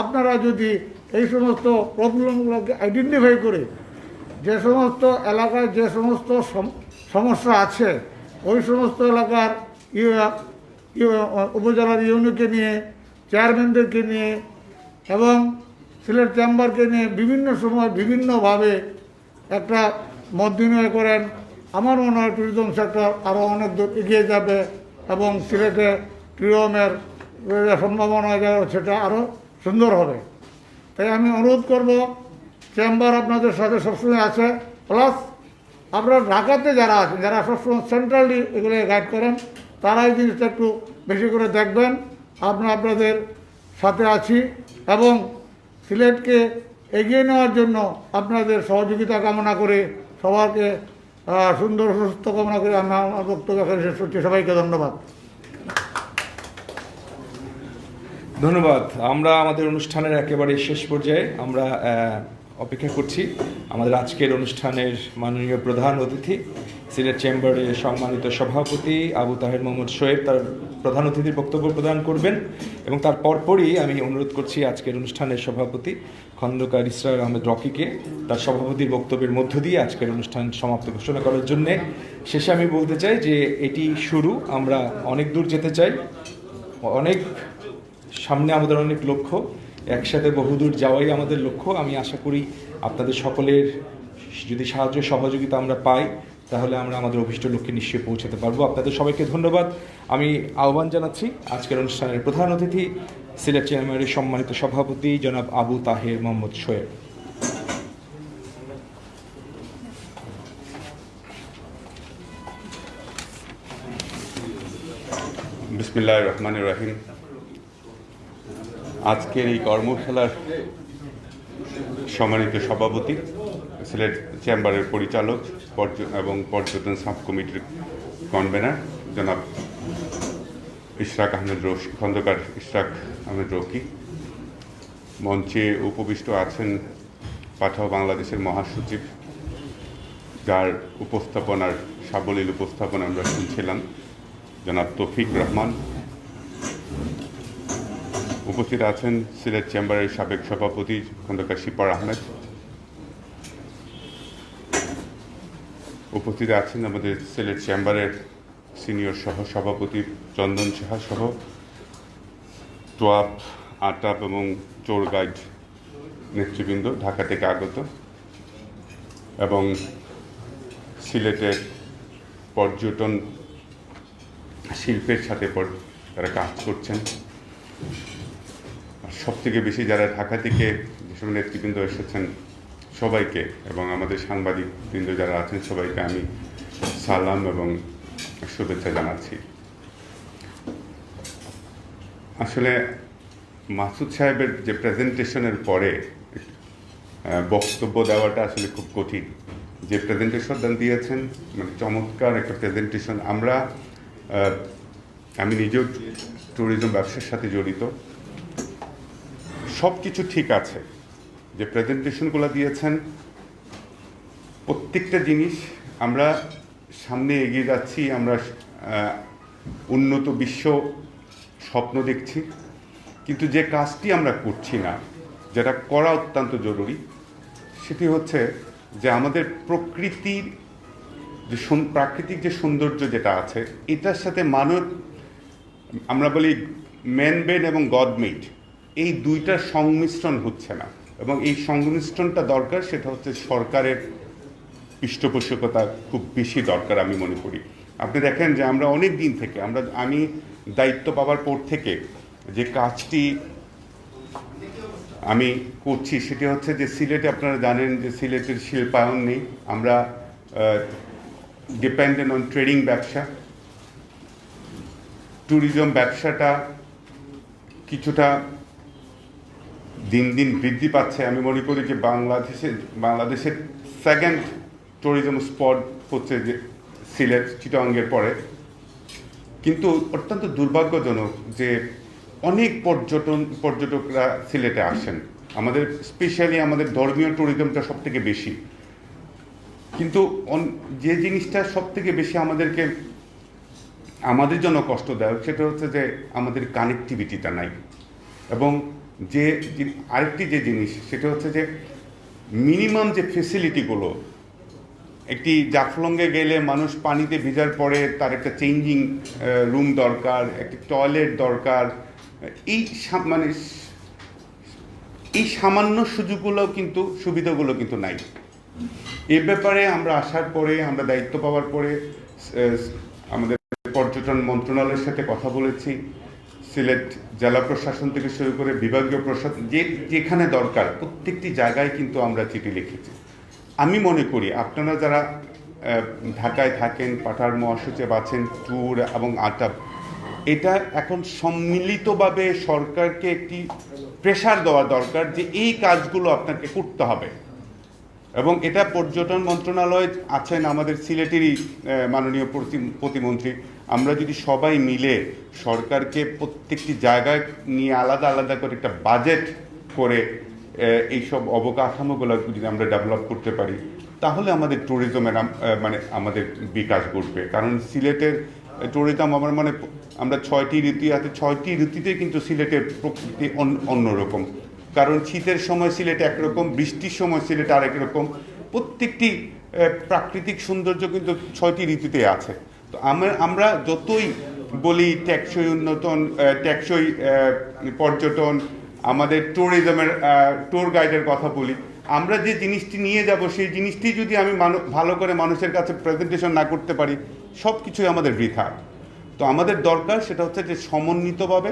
আপনারা যদি এই সমস্ত প্রবলেমগুলোকে আইডেন্টিফাই করে যে সমস্ত এলাকায় যে সমস্ত সমস্যা আছে, ওই সমস্ত এলাকার উপজেলার ইউনিটকে নিয়ে, চেয়ারম্যানদেরকে নিয়ে এবং সিলেট চেম্বারকে নিয়ে বিভিন্ন সময় বিভিন্নভাবে একটা মত বিনিময় করেন, আমার মনে হয় ট্যুরিজম সেক্টর আরও অনেক দূর এগিয়ে যাবে এবং সিলেটে ট্যুরিজমের সম্ভাবনা সেটা আরও সুন্দর হবে। তাই আমি অনুরোধ করব, চেম্বার আপনাদের সাথে সবসময় আছে, প্লাস আপনারা ঢাকাতে যারা আছেন, যারা সবসময় সেন্ট্রালি এগুলো গাইড করেন, তারা এই জিনিসটা একটু বেশি করে দেখবেন। আমরা আপনাদের সাথে আছি এবং সিলেটকে এগিয়ে নেওয়ার জন্য আপনাদের সহযোগিতা কামনা করে সবাইকে সুন্দর সুস্থ কামনা করে আমি আমার বক্তব্য এখানে শেষ করছি। সবাইকে ধন্যবাদ। ধন্যবাদ। আমরা আমাদের অনুষ্ঠানের একেবারে শেষ পর্যায়ে আমরা অপেক্ষা করছি আমাদের আজকের অনুষ্ঠানের মাননীয় প্রধান অতিথি সিলেট চেম্বারের সম্মানিত সভাপতি আবু তাহের মোহাম্মদ শোয়েব তার প্রধান অতিথির বক্তব্য প্রদান করবেন এবং তার পরপরই আমি অনুরোধ করছি আজকের অনুষ্ঠানের সভাপতি খন্দকার ইসরার আহমেদ রকিকে তার সভাপতির বক্তব্যের মধ্য দিয়ে আজকের অনুষ্ঠান সমাপ্ত ঘোষণা করার জন্যে। শেষে আমি বলতে চাই যে এটি শুরু, আমরা অনেক দূর যেতে চাই, অনেক সামনে আমাদের অনেক লক্ষ্য, একসাথে বহুদূর যাওয়াই আমাদের লক্ষ্য। আমি আশা করি আপনাদের সকলের যদি সাহায্য সহযোগিতা আমরা পাই তাহলে আমরা আমাদের অভিষ্ট লক্ষ্যে নিশ্চয়ই পৌঁছাতে পারবো। আপনাদের সবাইকে ধন্যবাদ। আমি আহ্বান জানাচ্ছি আজকের অনুষ্ঠানের প্রধান অতিথি সিলেট চেম্বারের সম্মানিত সভাপতি জনাব আবু তাহের মোহাম্মদ শোয়েব। বিসমিল্লাহির রহমানির রহিম। আজকের এই কর্মশালার সম্মানিত সভাপতি, সিলেট চেম্বারের পরিচালক এবং পর্যটন সাব কমিটির কনভেনার জনাব ইশরাক আহমেদ রকি, খন্দকার ইশরাক আহমেদ রকি, মঞ্চে উপবিষ্ট আছেন পাঠাও বাংলাদেশের মহাসচিব, যার উপস্থাপনার সাবলীল উপস্থাপনা আমরা শুনছিলাম, জনাব তৌফিক রহমান। উপস্থিত আছেন সিলেট চেম্বারের সাবেক সভাপতি খন্দকার শিপার আহমেদ। উপস্থিত আছেন আমাদের সিলেট চেম্বারের সিনিয়র সহ সভাপতি চন্দন সাহা সহ টোয়াব, আটাপ এবং চোর গাইড নেতৃবৃন্দ ঢাকা থেকে আগত এবং সিলেটের পর্যটন শিল্পের সাথে তারা কাজ করছেন। সবথেকে বেশি যারা ঢাকা থেকে যেসব নেতৃবৃন্দ এসেছেন সবাইকে এবং আমাদের সাংবাদিক বৃন্দ যারা আছেন সবাইকে আমি সালাম এবং শুভেচ্ছা জানাচ্ছি। আসলে মাসুদ সাহেবের যে প্রেজেন্টেশনের পরে বক্তব্য দেওয়াটা আসলে খুব কঠিন। যে প্রেজেন্টেশন দিয়েছেন মানে চমৎকার একটা প্রেজেন্টেশন। আমি নিজেও ট্যুরিজম ব্যবসার সাথে জড়িত, সব কিছু ঠিক আছে। যে প্রেজেন্টেশনগুলো দিয়েছেন প্রত্যেকটা জিনিস আমরা সামনে এগিয়ে যাচ্ছি, আমরা উন্নত বিশ্ব স্বপ্ন দেখছি, কিন্তু যে কাজটি আমরা করছি না, যেটা করা অত্যন্ত জরুরি, সেটি হচ্ছে যে আমাদের প্রকৃতির যে প্রাকৃতিক যে সৌন্দর্য যেটা আছে এটার সাথে মানব, আমরা বলি ম্যান মেড এবং গড মেড, এই দুইটার সংমিশ্রণ হচ্ছে না এবং এই সংমিশ্রণটা দরকার। সেটা হচ্ছে সরকারের পৃষ্ঠপোষকতা খুব বেশি দরকার আমি মনে করি। আপনি দেখেন যে আমরা অনেক দিন থেকে আমি দায়িত্ব পাওয়ার পর থেকে যে কাজটি আমি করছি সেটি হচ্ছে যে সিলেটে আপনারা জানেন যে সিলেটের শিল্পায়ন নেই, আমরা ডিপেন্ডেন্ট অন ট্রেডিং ব্যবসা। ট্যুরিজম ব্যবসাটা কিছুটা দিন দিন বৃদ্ধি পাচ্ছে। আমি মনে করি যে বাংলাদেশের সেকেন্ড ট্যুরিজম স্পট হচ্ছে যে সিলেট, চিটাগাংয়ের পরে। কিন্তু অত্যন্ত দুর্ভাগ্যজনক যে অনেক পর্যটকরা সিলেটে আসেন, আমাদের স্পেশালি আমাদের ধর্মীয় ট্যুরিজমটা সব থেকে বেশি। কিন্তু যে জিনিসটা সব থেকে বেশি আমাদের জন্য কষ্টদায়ক সেটা হচ্ছে যে আমাদের কানেক্টিভিটিটা নাই। এবং যে আরেকটি যে জিনিস সেটা হচ্ছে যে মিনিমাম যে ফেসিলিটিগুলো, একটি জাফলংয়ে গেলে মানুষ পানিতে ভিজার পরে তার একটা চেঞ্জিং রুম দরকার, একটি টয়লেট দরকার, এই সামান্য সুবিধাগুলো কিন্তু নাই। এ ব্যাপারে আমরা আসার পরে, আমরা দায়িত্ব পাওয়ার পরে আমাদের পর্যটন মন্ত্রণালয়ের সাথে কথা বলেছি। সিলেট জেলা প্রশাসন থেকে শুরু করে বিভাগীয় প্রশাসন যেখানে দরকার প্রত্যেকটি জায়গায় কিন্তু আমরা চিঠি লিখেছি। আমি মনে করি আপনারা যারা ঢাকায় থাকেন, পাঠার মহাসচিব আছেন, ট্যুর এবং আটাপ, এটা এখন সম্মিলিতভাবে সরকারকে একটি প্রেশার দেওয়া দরকার যে এই কাজগুলো আপনাকে করতে হবে। এবং এটা পর্যটন মন্ত্রণালয় আছেন, আমাদের সিলেটেরই মাননীয় প্রতিমন্ত্রী, আমরা যদি সবাই মিলে সরকারকে প্রত্যেকটি জায়গায় নিয়ে আলাদা আলাদা করে একটা বাজেট করে এইসব অবকাঠামোগুলো যদি আমরা ডেভেলপ করতে পারি, তাহলে আমাদের ট্যুরিজমের মানে আমাদের বিকাশ ঘটবে। কারণ সিলেটের ট্যুরিজম আমার মানে আমরা 6টি ঋতু আছে, 6টি ঋতুতে কিন্তু সিলেটের প্রকৃতি অন্যরকম। কারণ শীতের সময় সিলেট একরকম, বৃষ্টির সময় সিলেট আরেক রকম, প্রত্যেকটি প্রাকৃতিক সৌন্দর্য কিন্তু 6টি ঋতুতে আছে। তো আমরা যতই বলি টেকসই উন্নয়ন, টেকসই পর্যটন, আমাদের ট্যুরিজমের ট্যুর গাইডের কথা বলি, আমরা যে জিনিসটি নিয়ে যাব সেই জিনিসটি যদি আমি ভালো করে মানুষের কাছে প্রেজেন্টেশন না করতে পারি, সব কিছুই আমাদের বৃথা। তো আমাদের দরকার সেটা হচ্ছে যে সমন্বিতভাবে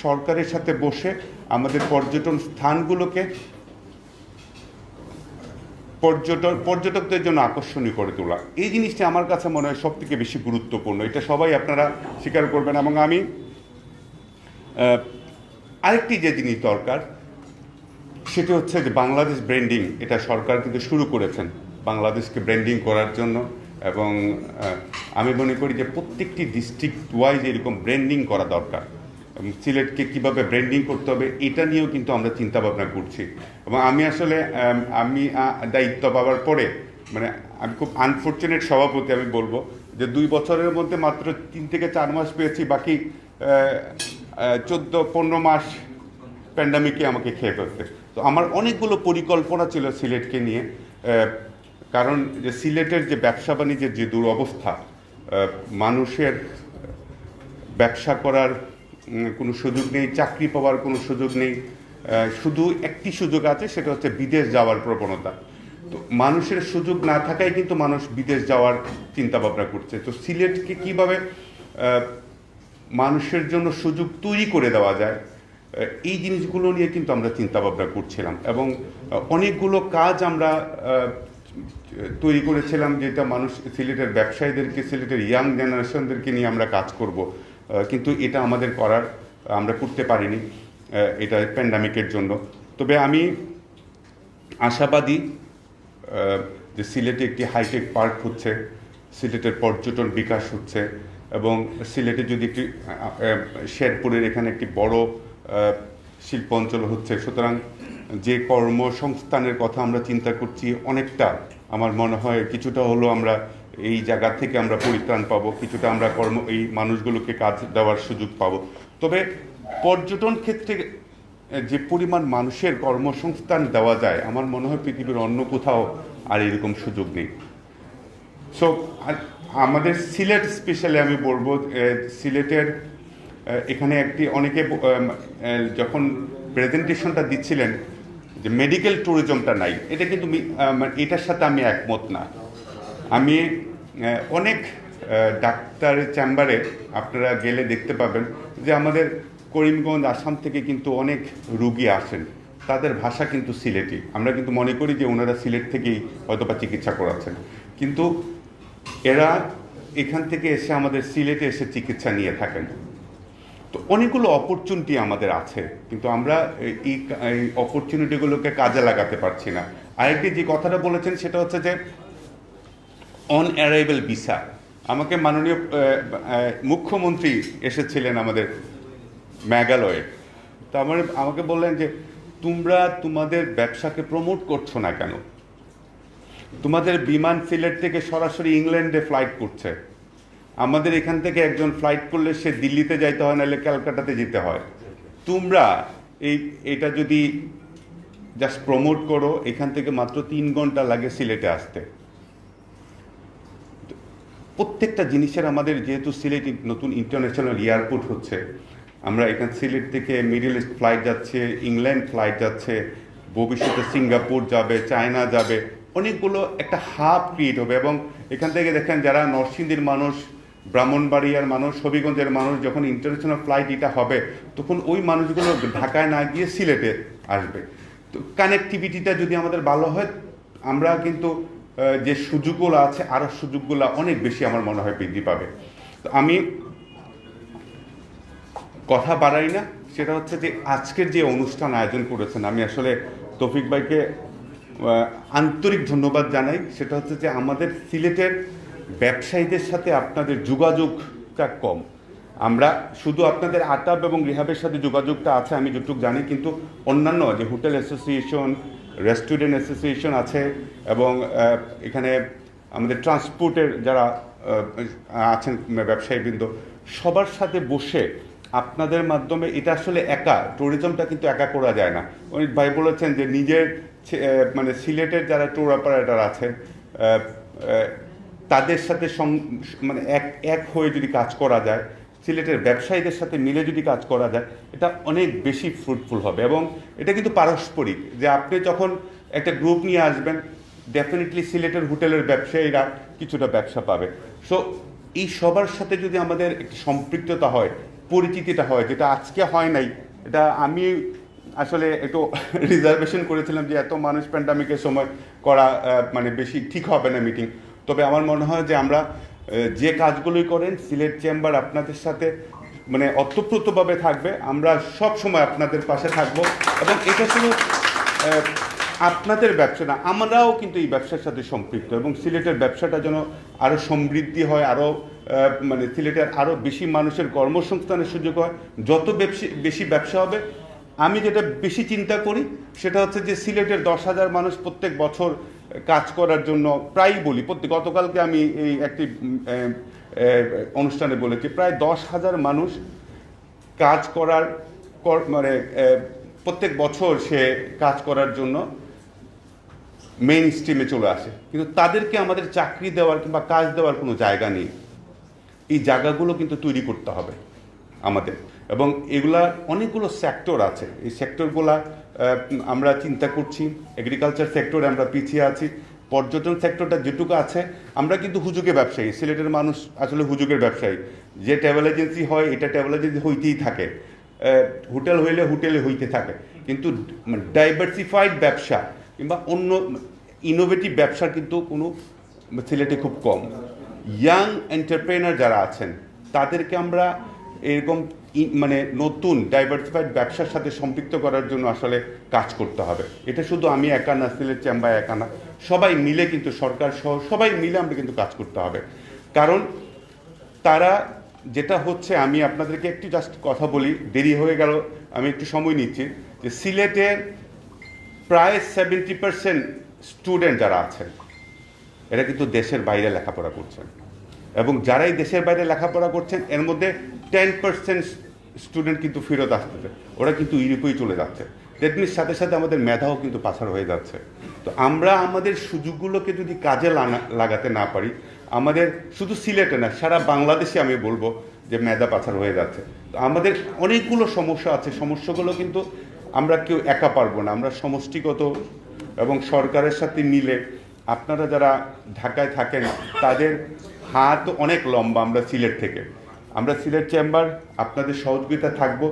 সরকারের সাথে বসে আমাদের পর্যটন স্থানগুলোকে পর্যটকদের জন্য আকর্ষণীয় করে তোলা, এই জিনিসটা আমার কাছে মনে হয় সব থেকে বেশি গুরুত্বপূর্ণ। এটা সবাই আপনারা স্বীকার করবেন। এবং আমি আরেকটি যে জিনিস দরকার সেটা হচ্ছে যে বাংলাদেশ ব্র্যান্ডিং, এটা সরকার কিন্তু শুরু করেছেন বাংলাদেশকে ব্র্যান্ডিং করার জন্য। এবং আমি মনে করি যে প্রত্যেকটি ডিস্ট্রিক্ট ওয়াইজ এরকম ব্র্যান্ডিং করা দরকার। এবং সিলেটকে কীভাবে ব্র্যান্ডিং করতে হবে এটা নিয়েও কিন্তু আমরা চিন্তা ভাবনা করছি। এবং আমি আসলে আমি দায়িত্ব পাওয়ার পরে মানে আমি খুব আনফর্চুনেট সভাপতি, আমি বলবো যে 2 বছরের মধ্যে মাত্র 3 থেকে 4 মাস পেয়েছি, বাকি 14-15 মাস প্যান্ডামিকে আমাকে খেয়ে ফেলতে। তো আমার অনেকগুলো পরিকল্পনা ছিল সিলেটকে নিয়ে, কারণ যে সিলেটের যে ব্যবসা বাণিজ্যের যে দুরবস্থা, মানুষের ব্যবসা করার কোনো সুযোগ নেই, চাকরি পাওয়ার কোনো সুযোগ নেই, শুধু একটি সুযোগ আছে, সেটা হচ্ছে বিদেশ যাওয়ার প্রবণতা। তো মানুষের সুযোগ না থাকায় কিন্তু মানুষ বিদেশ যাওয়ার চিন্তা ভাবনা করছে। তো সিলেটকে কিভাবে মানুষের জন্য সুযোগ তৈরি করে দেওয়া যায়, এই জিনিসগুলো নিয়ে কিন্তু আমরা চিন্তা ভাবনা করছিলাম। এবং অনেকগুলো কাজ আমরা তৈরি করেছিলাম, যেটা মানুষ সিলেটের ব্যবসায়ীদেরকে, সিলেটের ইয়াং জেনারেশনদেরকে নিয়ে আমরা কাজ করব, কিন্তু এটা আমাদের আমরা করতে পারিনি এটা প্যান্ডামিকের জন্য। তবে আমি আশাবাদী যে সিলেটে একটি হাইটেক পার্ক হচ্ছে, সিলেটের পর্যটন বিকাশ হচ্ছে, এবং সিলেটে যদি একটি শেরপুরের এখানে একটি বড় শিল্প অঞ্চল হচ্ছে, সুতরাং যে কর্মসংস্থানের কথা আমরা চিন্তা করছি অনেকটা আমার মনে হয় কিছুটা হলো আমরা এই জায়গা থেকে আমরা পরিত্রাণ পাবো, কিছুটা আমরা এই মানুষগুলোকে কাজ দেওয়ার সুযোগ পাবো। তবে পর্যটন ক্ষেত্রে যে পরিমাণ মানুষের কর্মসংস্থান দেওয়া যায়, আমার মনে হয় পৃথিবীর অন্য কোথাও আর এরকম সুযোগ নেই। সো আমাদের সিলেট স্পেশালি আমি বলবো, সিলেটের এখানে অনেকে যখন প্রেজেন্টেশনটা দিচ্ছিলেন যে মেডিকেল ট্যুরিজমটা নাই, এটা কিন্তু এটার সাথে আমি একমত না। আমি অনেক ডাক্তারের চেম্বারে আপনারা গেলে দেখতে পাবেন যে আমাদের করিমগঞ্জ, আসাম থেকে কিন্তু অনেক রুগী আসেন, তাদের ভাষা কিন্তু সিলেটি। আমরা কিন্তু মনে করি যে ওনারা সিলেট থেকেই হয়তোবা চিকিৎসা করাচ্ছেন, কিন্তু এরা এখান থেকে এসে আমাদের সিলেটে এসে চিকিৎসা নিয়ে থাকেন। তো অনেকগুলো অপরচুনিটি আমাদের আছে, কিন্তু আমরা এই অপরচুনিটিগুলোকে কাজে লাগাতে পারছি না। আরেকটি যে কথাটা বলেছেন সেটা হচ্ছে যে অন অ্যারাইভেল ভিসা। আমাকে মাননীয় মুখ্যমন্ত্রী এসেছিলেন আমাদের মেঘালয়ে, তো আমাকে বললেন যে তোমরা তোমাদের ব্যবসাকে প্রমোট করছো না কেন? তোমাদের বিমান সিলেট থেকে সরাসরি ইংল্যান্ডে ফ্লাইট করছে, আমাদের এখান থেকে একজন ফ্লাইট করলে সে দিল্লিতে যাইতে হয়, নাহলে ক্যালকাটাতে যেতে হয়। তোমরা এটা যদি জাস্ট প্রমোট করো, এখান থেকে মাত্র 3 ঘন্টা লাগে সিলেটে আসতে। প্রত্যেকটা জিনিসের আমাদের যেহেতু সিলেট নতুন ইন্টারন্যাশনাল এয়ারপোর্ট হচ্ছে, আমরা এখান সিলেট থেকে মিডল ইস্ট ফ্লাইট যাচ্ছে, ইংল্যান্ড ফ্লাইট যাচ্ছে, ভবিষ্যতে সিঙ্গাপুর যাবে, চায়না যাবে, অনেকগুলো একটা হাব ক্রিয়েট হবে। এবং এখান থেকে দেখেন যারা নরসিংদীর মানুষ, ব্রাহ্মণবাড়িয়ার মানুষ, হবিগঞ্জের মানুষ, যখন ইন্টারন্যাশনাল ফ্লাইট এটা হবে তখন ওই মানুষগুলো ঢাকায় না গিয়ে সিলেটে আসবে। তো কানেক্টিভিটিটা যদি আমাদের ভালো হয়, আমরা কিন্তু যে সুযোগগুলো আছে আরও সুযোগগুলো অনেক বেশি আমার মনে হয় বৃদ্ধি পাবে। তো আমি কথা বাড়াই না, সেটা হচ্ছে যে আজকের যে অনুষ্ঠান আয়োজন করেছেন আমি আসলে তৌফিক ভাইকে আন্তরিক ধন্যবাদ জানাই। সেটা হচ্ছে যে আমাদের সিলেটের ব্যবসায়ীদের সাথে আপনাদের যোগাযোগটা কম। আমরা শুধু আপনাদের আটাব এবং রিহাবের সাথে যোগাযোগটা আছে আমি যতটুকু জানি, কিন্তু অন্যান্য যে হোটেল অ্যাসোসিয়েশন, রেস্টুরেন্ট অ্যাসোসিয়েশন আছে এবং এখানে আমাদের ট্রান্সপোর্টের যারা আছেন ব্যবসায়ীবৃন্দ, সবার সাথে বসে আপনাদের মাধ্যমে এটা আসলে একা ট্যুরিজমটা কিন্তু একা করা যায় না। অনিক ভাই বলেছেন যে নিজের মানে সিলেটের যারা ট্যুর অপারেটর আছেন তাদের সাথে মানে এক হয়ে যদি কাজ করা যায়, সিলেটের ব্যবসায়ীদের সাথে মিলে যদি কাজ করা যায়, এটা অনেক বেশি ফ্রুটফুল হবে। এবং এটা কিন্তু পারস্পরিক, যে আপনি যখন একটা গ্রুপ নিয়ে আসবেন ডেফিনেটলি সিলেটের হোটেলের ব্যবসায়ীরা কিছুটা ব্যবসা পাবে। সো এই সবার সাথে যদি আমাদের একটি সম্পৃক্ততা হয়, পরিচিতিটা হয়, যেটা আজকে হয় নাই, এটা আমি আসলে একটু রিজার্ভেশন করেছিলাম যে এত মানুষ প্যান্ডামিকের সময় করা মানে বেশি ঠিক হবে না মিটিং। তবে আমার মনে হয় যে আমরা যে কাজগুলোই করেন সিলেট চেম্বার আপনাদের সাথে মানে অতপ্রতভাবে থাকবে। আমরা সব সময় আপনাদের পাশে থাকব এবং এটা শুধু আপনাদের ব্যবসা না, আমরাও কিন্তু এই ব্যবসার সাথে সম্পৃক্ত এবং সিলেটের ব্যবসাটা যেন আরও সমৃদ্ধি হয়, আরও মানে সিলেটের আরও বেশি মানুষের কর্মসংস্থানের সুযোগ হয়। যত বেশি ব্যবসা হবে, আমি যেটা বেশি চিন্তা করি সেটা হচ্ছে যে সিলেটের 10,000 মানুষ প্রত্যেক বছর কাজ করার জন্য প্রায়ই বলি, গতকালকে আমি এই একটি অনুষ্ঠানে বলেছি প্রায় 10,000 মানুষ কাজ করার মানে প্রত্যেক বছর সে কাজ করার জন্য মেইন স্ট্রিমে চলে আসে, কিন্তু তাদেরকে আমাদের চাকরি দেওয়ার কিংবা কাজ দেওয়ার কোনো জায়গা নেই। এই জায়গাগুলো কিন্তু তৈরি করতে হবে আমাদের, এবং এগুলা অনেকগুলো সেক্টর আছে। এই সেক্টরগুলা আমরা চিন্তা করছি। এগ্রিকালচার সেক্টরে আমরা পিছিয়ে আছি, পর্যটন সেক্টরটা যেটুকু আছে আমরা কিন্তু হুজুগে ব্যবসায়ী, সিলেটের মানুষ আসলে হুজুগের ব্যবসায়ী। যে ট্রাভেল এজেন্সি হয় এটা ট্রাভেল এজেন্সি হইতেই থাকে, হোটেল হইলে হোটেলে হইতে থাকে, কিন্তু ডাইভার্সিফাইড ব্যবসা কিংবা অন্য ইনোভেটিভ ব্যবসার কিন্তু কোনো সিলেটে খুব কম। ইয়াং এন্টারপ্রেনার যারা আছেন তাদেরকে আমরা এরকম মানে নতুন ডাইভার্সিফাইড ব্যবসার সাথে সম্পৃক্ত করার জন্য আসলে কাজ করতে হবে। এটা শুধু আমি একা না, সিলেট চেম্বার একা না, সবাই মিলে কিন্তু সরকার সহ সবাই মিলে আমরা কিন্তু কাজ করতে হবে। কারণ তারা যেটা হচ্ছে, আমি আপনাদেরকে একটু জাস্ট কথা বলি, দেরি হয়ে গেল আমি একটু সময় নিচ্ছি, যে সিলেটের প্রায় 70% স্টুডেন্ট যারা আছেন এরা কিন্তু দেশের বাইরে লেখাপড়া করছেন, এবং যারাই দেশের বাইরে লেখাপড়া করছেন এর মধ্যে 10% স্টুডেন্ট কিন্তু ফেরত আসতেছে, ওরা কিন্তু ইউরোপেই চলে যাচ্ছে। দ্যাট মিনস সাথে সাথে আমাদের মেধাও কিন্তু পাচার হয়ে যাচ্ছে। তো আমরা আমাদের সুযোগগুলোকে যদি কাজে লাগাতে না পারি, আমাদের শুধু সিলেটে না সারা বাংলাদেশে আমি বলবো যে মেধা পাচার হয়ে যাচ্ছে। তো আমাদের অনেকগুলো সমস্যা আছে, সমস্যাগুলো কিন্তু আমরা কেউ একা পারবো না, আমরা সমষ্টিগত এবং সরকারের সাথে মিলে, আপনারা যারা ঢাকায় থাকেন তাদের হাত অনেক লম্বা, আমরা সিলেট থেকে, আমরা সিলেট চেম্বার আপনাদের সহযোগিতা থাকব।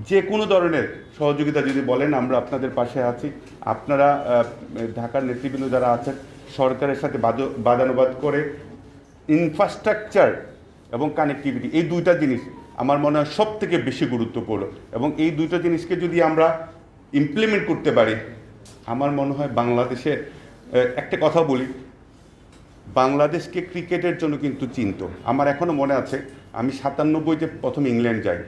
যে কোনো ধরনের সহযোগিতা যদি বলেন আমরা আপনাদের পাশে আছি। আপনারা ঢাকার নেতৃবৃন্দ যারা আছেন সরকারের সাথে বাদানুবাদ করে ইনফ্রাস্ট্রাকচার এবং কানেক্টিভিটি, এই দুইটা জিনিস আমার মনে হয় সব থেকে বেশি গুরুত্বপূর্ণ, এবং এই দুইটা জিনিসকে যদি আমরা ইমপ্লিমেন্ট করতে পারি, আমার মনে হয় বাংলাদেশে একটা কথা বলি, বাংলাদেশকে ক্রিকেটের জন্য কিন্তু চিনত। আমার এখনও মনে আছে আমি 97-তে প্রথম ইংল্যান্ড যাই,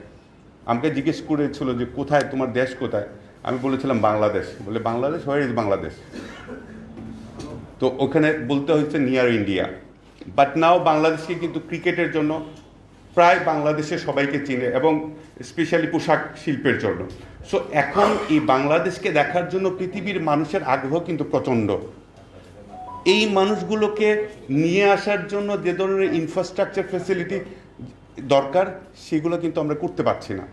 আমাকে জিজ্ঞেস করেছিল যে কোথায় তোমার দেশ কোথায়, আমি বলেছিলাম বাংলাদেশ। বলে বাংলাদেশ, হোয়ার ইজ বাংলাদেশ? তো ওখানে বলতে হচ্ছে নিয়ার ইন্ডিয়া। বাট নাও বাংলাদেশকে কিন্তু ক্রিকেটের জন্য প্রায় বাংলাদেশে সবাইকে চিনে, এবং স্পেশালি পোশাক শিল্পের জন্য। সো এখন এই বাংলাদেশকে দেখার জন্য পৃথিবীর মানুষের আগ্রহ কিন্তু প্রচণ্ড। এই মানুষগুলোকে নিয়ে আসার জন্য যে ধরনের ইনফ্রাস্ট্রাকচার ফ্যাসিলিটি দরকার সেগুলো কিন্তু আমরা করতে পারছি না।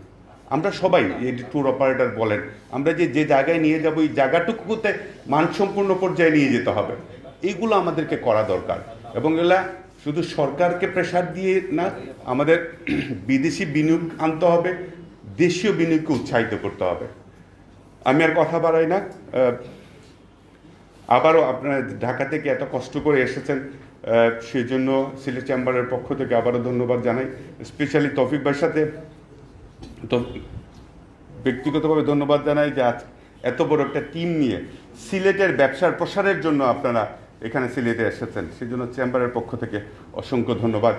আমরা সবাই এই ট্যুর অপারেটর বলেন, আমরা যে জায়গায় নিয়ে যাব এই জায়গাটুকুতে মানসম্পন্ন পর্যায়ে নিয়ে যেতে হবে, এইগুলো আমাদেরকে করা দরকার। এবং এগুলা শুধু সরকারকে প্রেশার দিয়ে না, আমাদের বিদেশি বিনিয়োগ আনতে হবে, দেশীয় বিনিয়োগকে উৎসাহিত করতে হবে। আমি আর কথা বাড়াই না, আবারও আপনারা ঢাকা থেকে এত কষ্ট করে এসেছেন, সেই জন্য সিলেট চেম্বারের পক্ষ থেকে আবারও ধন্যবাদ জানাই। স্পেশালি তৌফিক ভাইয়ের সাথে তো ব্যক্তিগতভাবে ধন্যবাদ জানাই যে আজ এত বড় একটা টিম নিয়ে সিলেটের ব্যবসার প্রসারের জন্য আপনারা এখানে সিলেটে এসেছেন, সেই জন্য চেম্বারের পক্ষ থেকে অসংখ্য ধন্যবাদ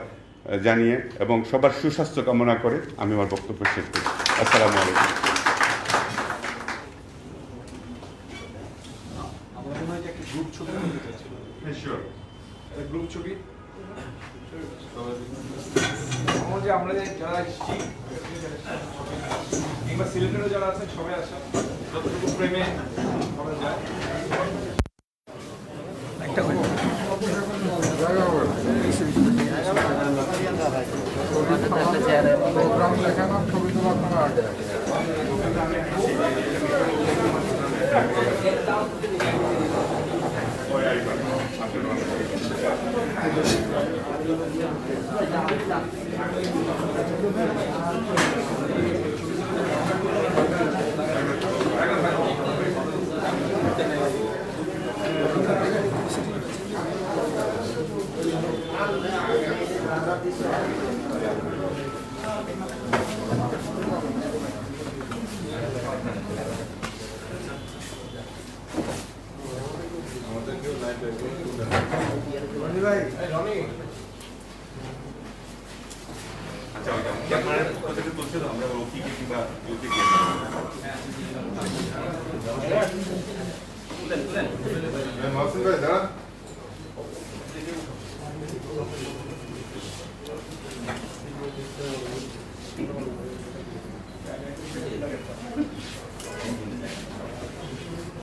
জানিয়ে এবং সবার সুস্বাস্থ্য কামনা করে আমি আমার বক্তব্য শেষ করি। আসসালামু আলাইকুম। গ্রুপ ছবি আমরা যারা এসেছি কিংবা সিলেটেরও যারা আছেন সবাই আসেন, যতটুকু প্রেমে করা যায়। একটা মাসুম ভাই দাঁড়া।